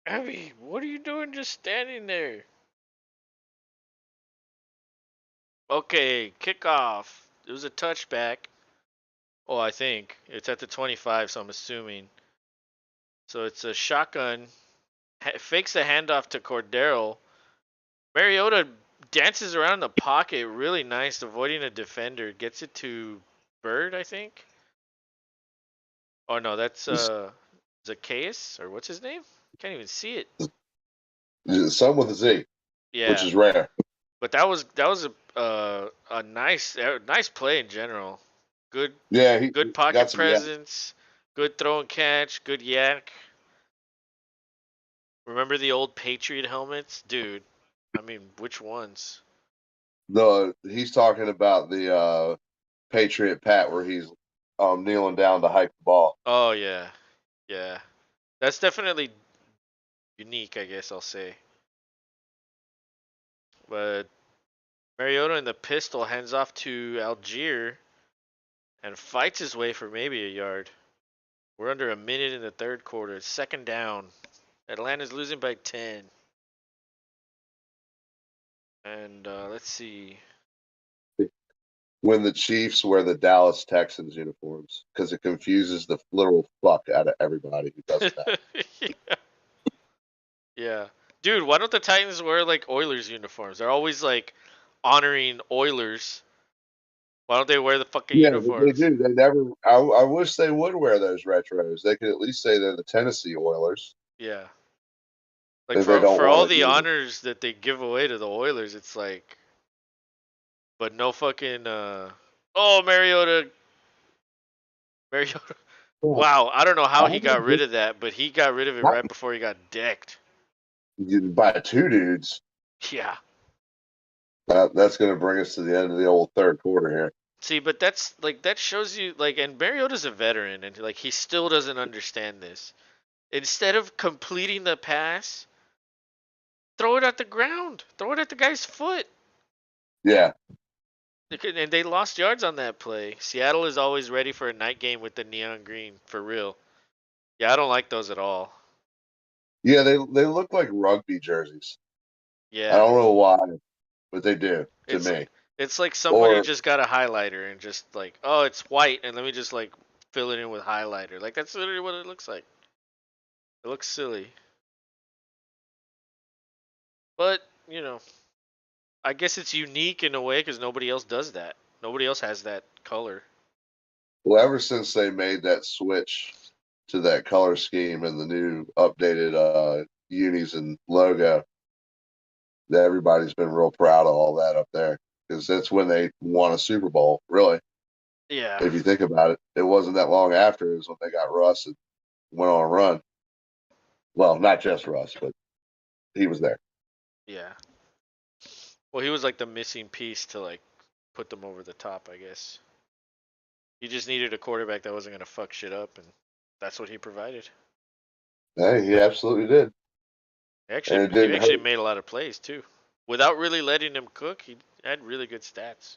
Abby, what are you doing just standing there? Okay, kickoff. It was a touchback. Oh, I think it's at the 25, so I'm assuming. So it's a shotgun. Fakes the handoff to Cordero. Mariota dances around the pocket really nice, avoiding a defender. Gets it to Bird, I think. Oh no, that's Zacchaeus, or what's his name? Can't even see it. Some with a Z, which Yeah, is rare. but that was a nice play in general. Good Yeah, good he got pocket some. Yeah, presence. Good throw and catch. Good yak. Remember the old Patriot helmets, dude? I mean, which ones? he's talking about the Patriot Pat where he's kneeling down to hike the ball. Oh yeah, yeah. That's definitely unique, I guess I'll say. But Mariota in the pistol hands off to Algier and fights his way for maybe a yard. We're under a minute in the third quarter. It's second down. Atlanta's losing by 10. And let's see. When the Chiefs wear the Dallas Texans uniforms because it confuses the literal fuck out of everybody who doesn't know. Yeah. Yeah. Dude, why don't the Titans wear like Oilers uniforms? They're always like honoring Oilers. Why don't they wear the fucking Yeah, they uniforms? do. They never. I wish they would wear those retros. They could at least say they're the Tennessee Oilers Yeah. Like if they don't for want all to the do it. honors that they give away to the Oilers, it's like, but no fucking oh, Mariota. Yeah, Wow, I don't know how I he got would rid just of that, but he got rid of it right before he got decked. buy two dudes. Yeah. That's going to bring us to the end of the old third quarter here. See, but that's like that shows you like, and Mariota's a veteran, and like he still doesn't understand this. Instead of completing the pass, throw it at the ground. Throw it at the guy's foot. Yeah, And they lost yards on that play. Seattle is always ready for a night game with the neon green, for real. Yeah, I don't like those at all. yeah. They look like rugby jerseys. I Yeah, don't know why, but they do to it's me. it's like somebody Or just got a highlighter and just like, oh, it's white, and let me just like fill it in with highlighter. Like that's literally what it looks like. It looks silly, but I guess it's unique in a way because nobody else does that. Nobody else has that color. well, ever since they made that switch to that color scheme and the new updated unis and logo, that everybody's been real proud of all that up there because that's when they won a Super Bowl, really. Yeah. If you think about it, it wasn't that long after is when they got Russ and went on a run. Well, not just Russ, but he was there. Yeah. Well, he was like the missing piece to like put them over the top, I guess. He just needed a quarterback that wasn't gonna fuck shit up, and that's what he provided. Hey, he absolutely did, and it He didn't actually hurt. made a lot of plays too, without really letting him cook. He had really good stats.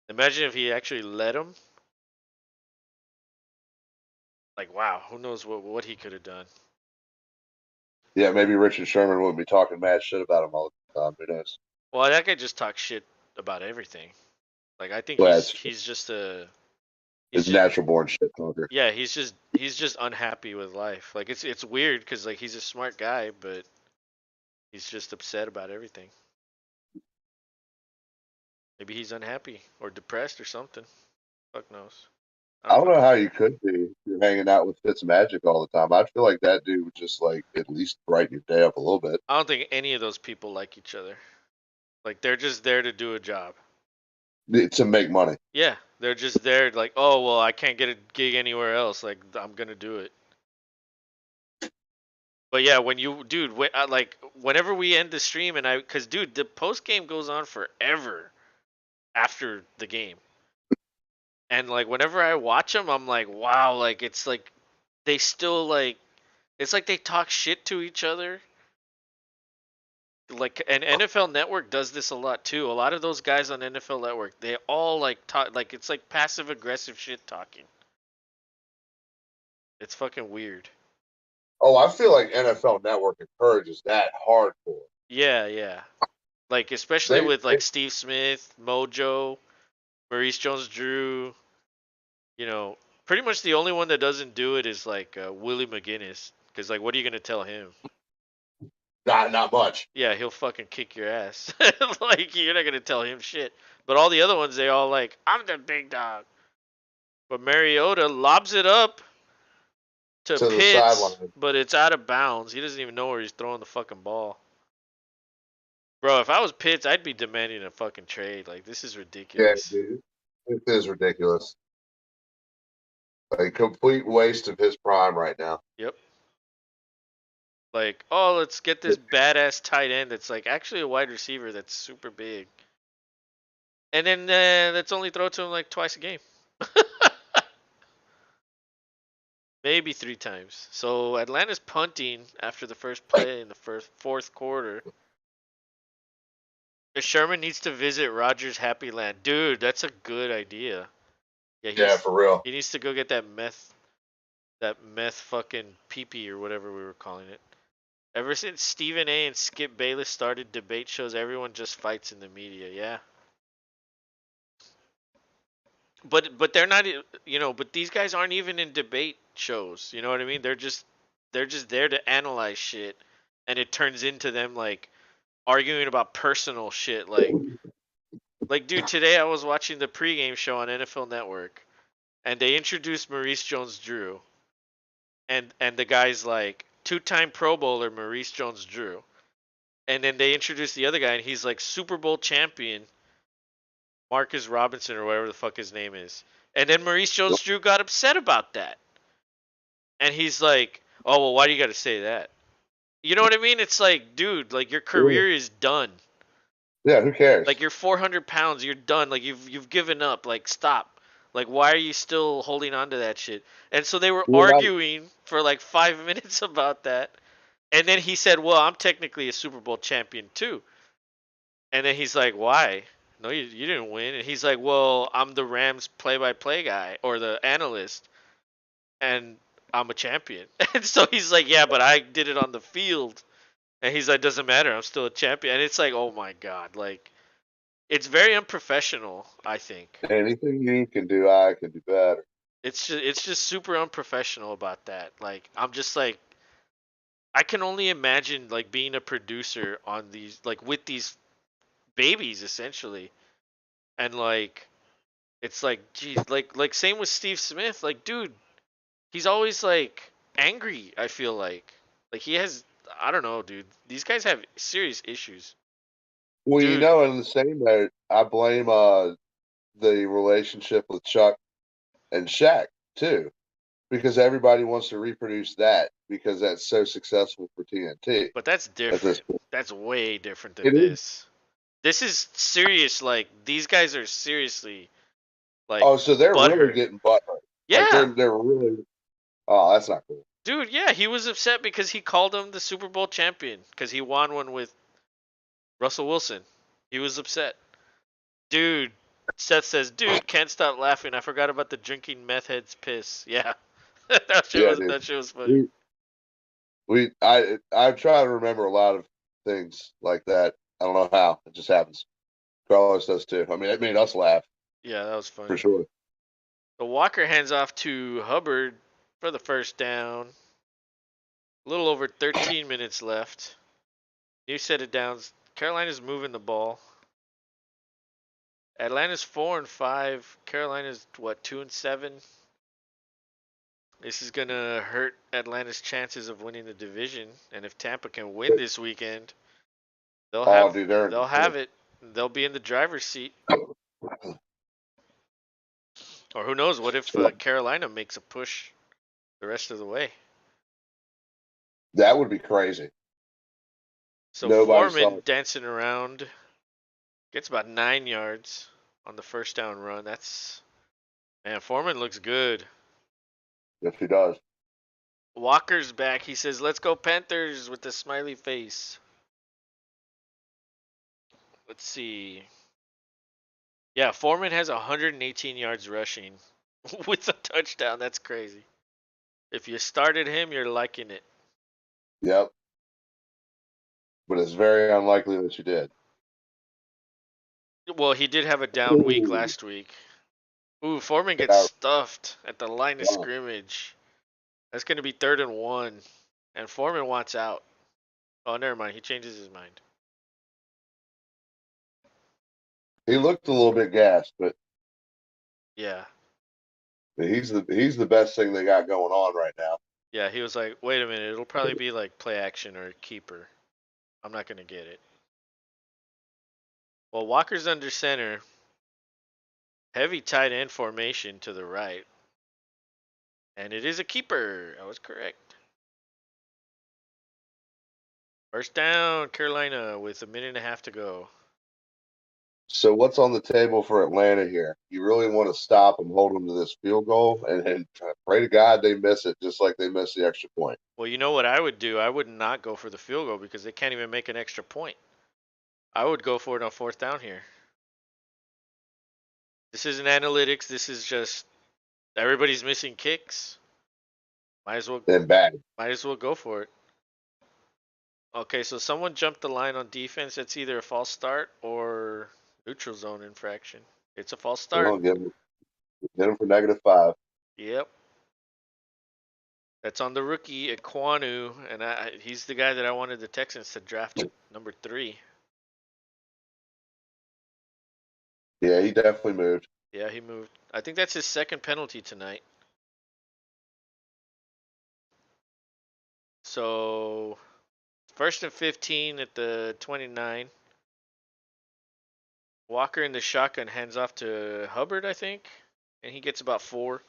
Imagine if he actually let him. Like, wow, who knows what he could have done. Yeah, maybe Richard Sherman wouldn't be talking mad shit about him all the time. Who knows? Well, that guy just talks shit about everything. Like, I think Well, he's just a he's it's just natural born shit talker. yeah, he's just unhappy with life. Like it's weird because like he's a smart guy, but he's just upset about everything. Maybe he's unhappy or depressed or something. Fuck knows. I I don't don't know fucking how know. you could be if you're hanging out with Fitzmagic all the time. I feel like that dude would just like at least brighten your day up a little bit. I don't think any of those people like each other. Like they're just there to do a job. To make money. Yeah, they're just there like, oh well, I can't get a gig anywhere else. Like I'm gonna do it. But yeah, when you, dude, like whenever we end the stream and cause dude, the post game goes on forever after the game, and like whenever I watch them, I'm like, wow, like it's like they still like, it's like they talk shit to each other. Like, and NFL Network does this a lot too. A lot of those guys on NFL Network, they all like talk, like it's like passive aggressive shit talking. It's fucking weird. Oh, I feel like NFL Network encourages that hardcore. Yeah, yeah. Like especially with They like Steve Smith, Mojo, Maurice Jones-Drew. You know, pretty much the only one that doesn't do it is like Willie McGinnis. Because like, what are you gonna tell him? not much. Yeah, he'll fucking kick your ass. Like you're not gonna tell him shit. But all the other ones, they all like, I'm the big dog. But Mariota lobs it up to To the Pitts, sideline. but it's out of bounds. He doesn't even know where he's throwing the fucking ball. Bro, if I was Pitts, I'd be demanding a fucking trade. Like this is Yeah, ridiculous. dude. It is ridiculous. A complete waste of his prime right now. Yep. Like, oh, let's get this badass tight end that's like actually a wide receiver that's super big. And then let's only throw to him like twice a game. Maybe three times. So Atlanta's punting after the first play in the fourth quarter. Sherman needs to visit Rogers Happy Land. Dude, that's a good idea. Yeah, Yeah, for real. he needs to go get that meth fucking pee or whatever we were calling it. Ever since Stephen A and Skip Bayless started debate shows, everyone just fights in the media. Yeah. But they're not, but these guys aren't even in debate shows. You know what I mean? They're just there to analyze shit, and it turns into them like arguing about personal shit. Like dude, today I was watching the pregame show on NFL Network, and they introduced Maurice Jones-Drew, and the guy's like two-time Pro Bowler Maurice Jones-Drew, and then they introduced the other guy, and he's like Super Bowl champion Marcus Robinson or whatever the fuck his name is. And then Maurice Jones-Drew got upset about that. And he's like, "Oh, well, why do you got to say that?" You know what I mean? It's like, dude, like your career is done. Yeah, who cares? Like you're 400 pounds, you're done. Like you've given up. Like stop. Like why are you still holding on to that shit? And so they were You're not. arguing for like 5 minutes about that. And then he said, "Well, I'm technically a Super Bowl champion too." And then he's like, "Why?" "No, you didn't win." And he's like, "Well, I'm the Rams play-by-play guy or the analyst, and I'm a champion." And so he's like, "Yeah, but I did it on the field." And he's like, "Doesn't matter. I'm still a champion." And it's like, oh my god, like it's very unprofessional. I think Anything you can do, I can do better. it's just super unprofessional about that. Like I'm just like I can only imagine like being a producer on these like with these babies essentially, and like it's like, geez, like same with Steve Smith. Like, dude, he's always like angry. I feel like he has. I don't know, dude. These guys have serious issues, Well, dude. in the same way, I blame the relationship with Chuck and Shaq too, because everybody wants to reproduce that because that's so successful for TNT But that's at this different. point. That's way different than It is. this. This is serious. Like these guys are seriously like Oh, so they're really butthurt. getting butthurt. Like Yeah, they're really. Oh, that's not cool. dude. Yeah, he was upset because he called him the Super Bowl champion because he won one with Russell Wilson. He was upset. Dude, Seth says, dude, can't stop laughing. I forgot about the drinking meth heads piss. Yeah, Yeah, dude. that shit was funny. We I try to remember a lot of things like that. I don't know how. It just happens. Carlos does too. I mean, it made us laugh Yeah, that was for funny. sure. So Walker hands off to Hubbard for the first down. A little over 13 minutes left. New set of downs. Carolina's moving the ball. Atlanta's 4-5. Carolina's what 2-7. This is gonna hurt Atlanta's chances of winning the division. And if Tampa can win this weekend, they'll Oh, have dude, they're they'll have it. They'll be in the driver's seat. Or who knows? What if Carolina makes a push the rest of the way? that would be crazy. So Nobody saw Foreman it. dancing around gets about 9 yards on the first down run. That's man. Foreman looks good. If he does. Walker's back. He says, "Let's go Panthers" with the smiley face. Let's see. Yeah, Foreman has 118 yards rushing with a touchdown. That's crazy. If you started him, you're liking it. Yep. But it's very unlikely that you did. Well, he did have a down week Ooh, last week. Ooh, Foreman gets that, stuffed at the line of wow. scrimmage. That's going to be 3rd and 1. And Foreman wants out. Oh, never mind. He changes his mind. He looked a little bit gassed, but Yeah. he's the best thing they got going on right now. Yeah, he was like, wait a minute. It'll probably be like play action or keeper. I'm not going to get it. Well, Walker's under center. Heavy tight end formation to the right. And it is a keeper. I was correct. First down, Carolina with a minute and a half to go. So what's on the table for Atlanta here? You really want to stop them, hold them to this field goal, and pray to God they miss it, just like they missed the extra point. Well, you know what I would do? I would not go for the field goal because they can't even make an extra point. I would go for it on 4th down here. This isn't analytics. This is just everybody's missing kicks. Might as well And bad. might as well go for it. Okay, so someone jumped the line on defense. It's either a false start or neutral zone infraction. It's a false start. Well, get them for -5. Yep. That's on the rookie Equanu, and he's the guy that I wanted the Texans to draft at number 3. Yeah, he definitely moved. Yeah, he moved. I think that's his second penalty tonight. So 1st and 15 at the 29. Walker in the shotgun hands off to Hubbard, I think, and he gets about 4.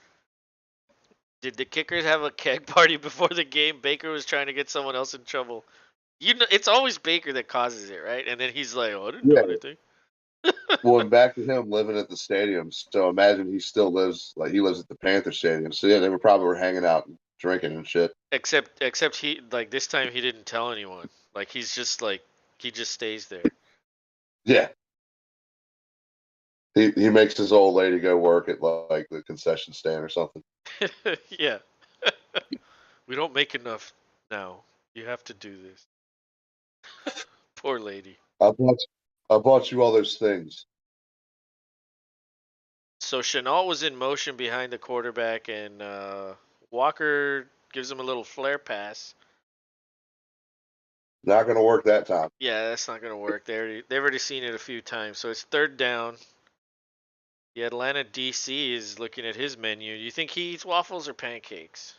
Did the kickers have a keg party before the game? Baker was trying to get someone else in trouble. You know, it's always Baker that causes it, right? And then he's like, "Oh, I didn't do Yeah. anything." Well, and back to him living at the stadium. So imagine he still lives like he lives at the Panther Stadium. So yeah, they were probably hanging out and drinking and shit. Except he like this time he didn't tell anyone. Like he's just like he just stays there. Yeah. He makes his old lady go work at like the concession stand or something. Yeah. We don't make enough now. You have to do this. Poor lady. I bought you all those things. So Chenault was in motion behind the quarterback, and Walker gives him a little flare pass. Not going to work that time. Yeah, that's not gonna work. They've already seen it a few times. So it's 3rd down. The Atlanta DC is looking at his menu. Do you think he eats waffles or pancakes?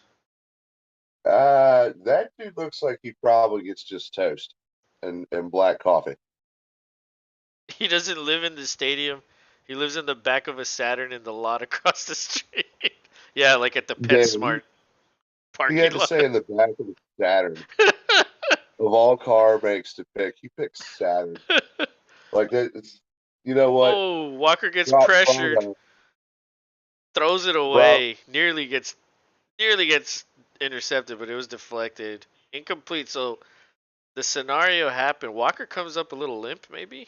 That dude looks like he probably gets just toast and black coffee. He doesn't live in the stadium. He lives in the back of a Saturn in the lot across the street. Yeah, like at the Damn, PetSmart he parking had to lot. say in the back of the Saturn of all car makes to pick, he picks Saturn. Like that, it's, you know what? Oh, Walker gets pressured, Bravo, throws it bravo. away, nearly gets intercepted, but it was deflected. Incomplete. So the scenario happened. Walker comes up a little limp, maybe.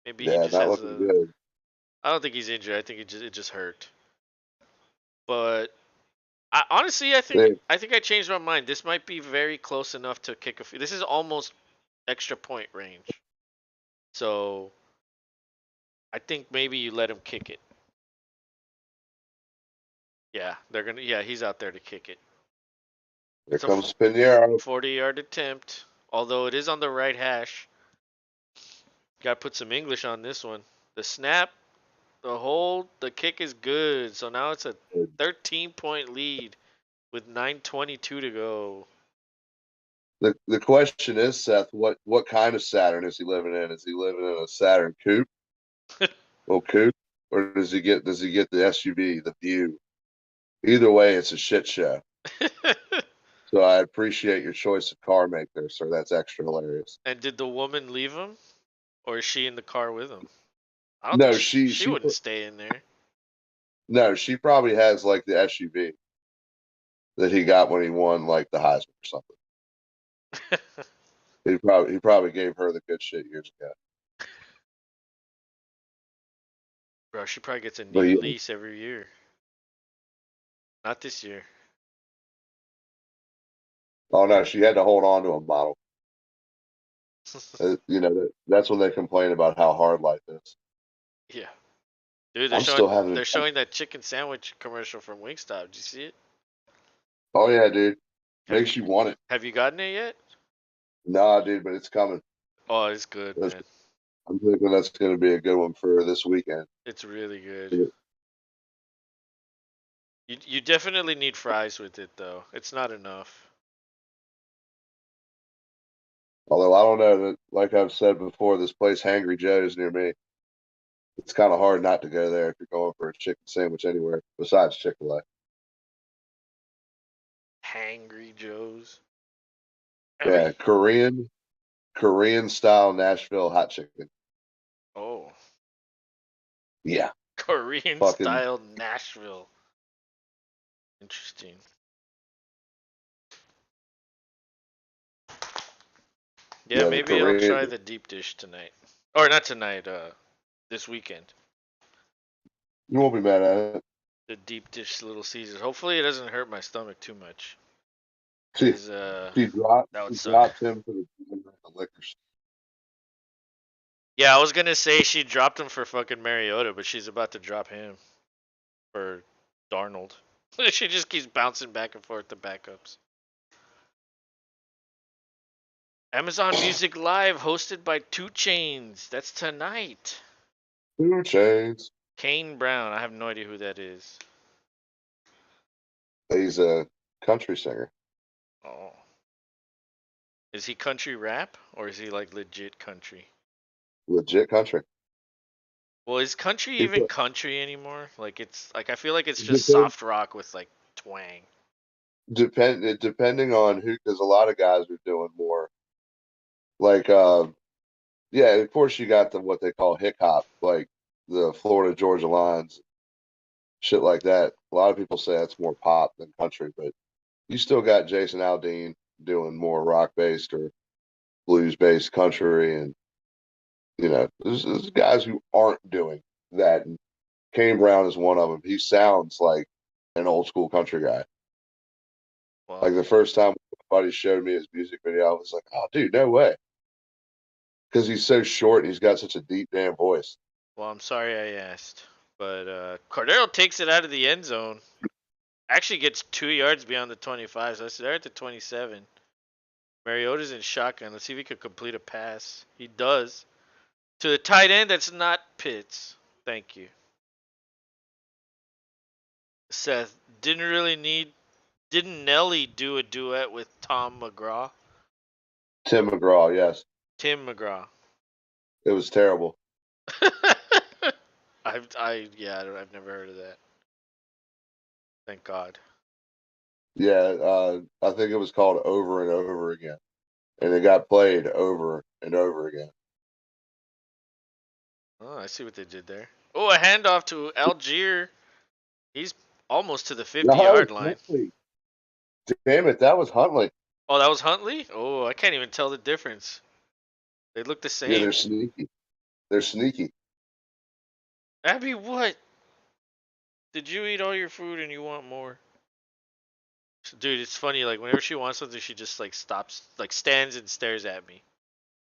Maybe he Yeah, just not has looking a. good. I don't think he's injured. I think it just hurt. But honestly, They, I think I changed my mind. This might be very close enough to kick a. This is almost extra point range. So I think maybe you let him kick it. Yeah, they're gonna. Yeah, he's out there to kick it. Here It's a comes Pinheiro. 40-yard attempt. Although it is on the right hash. Got to put some English on this one. The snap, the hold, the kick is good. So now it's a 13-point lead with 9:22 to go. The question is, Seth, what kind of Saturn is he living in? Is he living in a Saturn coupe, little coupe, or does he get the SUV, the View? Either way, it's a shit show. So I appreciate your choice of car maker, sir. That's extra hilarious. And did the woman leave him, or is she in the car with him? I don't think No, she wouldn't stay in there. no, she probably has like the SUV that he got when he won like the Heisman or something. He probably gave her the good shit years ago. Bro, she probably gets a But new yeah, lease every year. Not this year. oh no, she had to hold on to a model. That's when they complain about how hard life is. Yeah, dude, I'm still having. they're showing that chicken sandwich commercial from Wingstop. Did you see it? Oh yeah, dude, Have makes you you want it. have you gotten it yet? Nah, dude, but it's coming. Oh, it's good, That's, man. I'm thinking that's going to be a good one for this weekend. It's really good. You definitely need fries with it though. It's not enough. Although I don't know that, like I've said before, this place Hangry Joe's near me. It's kind of hard not to go there if you're going for a chicken sandwich anywhere besides Chick-fil-A. Hangry Joe's. I mean, Yeah, Korean style Nashville hot chicken. oh, Yeah, Korean fucking style Nashville. Interesting. Yeah, yeah. The maybe I'll Korean. try the deep dish tonight. Or not tonight, this weekend. You won't be mad at it. The deep dish Little Caesars. Hopefully it doesn't hurt my stomach too much. She Cause she dropped that would she suck. dropped him for the liquors. Yeah, I was gonna say she dropped him for fucking Mariota, but she's about to drop him for Darnold. She just keeps bouncing back and forth to backups. Amazon Music Live, hosted by Two Chains. That's tonight. 2 Chainz. Kane Brown. I have no idea who that is. He's a country singer. Oh, is he country rap or is he like legit country? Legit country. Well, is country He even put, country anymore? Like it's like I feel like it's just depend, soft rock with like twang. depending on who, because a lot of guys are doing more like yeah, of course you got the what they call hip hop, like the Florida Georgia lines, shit like that. A lot of people say that's more pop than country, but you still got Jason Aldean doing more rock based or blues based country, and there's guys who aren't doing that. And Kane Brown is one of them. He sounds like an old school country guy. Well, Like the first time my buddy showed me his music video, I was like, "Oh, dude, no way!" Because he's so short and he's got such a deep damn voice. I'm sorry I asked, but Cordero takes it out of the end zone. Actually gets 2 yards beyond the 25, so they're at the 27. Mariota's in shotgun. Let's see if he could complete a pass. He does. To the tight end that's not Pitts. Thank you. Seth, didn't Nelly do a duet with Tom McGraw? Tim McGraw, yes, Tim McGraw. it was terrible. I've never heard of that. Thank God. Yeah, I think it was called Over and Over Again, and it got played over and over again. Oh, I see what they did there. Oh, a handoff to Algier. He's almost to the No, 50-yard it's line. Huntley. Damn it, that was Huntley. Oh, that was Huntley? Oh, I can't even tell the difference. They look the Yeah, same. they're sneaky. They're sneaky. Abby, what? Did you eat all your food and you want more? Dude, it's funny. Like, whenever she wants something, she just, like, stops, like, stands and stares at me.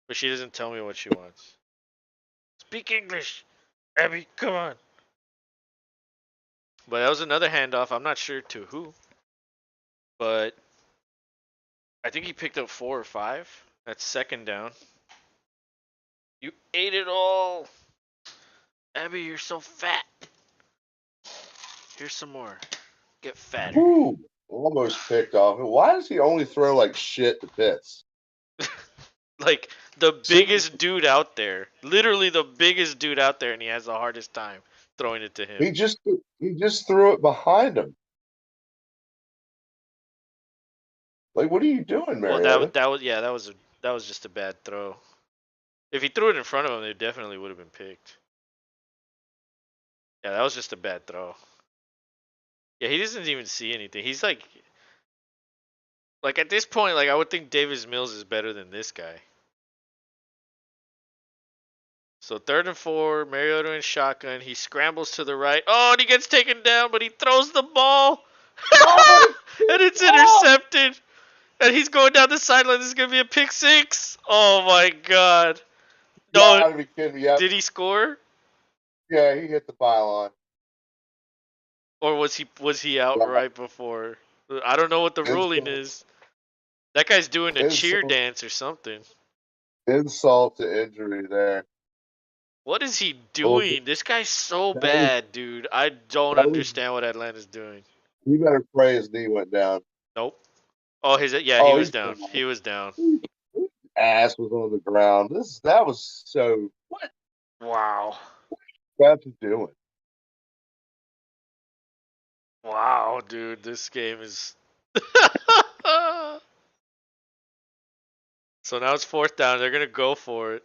But she doesn't tell me what she wants. Speak English! Abby, come on! But that was another handoff. I'm not sure to who. But I think he picked up 4 or 5. That's second down. You ate it all! Abby, you're so fat. Here's some more. Get fatter. Woo! Almost picked off. Why does he only throw like shit to Pitts? Like, the Seriously, biggest dude out there. Literally the biggest dude out there, and he has the hardest time throwing it to him. he just threw it behind him. Like, what are you doing, Well, Mariota? that was just a bad throw. If he threw it in front of him, they definitely would have been picked. Yeah, that was just a bad throw. Yeah, he doesn't even see anything. He's like at this point, like I would think Davis Mills is better than this guy. So 3rd and 4, Mariota in shotgun. He scrambles to the right. Oh, and he gets taken down, but he throws the ball. Oh, And it's oh! intercepted. And he's going down the sideline. This is gonna be a pick six. Oh my god. You No, gotta be kidding me. Yeah, did he score? yeah, he hit the pylon. Or was he out Yeah, right before? I don't know what the ruling insult, is. That guy's doing a cheer insult, dance or something. insult to injury there. What is he Well, doing? This guy's so that was bad, dude. I don't that was. understand what Atlanta's doing. You better pray his knee went down. Nope. Oh, he Oh, was he's down. fine. He was down. His ass was on the ground. That was so. What Wow. that's doing? Wow, dude. This game is So now it's 4th down. They're gonna go for it.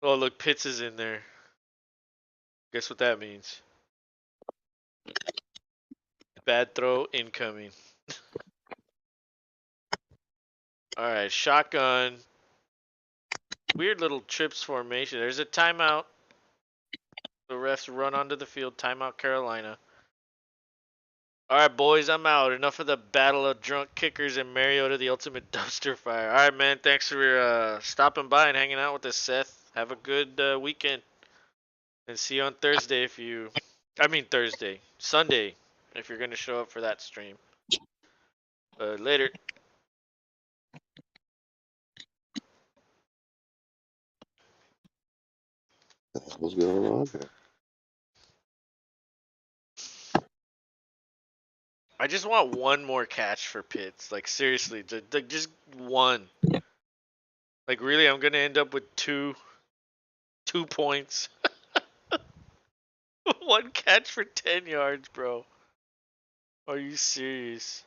Oh, look, Pitts is in there. Guess what that means? Bad throw incoming. All right, shotgun. Weird little trips formation. There's a timeout. The refs run onto the field. Timeout, Carolina. All right, boys, I'm out. Enough of the battle of drunk kickers and Mariota, the ultimate dumpster fire. All right, man. Thanks for stopping by and hanging out with us, Seth. Have a good weekend, and see you on Thursday if you. I mean Thursday, Sunday, if you're gonna show up for that stream. Later. What's going on here? I just want one more catch for Pitts. Like seriously, just one. Like really, I'm gonna end up with 2 points. One catch for 10 yards, bro. Are you serious?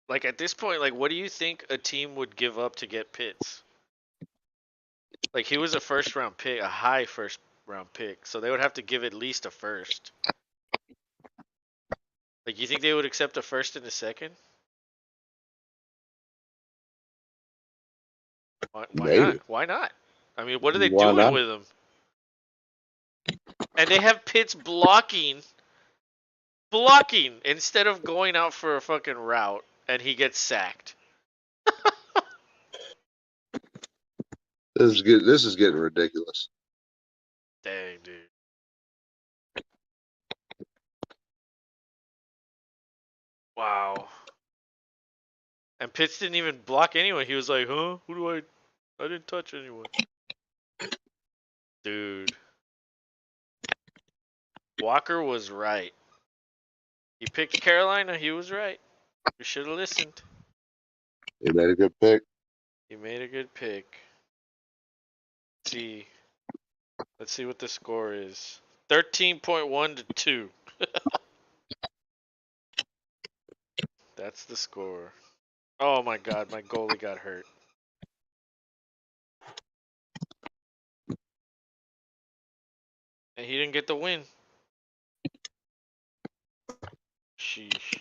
Like at this point, like what do you think a team would give up to get Pitts? Like he was a first round pick, a high first round pick, so they would have to give at least a first. Like you think they would accept a first and a second? Why not? Maybe. Why not? I mean, what are they Why doing not? with him? And they have Pitts blocking instead of going out for a fucking route, and he gets sacked. This is good. This is getting ridiculous. Dang, dude. Wow. And Pitts didn't even block anyone. He was like, huh? Who do I didn't touch anyone. Dude. Walker was right. He picked Carolina. He was right. We should have listened. He made a good pick. He made a good pick. see. Let's see what the score is. 13.1 to 2. That's the score. Oh my god, my goalie got hurt. And he didn't get the win. Sheesh.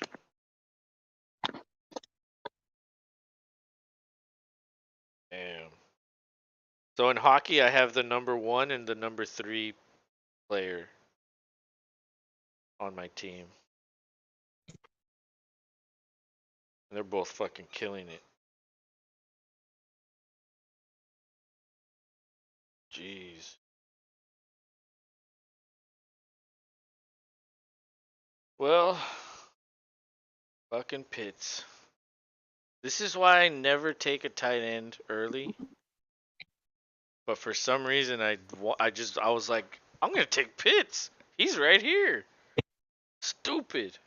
Damn. So in hockey, I have the number 1 and the number 3 player on my team. And they're both fucking killing it. Jeez. Well, fucking Pitts. This is why I never take a tight end early. But for some reason, I was like, I'm gonna take Pitts. He's right here. Stupid.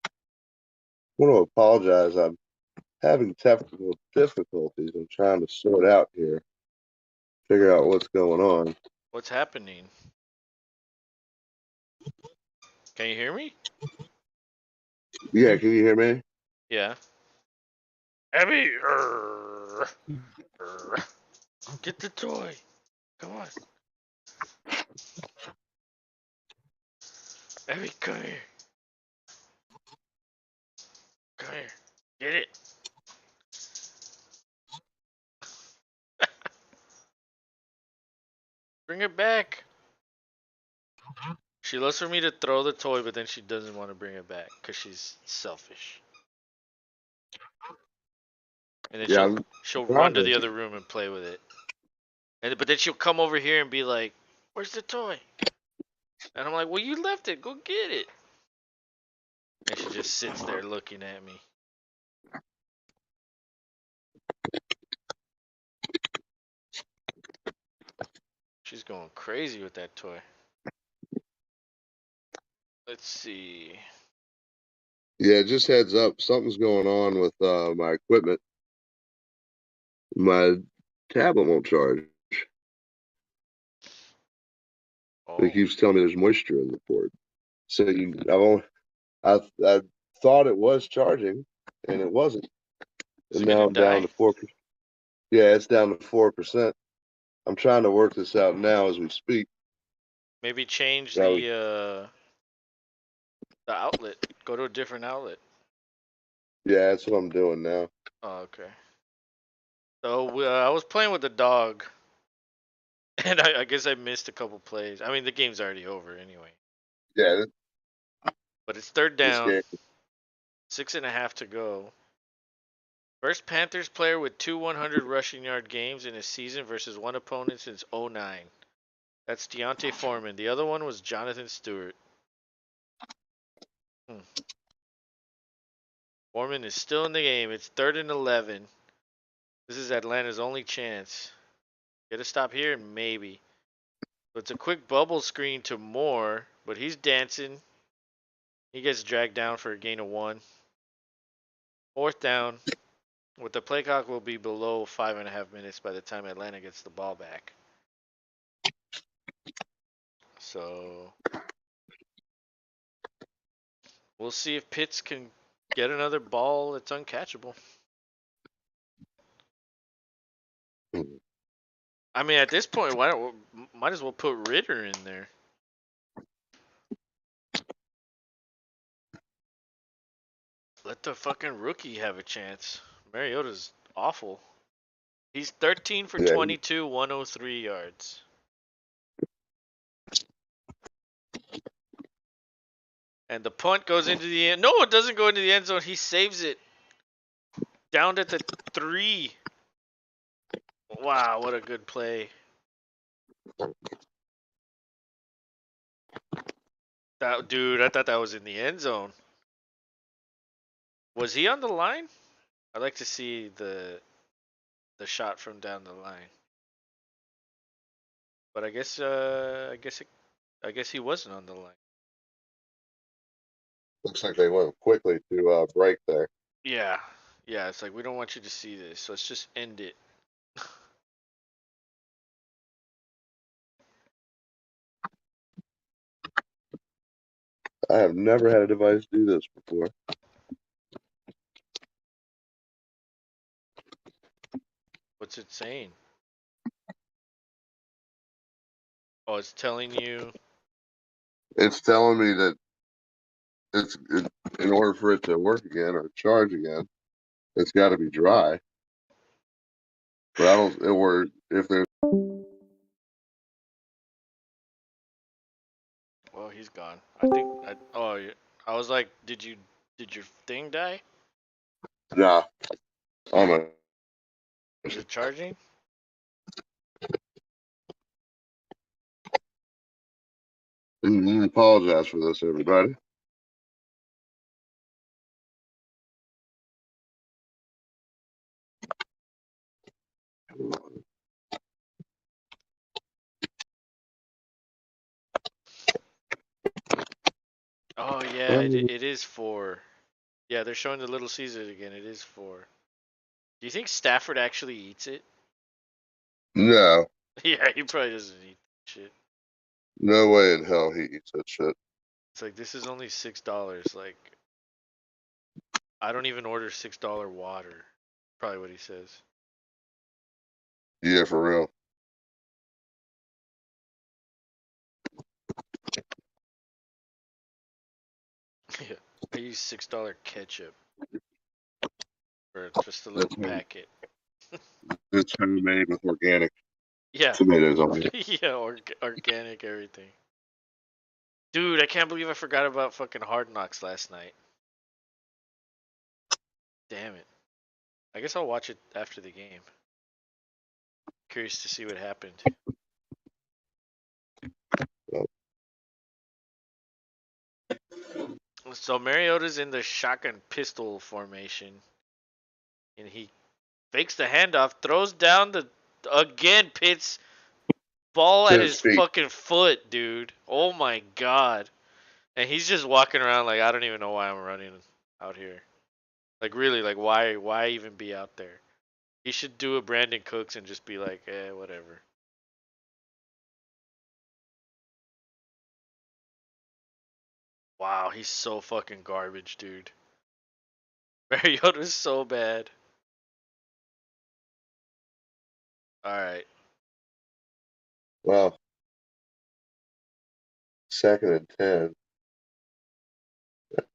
I want to apologize. I'm having technical difficulties. I'm trying to sort out here, figure out what's going on. What's happening? Can you hear me? Yeah, can you hear me? Yeah. Abby, get the toy. Come on. Abby, come here. Come here. Get it. Bring it back. She loves for me to throw the toy, but then she doesn't want to bring it back because she's selfish. And then Yeah, she'll run to I'm the other room and play with it. But then she'll come over here and be like, "Where's the toy?" And I'm like, "Well, you left it. Go get it." And she just sits there looking at me. She's going crazy with that toy. Let's see. Yeah, just heads up. Something's going on with my equipment. My tablet won't charge. It Oh, keeps telling me there's moisture in the port. So I thought it was charging, and it wasn't. is And it now gonna I'm down die? to 4%. Yeah, it's down to 4%. I'm trying to work this out now as we speak. Maybe change I was, the outlet. Go to a different outlet. yeah, that's what I'm doing now. Oh, okay. So I was playing with the dog, and I guess I missed a couple plays. I mean, the game's already over anyway. Yeah, But it's third this down, game. 6.5 to go. First Panthers player with 2 100 rushing yard games in a season versus one opponent since '09. That's Deontay Foreman. The other one was Jonathan Stewart. Hmm. Foreman is still in the game. It's 3rd and 11. This is Atlanta's only chance. Get a stop here, maybe. So it's a quick bubble screen to Moore, but he's dancing. He gets dragged down for a gain of 1. 4th down. With the play clock will be below 5.5 minutes by the time Atlanta gets the ball back. So we'll see if Pitts can get another ball that's uncatchable. I mean, at this point, why don't might as well put Ritter in there. Let the fucking rookie have a chance. Mariota's awful. He's 13 for Yeah, 22, 103 yards. And the punt goes into the end. No, it doesn't go into the end zone. He saves it. Down at the 3. Wow, what a good play. That dude, I thought that was in the end zone. Was he on the line? I'd like to see the shot from down the line. But I guess he wasn't on the line. looks like they went quickly to break there. Yeah. Yeah, it's like we don't want you to see this. So let's just end it. I have never had a device do this before. What's it saying? Oh, it's telling you. It's telling me that in order for it to work again or charge again, it's got to be dry. But I don't. Or if there's Well, he's gone. I think. I was like, did your thing die? nah, I'm a. Is it charging? Apologize for this, everybody. Oh yeah, it is 4. Yeah, they're showing the Little Caesars again. It is 4. Do you think Stafford actually eats it? No, Yeah, he probably doesn't eat shit. no way in hell he eats that shit. It's like this is only $6. Like I don't even order $6 water. Probably what he says. Yeah, for real. Yeah, I use $6 ketchup for just a little That's packet. it's homemade with organic Yeah, tomatoes on it. yeah, organic everything. Dude, I can't believe I forgot about fucking Hard Knocks last night. Damn it. I guess I'll watch it after the game. Curious to see what happened. So, So Mariota's in the shotgun pistol formation, and he fakes the handoff, throws down the again Pitts ball to at his his feet. fucking foot, dude. Oh my god. And he's just walking around like I don't even know why I'm running out here. Like really, like why even be out there? He should do a Brandon Cooks and just be like, whatever. Wow, he's so fucking garbage, dude. Mariota's so bad. Alright. Well, 2nd and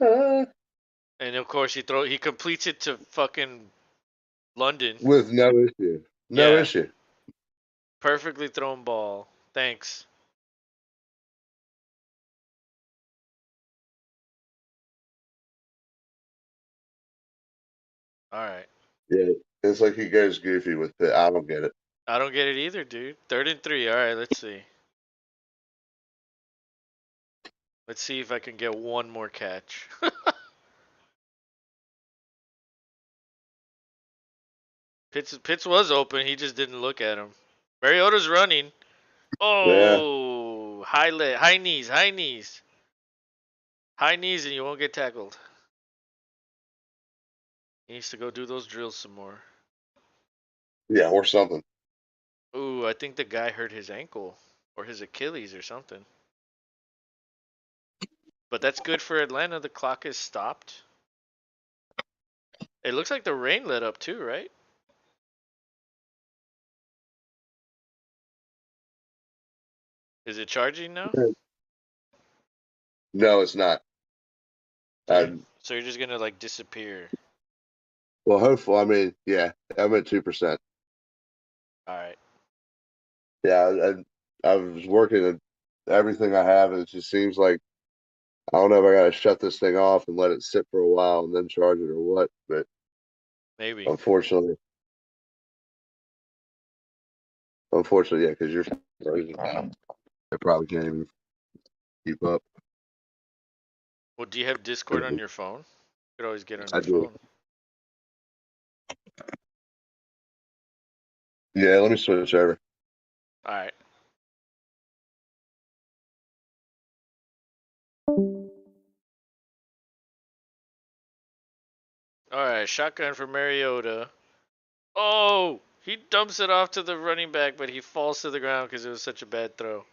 10. And of course he completes it to fucking London. With no issue. No Yeah. issue. Perfectly thrown ball. Thanks. Alright. Yeah. It's like he goes goofy with it. I don't get it. I don't get it either, dude. 3rd and 3. Alright, let's see. Let's see if I can get one more catch. Pitts was open. He just didn't look at him. Mariota's running. Yeah. Oh, high knees, high knees, and you won't get tackled. He needs to go do those drills some more. Yeah, or something. Ooh, I think the guy hurt his ankle or his Achilles or something. But that's good for Atlanta. The clock is stopped. It looks like the rain let up too, right? Is it charging now? No, it's not. So I, you're just gonna like disappear. well, hopefully, I mean, yeah, I'm at 2%. All right. Yeah, I was working at everything I have, and it just seems like I don't know if I got to shut this thing off and let it sit for a while and then charge it or what. But Maybe. unfortunately, yeah, because you're frozen now. I probably can't even keep up. Well, do you have Discord on your phone? You could always get on I your do. phone. Yeah, let me switch over. All right. All right. Shotgun for Mariota. Oh, he dumps it off to the running back, but he falls to the ground because it was such a bad throw.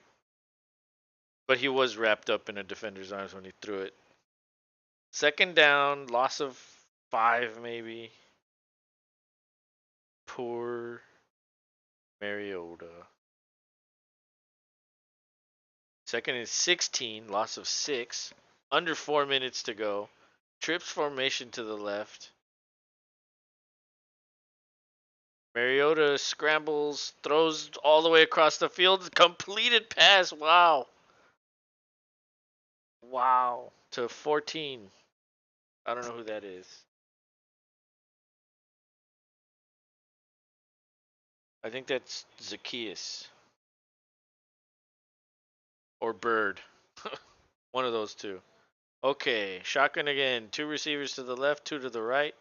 But he was wrapped up in a defender's arms when he threw it. Second down, loss of 5 maybe. Poor Mariota. Second and 16, loss of 6. Under 4 minutes to go. Trips formation to the left. Mariota scrambles, throws all the way across the field. Completed pass. Wow. Wow. To 14. I don't know who that is. I think that's Zacchaeus. Or Bird. One of those two. Okay. Shotgun again. 2 receivers to the left, 2 to the right.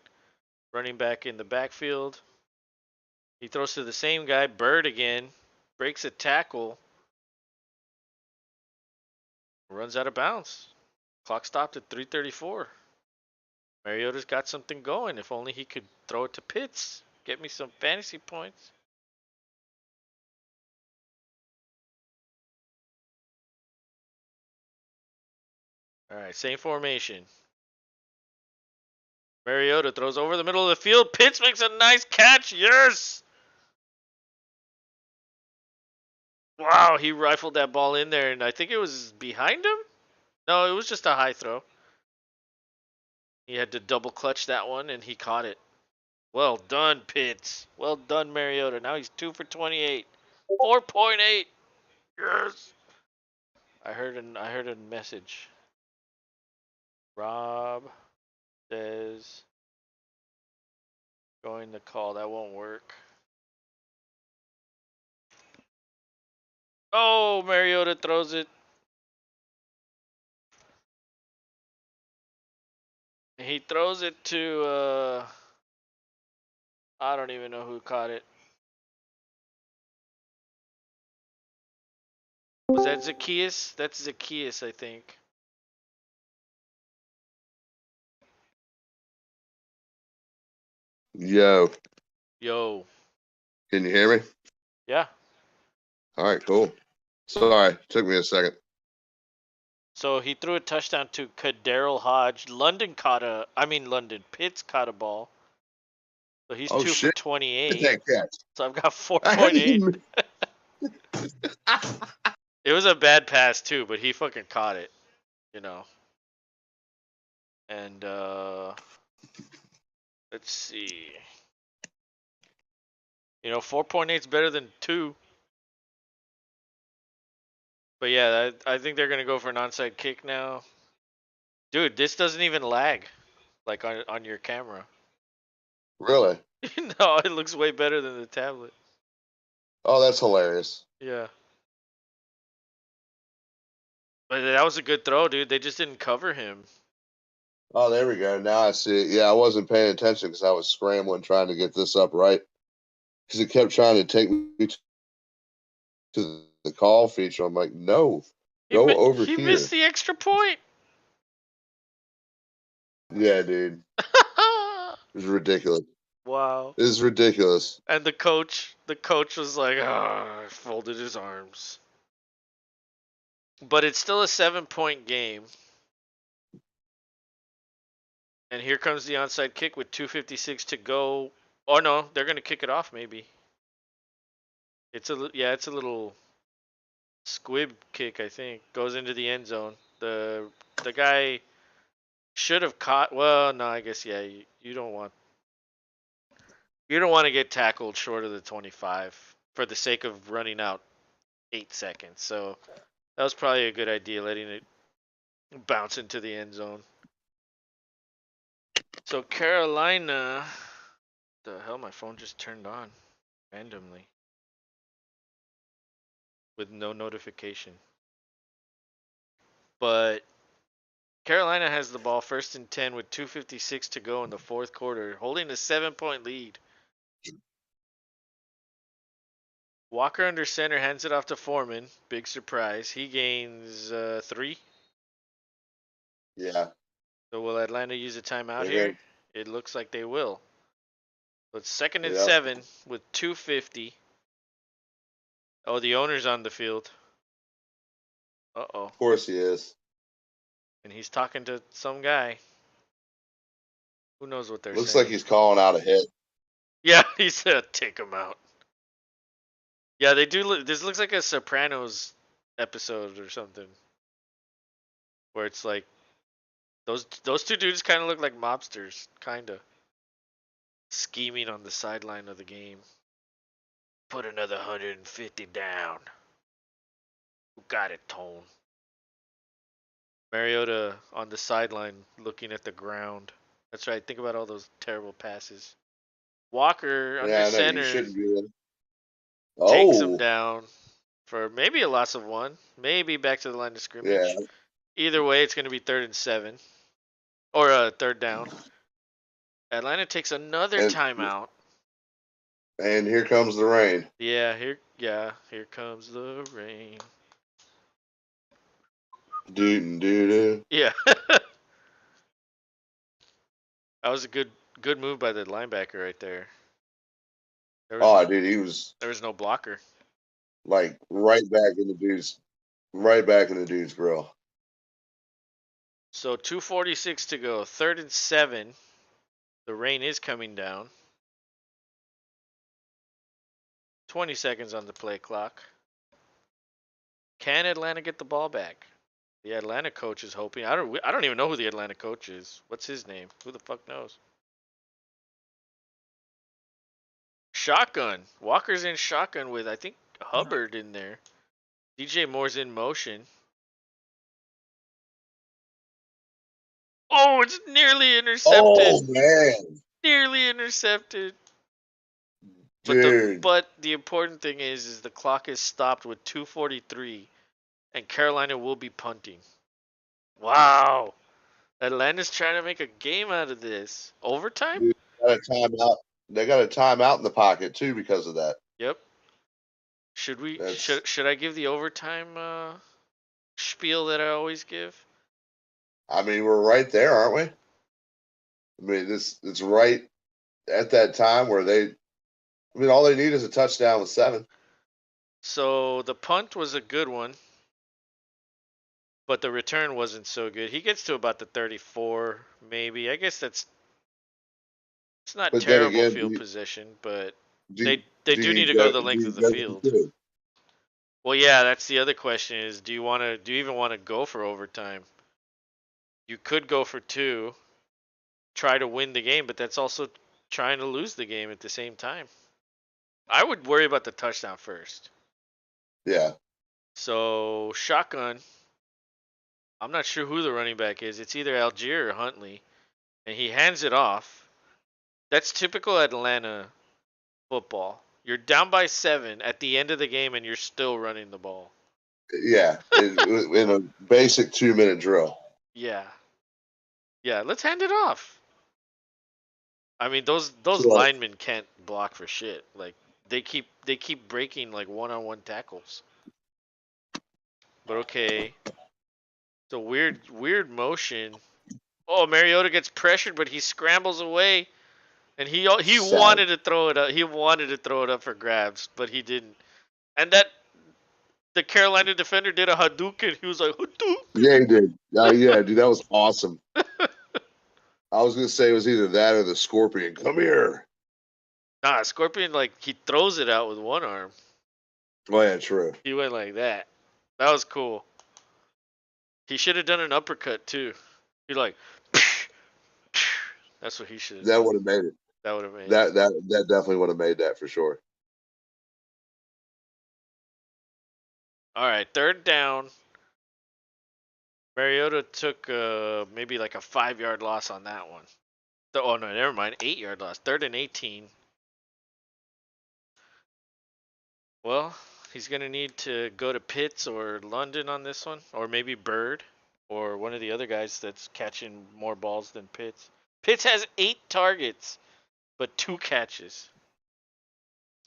Running back in the backfield. He throws to the same guy. Bird again. Breaks a tackle. Runs out of bounds. Clock stopped at 3:34. Mariota's got something going. If only he could throw it to Pitts. Get me some fantasy points. All right, same formation. Mariota throws over the middle of the field. Pitts makes a nice catch. Yes! Wow, he rifled that ball in there, and I think it was behind him? No, it was just a high throw. He had to double clutch that one, and he caught it. Well done, Pitts. Well done, Mariota. Now he's 2 for 28. 4.8. Yes. I heard a message. Rob says going the call. That won't work. Oh, Mariota throws it. He throws it to I don't even know who caught it. Was that Zacchaeus? That's Zacchaeus, I think. Yo, Yo. can you hear me? Yeah. All right, cool. Sorry, took me a second. So he threw a touchdown to Kadarrell Hodge. Pitts caught a ball. So he's Oh 2 for shit! 28. That catch. So I've got I hadn't 4.8. even. It was a bad pass too, but he fucking caught it, you know. And let's see. 4.8 is better than 2. But yeah, I think they're gonna go for an onside kick now. Dude, this doesn't even lag, like on your camera. Really? No, it looks way better than the tablet. Oh, that's hilarious. Yeah. But that was a good throw, dude. They just didn't cover him. Oh, there we go. Now I see it. Yeah, I wasn't paying attention because I was scrambling trying to get this up right because it kept trying to take me to the call feature. I'm like, no, go over He missed here. the extra point. Yeah, dude, it was ridiculous. Wow. This is ridiculous. And the coach was like, folded his arms. But it's still a 7-point game. And here comes the onside kick with 2:56 to go. Oh no, they're gonna kick it off maybe. It's a little squib kick, I think. Goes into the end zone. The guy should have caught. Well, no, I guess yeah. You don't want to get tackled short of the 25 for the sake of running out 8 seconds. So that was probably a good idea, letting it bounce into the end zone. So Carolina, the hell, my phone just turned on randomly with no notification. But Carolina has the ball first and 10 with 2:56 to go in the fourth quarter, holding a 7-point lead. Walker under center hands it off to Foreman. Big surprise. He gains 3. Yeah, So will Atlanta use a timeout they're here? good. It looks like they will. So it's second and Yep. 7 with 2:50. Oh, the owner's on the field. Uh-oh. Of course he is. And he's talking to some guy. Who knows what they're Looks like saying? he's calling out a hit. Yeah, he said, take him out. Yeah, they do. This looks like a Sopranos episode or something, where it's like those two dudes kind of look like mobsters, kind of scheming on the sideline of the game. Put another 150 down. Who got it, Tone? Mariota on the sideline looking at the ground. That's right. Think about all those terrible passes. Walker under Yeah, I know you center shouldn't do that. takes him Oh, down for maybe a loss of one, maybe back to the line of yeah, scrimmage. Either way, it's going to be 3rd and 7 or a third down. Atlanta takes another and timeout. and here comes the rain. Here comes the rain. Doo doo doo. Yeah, that was a good move by the linebacker right there. There was Oh, dude, he was there was no blocker. like right back in the dude's grill. So 2:46 to go. 3rd and 7. The rain is coming down. 20 seconds on the play clock. Can Atlanta get the ball back? The Atlanta coach is hoping. I don't even know who the Atlanta coach is. What's his name? Who the fuck knows? Shotgun. Walker's in shotgun with I think Hubbard in there. DJ Moore's in motion. Oh, it's nearly intercepted. Oh man, Nearly intercepted. But the dude. but the important thing is the clock is stopped with 2:43 and Carolina will be punting. Wow. Atlanta's trying to make a game out of this. Overtime? Dude, got a timeout. They got a timeout in the pocket too because of that. Yep. Should we That's. should I give the overtime spiel that I always give? I mean, we're right there, aren't we? I mean, this it's right at that time where they. I mean, all they need is a touchdown with 7. So the punt was a good one, but the return wasn't so good. He gets to about the 34 maybe. I guess it's not But then terrible again, field position, but do you, they do do need you to go go the do length you of the go for field. 2? Well, yeah, that's the other question is do you even want to go for overtime? You could go for 2, try to win the game, but that's also trying to lose the game at the same time. I would worry about the touchdown first. Yeah, So, shotgun, I'm not sure who the running back is. It's either Algier or Huntley, and he hands it off. That's typical Atlanta football. You're down by 7 at the end of the game and you're still running the ball. yeah. In a basic 2-minute drill. Yeah. Yeah, let's hand it off. I mean, those So linemen can't block for shit. Like they keep breaking like one-on-one tackles. But okay. It's a weird motion. Oh, Mariota gets pressured, but he scrambles away, and he sad. wanted to throw it up. He wanted to throw it up for grabs, but he didn't. And that the Carolina defender did a Hadouken. He was like Hadouken. Yeah, he did. Yeah, dude, that was awesome. I was gonna say it was either that or the Scorpion. Come here. Nah, Scorpion like he throws it out with one arm. Oh yeah, true. He went like that. That was cool. He should have done an uppercut too. He like that's what he should have That done. would have made it. That would have made it. That definitely would have made that for sure. All right, 3rd down. Mariota took maybe like a 5-yard loss on that one. Oh no, never mind. 8-yard loss. 3rd and 18. Well, he's gonna need to go to Pitts or London on this one, or maybe Bird, or one of the other guys that's catching more balls than Pitts. Pitts has 8 targets, but 2 catches,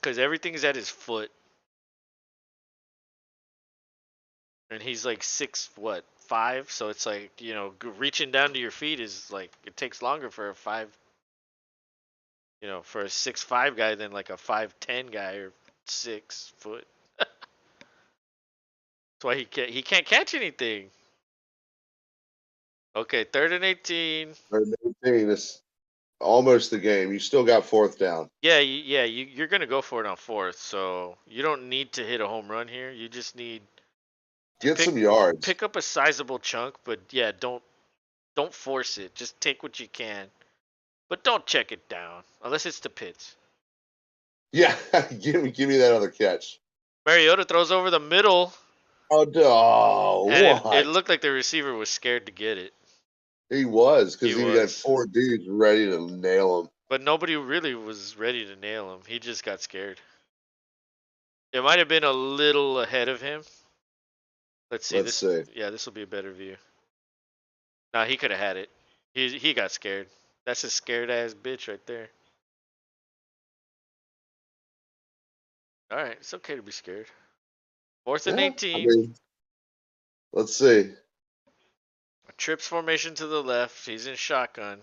because everything's at his foot, and he's like 6'5", so it's like reaching down to your feet is like it takes longer for a 6'5" guy than like a 5'10" guy or 6 foot. That's why he can't catch anything. Okay, 3rd and 18. Third and 18 is almost the game. You still got fourth down. Yeah, you're gonna go for it on 4th, so you don't need to hit a home run here. You just need to Get pick some yards. pick up a sizable chunk, but yeah, don't force it. Just take what you can, but don't check it down unless it's the pits. Yeah, give me that other catch. Mariota throws over the middle, Oh, no, and it what? looked like the receiver was scared to get it. He was He because he got was, four dudes ready to nail him. but nobody really was ready to nail him. He just got scared. It might have been a little ahead of him. Let's see Let's this. see. Yeah, this will be a better view. Nah, he could have had it. He got scared. That's a scared ass bitch right there. All right, it's okay to be scared. Fourth and Yeah, I 18. mean, let's see. Trips formation to the left. He's in shotgun.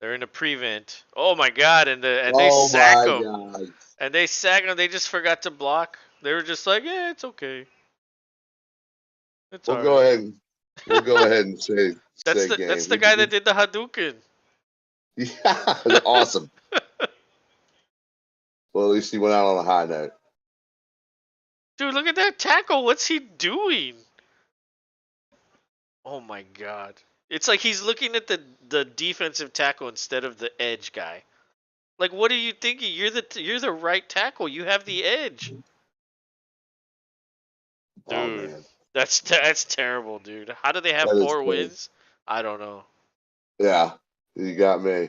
They're in a prevent. Oh my god! And they Oh sack my him. God. And they sack him. They just forgot to block. They were just like, yeah, it's okay. It's We'll all go right. ahead and we'll go ahead and say That's game. the guy that did the Hadouken. Yeah, awesome. Well, at least he went out on a high note. Dude, look at that tackle. What's he doing? Oh my god. It's like he's looking at the defensive tackle instead of the edge guy. Like, what are you thinking? You're the right tackle. You have the edge, Oh dude. man, That's terrible, dude. How do they have that is 4 crazy. wins? I don't know. Yeah, you got me.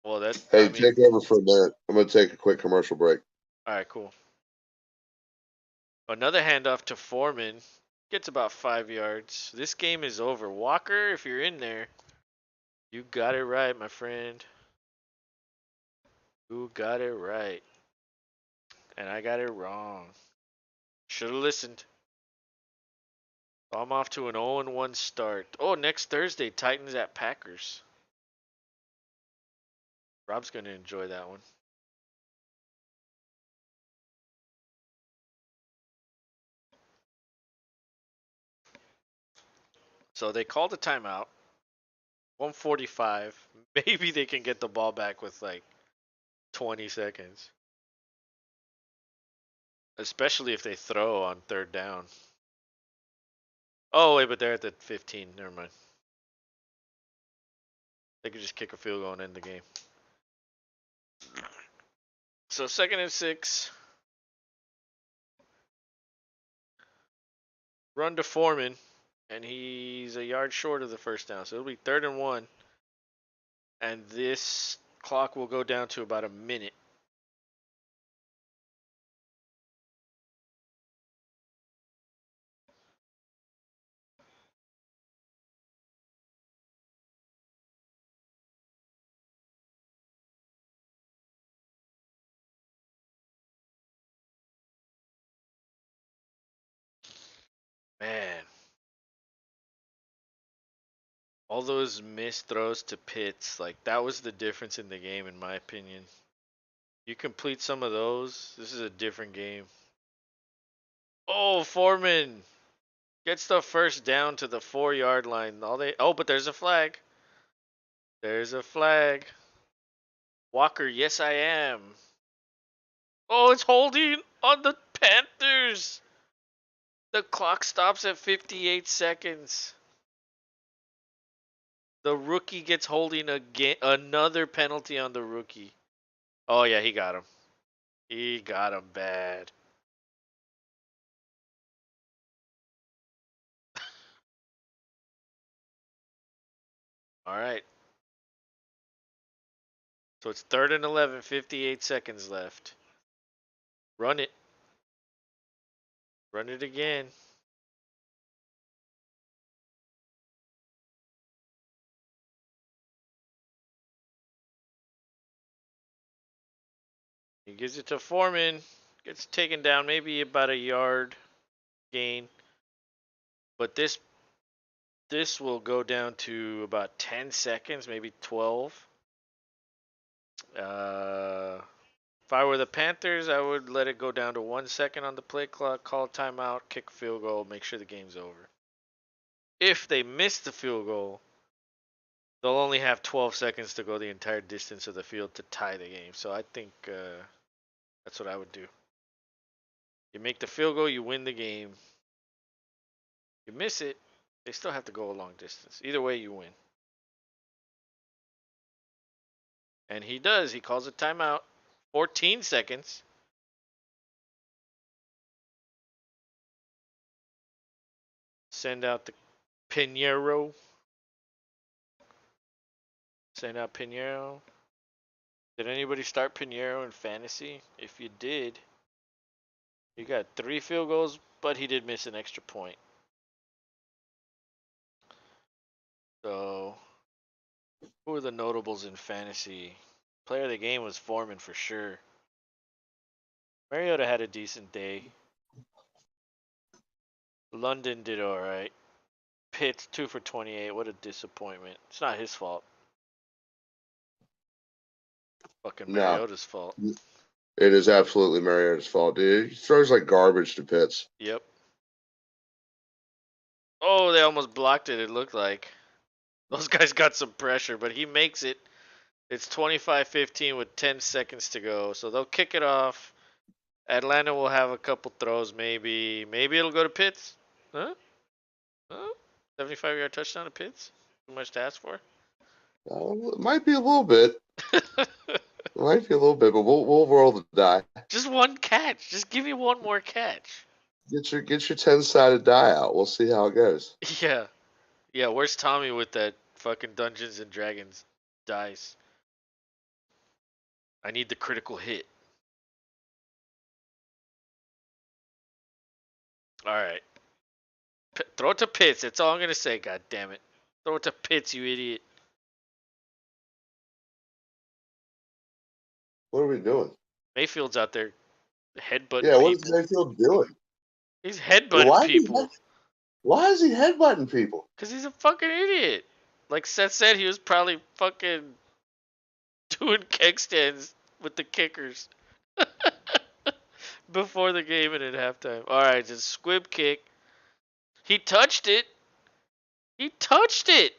Well, that I Hey, mean, take over for a minute. I'm gonna take a quick commercial break. all right, cool. Another handoff to Foreman gets about 5 yards. This game is over. Walker, if you're in there, you got it right, my friend. You got it right, and I got it wrong. Should have listened. I'm off to an 0-1 start. Oh, next Thursday, Titans at Packers. Rob's going to enjoy that one. So they called a timeout. 145. Maybe they can get the ball back with like 20 seconds. Especially if they throw on 3rd down. Oh, wait, but they're at the 15. Never mind. They could just kick a field goal and end the game. So 2nd and 6. Run to Foreman. And he's a yard short of the first down. So it'll be 3rd and 1. And this clock will go down to about a minute. Man, all those missed throws to Pitts, like that was the difference in the game, in my opinion. You complete some of those, this is a different game. Oh, Foreman gets the first down to the 4-yard line. But there's a flag. There's a flag. Walker, yes I am. Oh, it's holding on the Panthers. The clock stops at 58 seconds. The rookie gets holding again. Another penalty on the rookie. Oh yeah, he got him. He got him bad. All right. So it's 3rd and 11, 58 seconds left. Run it. Run it again. He gives it to Foreman. Gets taken down, maybe about a yard gain. But this will go down to about 10 seconds, maybe 12. Uh, If I were the Panthers, I would let it go down to 1 second on the play clock, call a timeout, kick a field goal, make sure the game's over. If they miss the field goal, they'll only have 12 seconds to go the entire distance of the field to tie the game. So I think that's what I would do. You make the field goal, you win the game. You miss it, they still have to go a long distance. Either way, you win. And he does. He calls a timeout. 14 seconds. Send out the Pinheiro. Send out Pinheiro. Did anybody start Pinheiro in fantasy? If you did, you got 3 field goals, but he did miss an extra point. So, who are the notables in fantasy? Player of the game was Foreman for sure. Mariota had a decent day. London did alright. Pitts 2 for 28. What a disappointment. It's not his fault. Fucking No, Mariota's fault. it is absolutely Mariota's fault, dude. He throws like garbage to Pitts. Yep. Oh, they almost blocked it, it looked like. Those guys got some pressure, but he makes it. It's 25-15 with 10 seconds to go. So they'll kick it off. Atlanta will have a couple throws, maybe. Maybe it'll go to Pitts. Huh? Huh? 75-yard touchdown to Pitts? Too much to ask for? It might be a little bit. It might be a little bit, but we'll roll the die. Just one catch. Just give me one more catch. Get your 10-sided die out. We'll see how it goes. Yeah. Yeah, where's Tommy with that fucking Dungeons and Dragons dice? I need the critical hit. All right. Throw it to Pitts. That's all I'm going to say, god damn it. Throw it to Pitts, you idiot. What are we doing? Mayfield's out there headbutting Yeah, what is people. Mayfield doing? He's headbutting people. Why is he headbutting people? Because he's a fucking idiot. Like Seth said, he was probably fucking doing keg stands with the kickers before the game and at halftime. All right, just squib kick. He touched it. He touched it.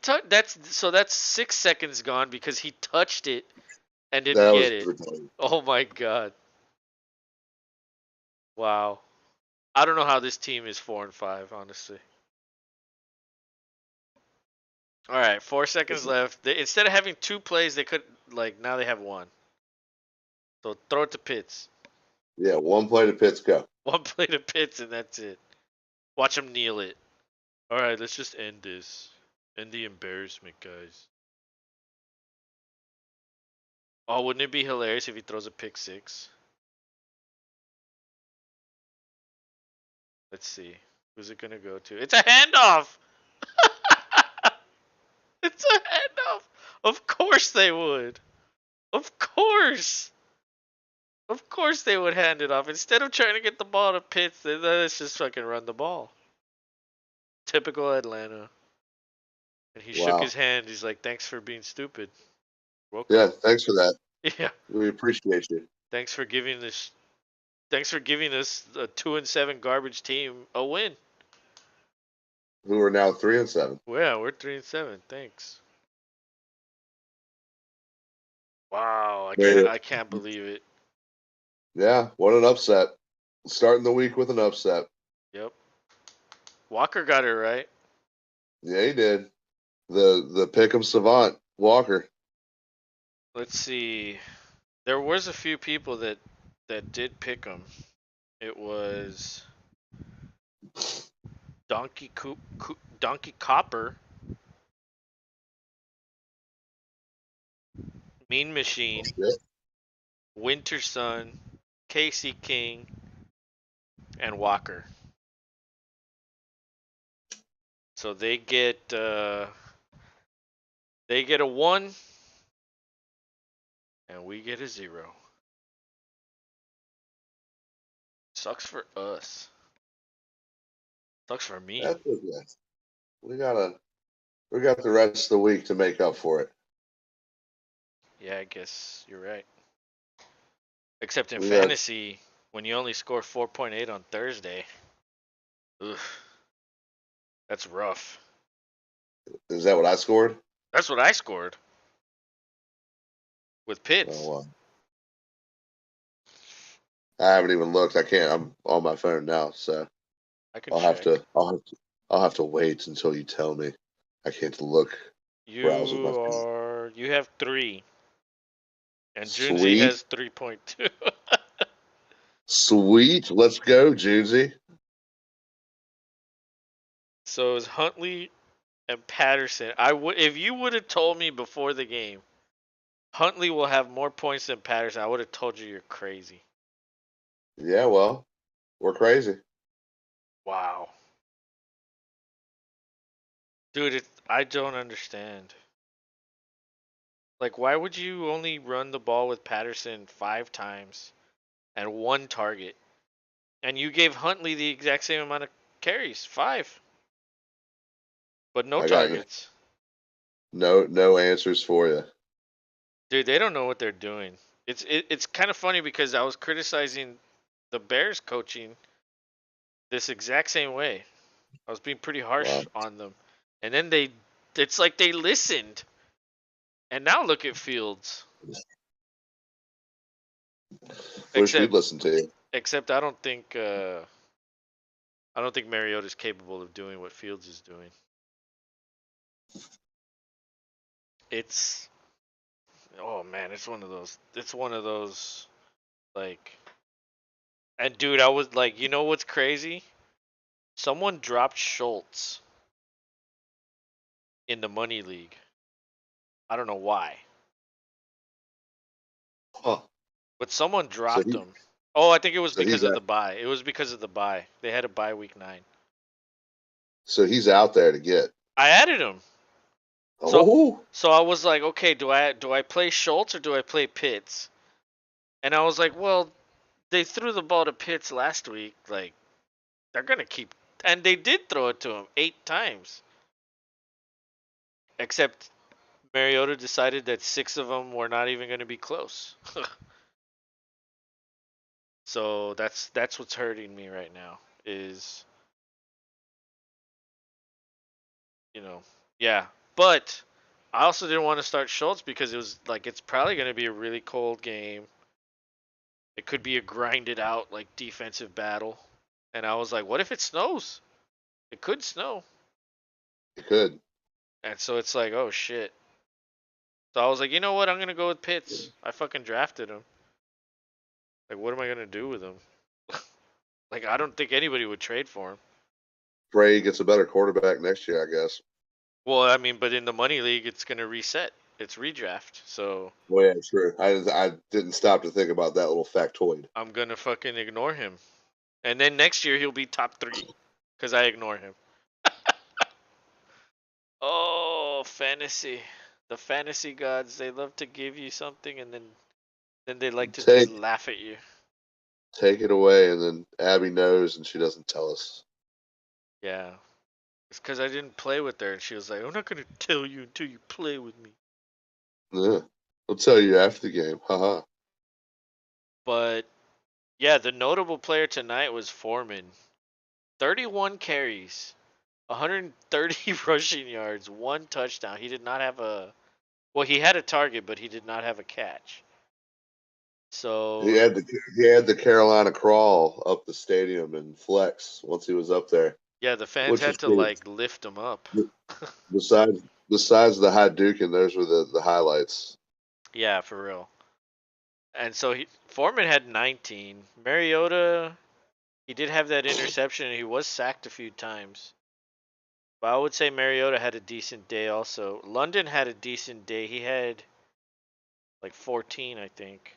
That's 6 seconds gone because he touched it and didn't get it. Retarded. Oh my god. Wow. I don't know how this team is 4-5, honestly. All right, 4 seconds left. Instead of having 2 plays, they could now they have 1. So throw it to Pitts. Yeah, 1 play to Pitts, go. 1 play to Pitts and that's it. Watch him kneel it. All right, let's just end this. End the embarrassment, guys. Oh, wouldn't it be hilarious if he throws a pick 6? Let's see. Who's it gonna go to? It's a handoff. It's a handoff. Of course they would. Of course. Of course they would hand it off. Instead of trying to get the ball to Pitts, let's just fucking run the ball. Typical Atlanta. And he shook his hand. He's like, thanks for being stupid. Welcome. Yeah, thanks for that. Yeah. We appreciate you. Thanks for giving us a 2-7 garbage team a win. Who are now 3-7. Yeah, we're 3-7. Thanks. Wow, I can't believe it. Yeah, what an upset. Starting the week with an upset. Yep. Walker got it right. Yeah, he did. The pick'em savant, Walker. Let's see. There was a few people that did pick him. It was Donkey Copper, Mean Machine, Winter Sun, Casey King, and Walker. So they get a 1, and we get a 0. Sucks for us. Sucks for me. That's okay. We got the rest of the week to make up for it. Yeah, I guess you're right. Except in We got fantasy, when you only score 4.8 on Thursday, ugh, that's rough. is that what I scored? That's what I scored with Oh Pitts. well, I haven't even looked. I can't. I'm on my phone now, so I can I'll have check. to. I'll have to wait until you tell me. I can't look. Browse with my phone. You have 3, and Junzi Sweet, has 3.2. sweet. Let's go, Juicy. So is Huntley and Patterson. I would if you would have told me before the game, Huntley will have more points than Patterson. I would have told you you're crazy. Yeah, well, we're crazy. Wow, dude, I don't understand. Like, why would you only run the ball with Patterson 5 times and 1 target, and you gave Huntley the exact same amount of carries, 5, but no I got targets? no answers for you. Dude, they don't know what they're doing. It's kind of funny because I was criticizing the Bears coaching this exact same way. I was being pretty harsh Well, on them. And then it's like they listened. And now look at Fields. wish we'd Except listen to you. except I don't think Mariota's capable of doing what Fields is doing. It's oh man, it's one of those like and dude, I was like, you know what's crazy? Someone dropped Schultz in the money league. I don't know why. Huh. But someone So dropped he him. Oh, I think it was so because he's of out, the bye. It was because of the bye. They had a bye week 9. so he's out there to get. I added him. So Oh, so I was like, okay, do I play Schultz or do I play Pitts? And I was like, well, they threw the ball to Pitts last week. Like they're gonna keep, and they did throw it to him 8 times. Except Mariota decided that 6 of them were not even gonna be close. So that's what's hurting me right now. Is you know, yeah. But I also didn't want to start Schultz because it was like it's probably gonna be a really cold game. It could be a grinded out like defensive battle. And I was like, what if it snows? It could snow. he could. And so it's like, oh shit. So I was like, you know what? I'm gonna go with Pitts. I fucking drafted him. Like, what am I gonna do with him? Like, I don't think anybody would trade for him. Bray gets a better quarterback next year, I guess. Well, I mean, but in the money league, it's gonna reset. It's redraft. So Well, yeah, true. I didn't stop to think about that little factoid. I'm gonna fucking ignore him. And then next year he'll be top 3 because I ignore him. Oh, fantasy. The fantasy gods, they love to give you something and then they like to just Take laugh at you. take it away, and then Abby knows, and she doesn't tell us. Yeah. It's because I didn't play with her and she was like, I'm not going to tell you until you play with me. Yeah, I'll tell you after the game. Haha. But yeah, the notable player tonight was Foreman. 31 carries, 130 rushing yards, 1 touchdown. He did not have well, he had a target, but he did not have a catch. He So had the he had the Carolina crawl up the stadium and flex once he was up there, yeah, the fans which was had to pretty. like lift him up. Besides the high Hadouken, those were the highlights. Yeah, for real. And so Foreman had 19. Mariota, he did have that interception and he was sacked a few times. But I would say Mariota had a decent day also. London had a decent day. He had like 14, I think.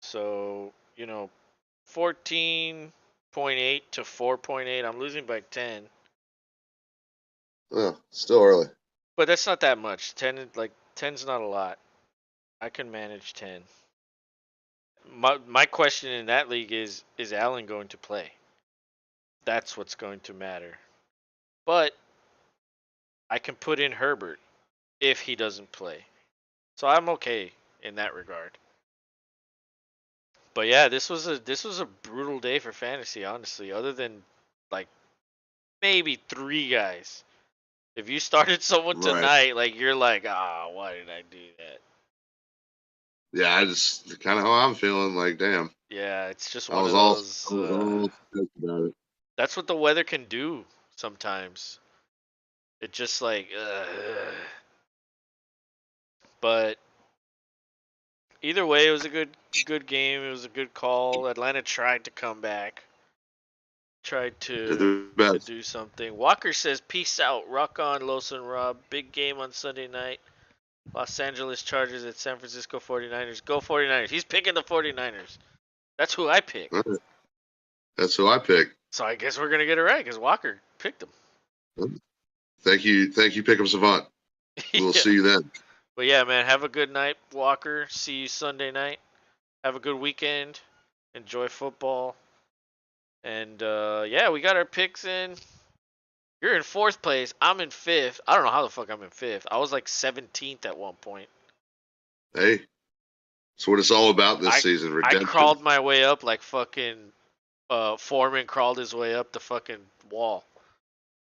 So, 14.8 to 4.8. I'm losing by 10. Yeah, still early. But that's not that much. 10's not a lot. I can manage 10. My question in that league is Allen going to play? That's what's going to matter. But I can put in Herbert if he doesn't play. So I'm okay in that regard. But yeah, this was a brutal day for fantasy, honestly. Other than like maybe 3 guys. If you started someone Right. tonight, like you're like, why did I do that? Yeah, I just kind of how I'm feeling. Like, damn, Yeah, it's just I one was of all those. I was all stoked about it. That's what the weather can do sometimes. It just like, but either way, it was a good game. It was a good call. Atlanta tried to come back, tried Did to their to best. do something. Walker says, "Peace out, rock on, Los and Rob. Big game on Sunday night. Los Angeles Chargers at San Francisco 49ers. Go 49ers." He's picking the 49ers. That's who I pick. All right. That's who I picked. So I guess we're gonna get it right because Walker picked him. Thank you, Pick'em Savant. We'll Yeah. see you then. But yeah, man, have a good night, Walker. See you Sunday night. Have a good weekend. Enjoy football. And yeah, we got our picks in. You're in fourth place. I'm in fifth. I don't know how the fuck I'm in fifth. I was like 17th at one point. Hey, that's what it's all about this I season. I Redemption. crawled my way up like fucking Foreman crawled his way up the fucking wall.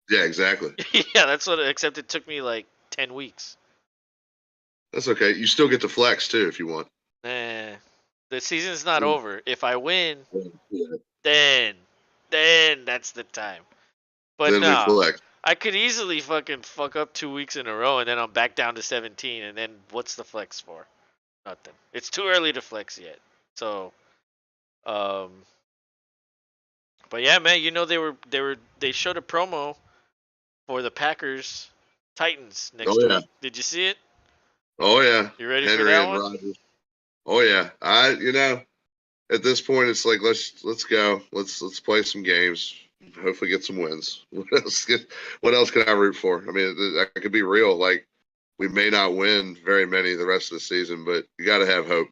Yeah, exactly. Yeah, that's what. Except it took me like 10 weeks. That's okay. You still get to flex too if you want. Eh, the season's not over. If I win, Yeah. then that's the time. But Then we no, flex. I could easily fucking fuck up 2 weeks in a row, and then I'm back down to 17. And then what's the flex for? Nothing. It's too early to flex yet. So, um, but yeah, man, you know they showed a promo for the Packers Titans Oh next yeah. week. Did you see it? Oh yeah. You ready for Henry that and one? Rogers. Oh yeah. At this point it's like let's go. Let's play some games. Hopefully get some wins. What else can I root for? I mean, I could be real. Like we may not win very many the rest of the season, but you got to have hope.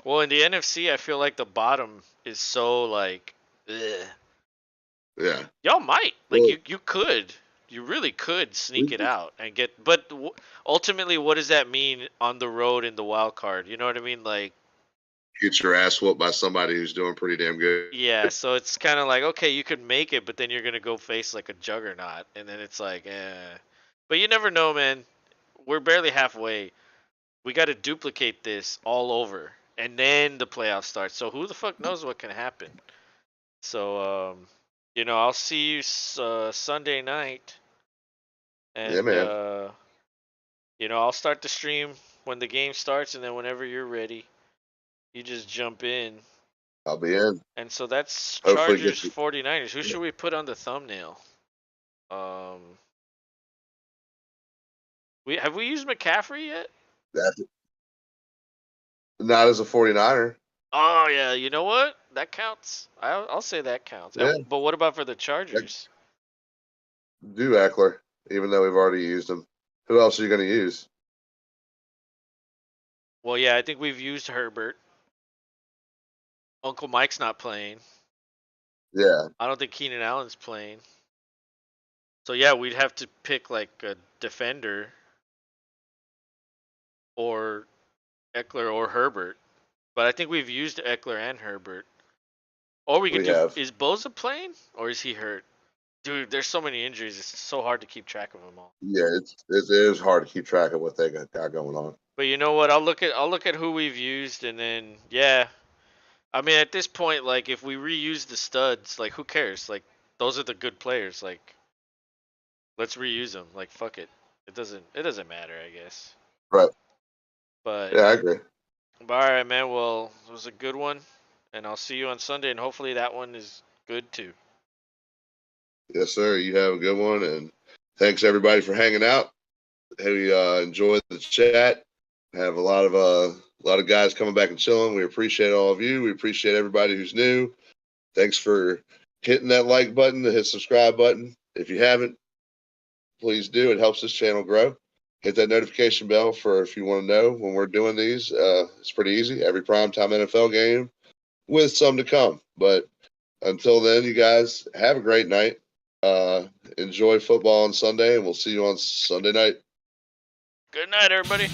Well, in the NFC, I feel like the bottom is so like, ugh. Yeah. Y'all might like Well, you really could we sneak it out and get. But ultimately, what does that mean on the road in the wild card? You know what I mean? Like, get your ass whooped by somebody who's doing pretty damn good. yeah. So it's kind of like, okay, you could make it, but then you're gonna go face like a juggernaut, and then it's like, eh. But you never know, man. We're barely halfway. We got to duplicate this all over, and then the playoffs start. So who the fuck knows what can happen? So I'll see you Sunday night, Yeah, and man. I'll start the stream when the game starts, and then whenever you're ready, you just jump in. I'll be in. And so that's Hopefully get Chargers the 49ers. Who should we put on the thumbnail? Um, we used McCaffrey yet? that. Not as a 49er. Oh yeah, you know what? That counts. I'll say that counts. Yeah. But what about for the Chargers? Do Eckler, even though we've already used him. Who else are you going to use? Well, yeah, I think we've used Herbert. Uncle Mike's not playing. Yeah. I don't think Keenan Allen's playing. So yeah, we'd have to pick like a defender or Eckler or Herbert. But I think we've used Eckler and Herbert. Or we could We do have. is Boza playing or is he hurt? Dude, there's so many injuries. It's so hard to keep track of them all. Yeah, it is hard to keep track of what they got going on. But you know what? I'll look at who we've used and then yeah. I mean, at this point, like if we reuse the studs, like who cares? Like those are the good players. Like let's reuse them. Like fuck it. It doesn't matter, I guess. Right. But Yeah, I agree. all right, man. Well, it was a good one, and I'll see you on Sunday, and hopefully that one is good too. Yes, sir. You have a good one, and thanks everybody for hanging out. Hey, enjoyed the chat. Have a lot of guys coming back and chilling. We appreciate all of you. We appreciate everybody who's new. Thanks for hitting that like button, the hit subscribe button. If you haven't, please do. It helps this channel grow. Hit that notification bell for if you want to know when we're doing these. It's pretty easy. Every primetime NFL game with some to come. But until then, you guys have a great night. Enjoy football on Sunday, and we'll see you on Sunday night. Good night, everybody.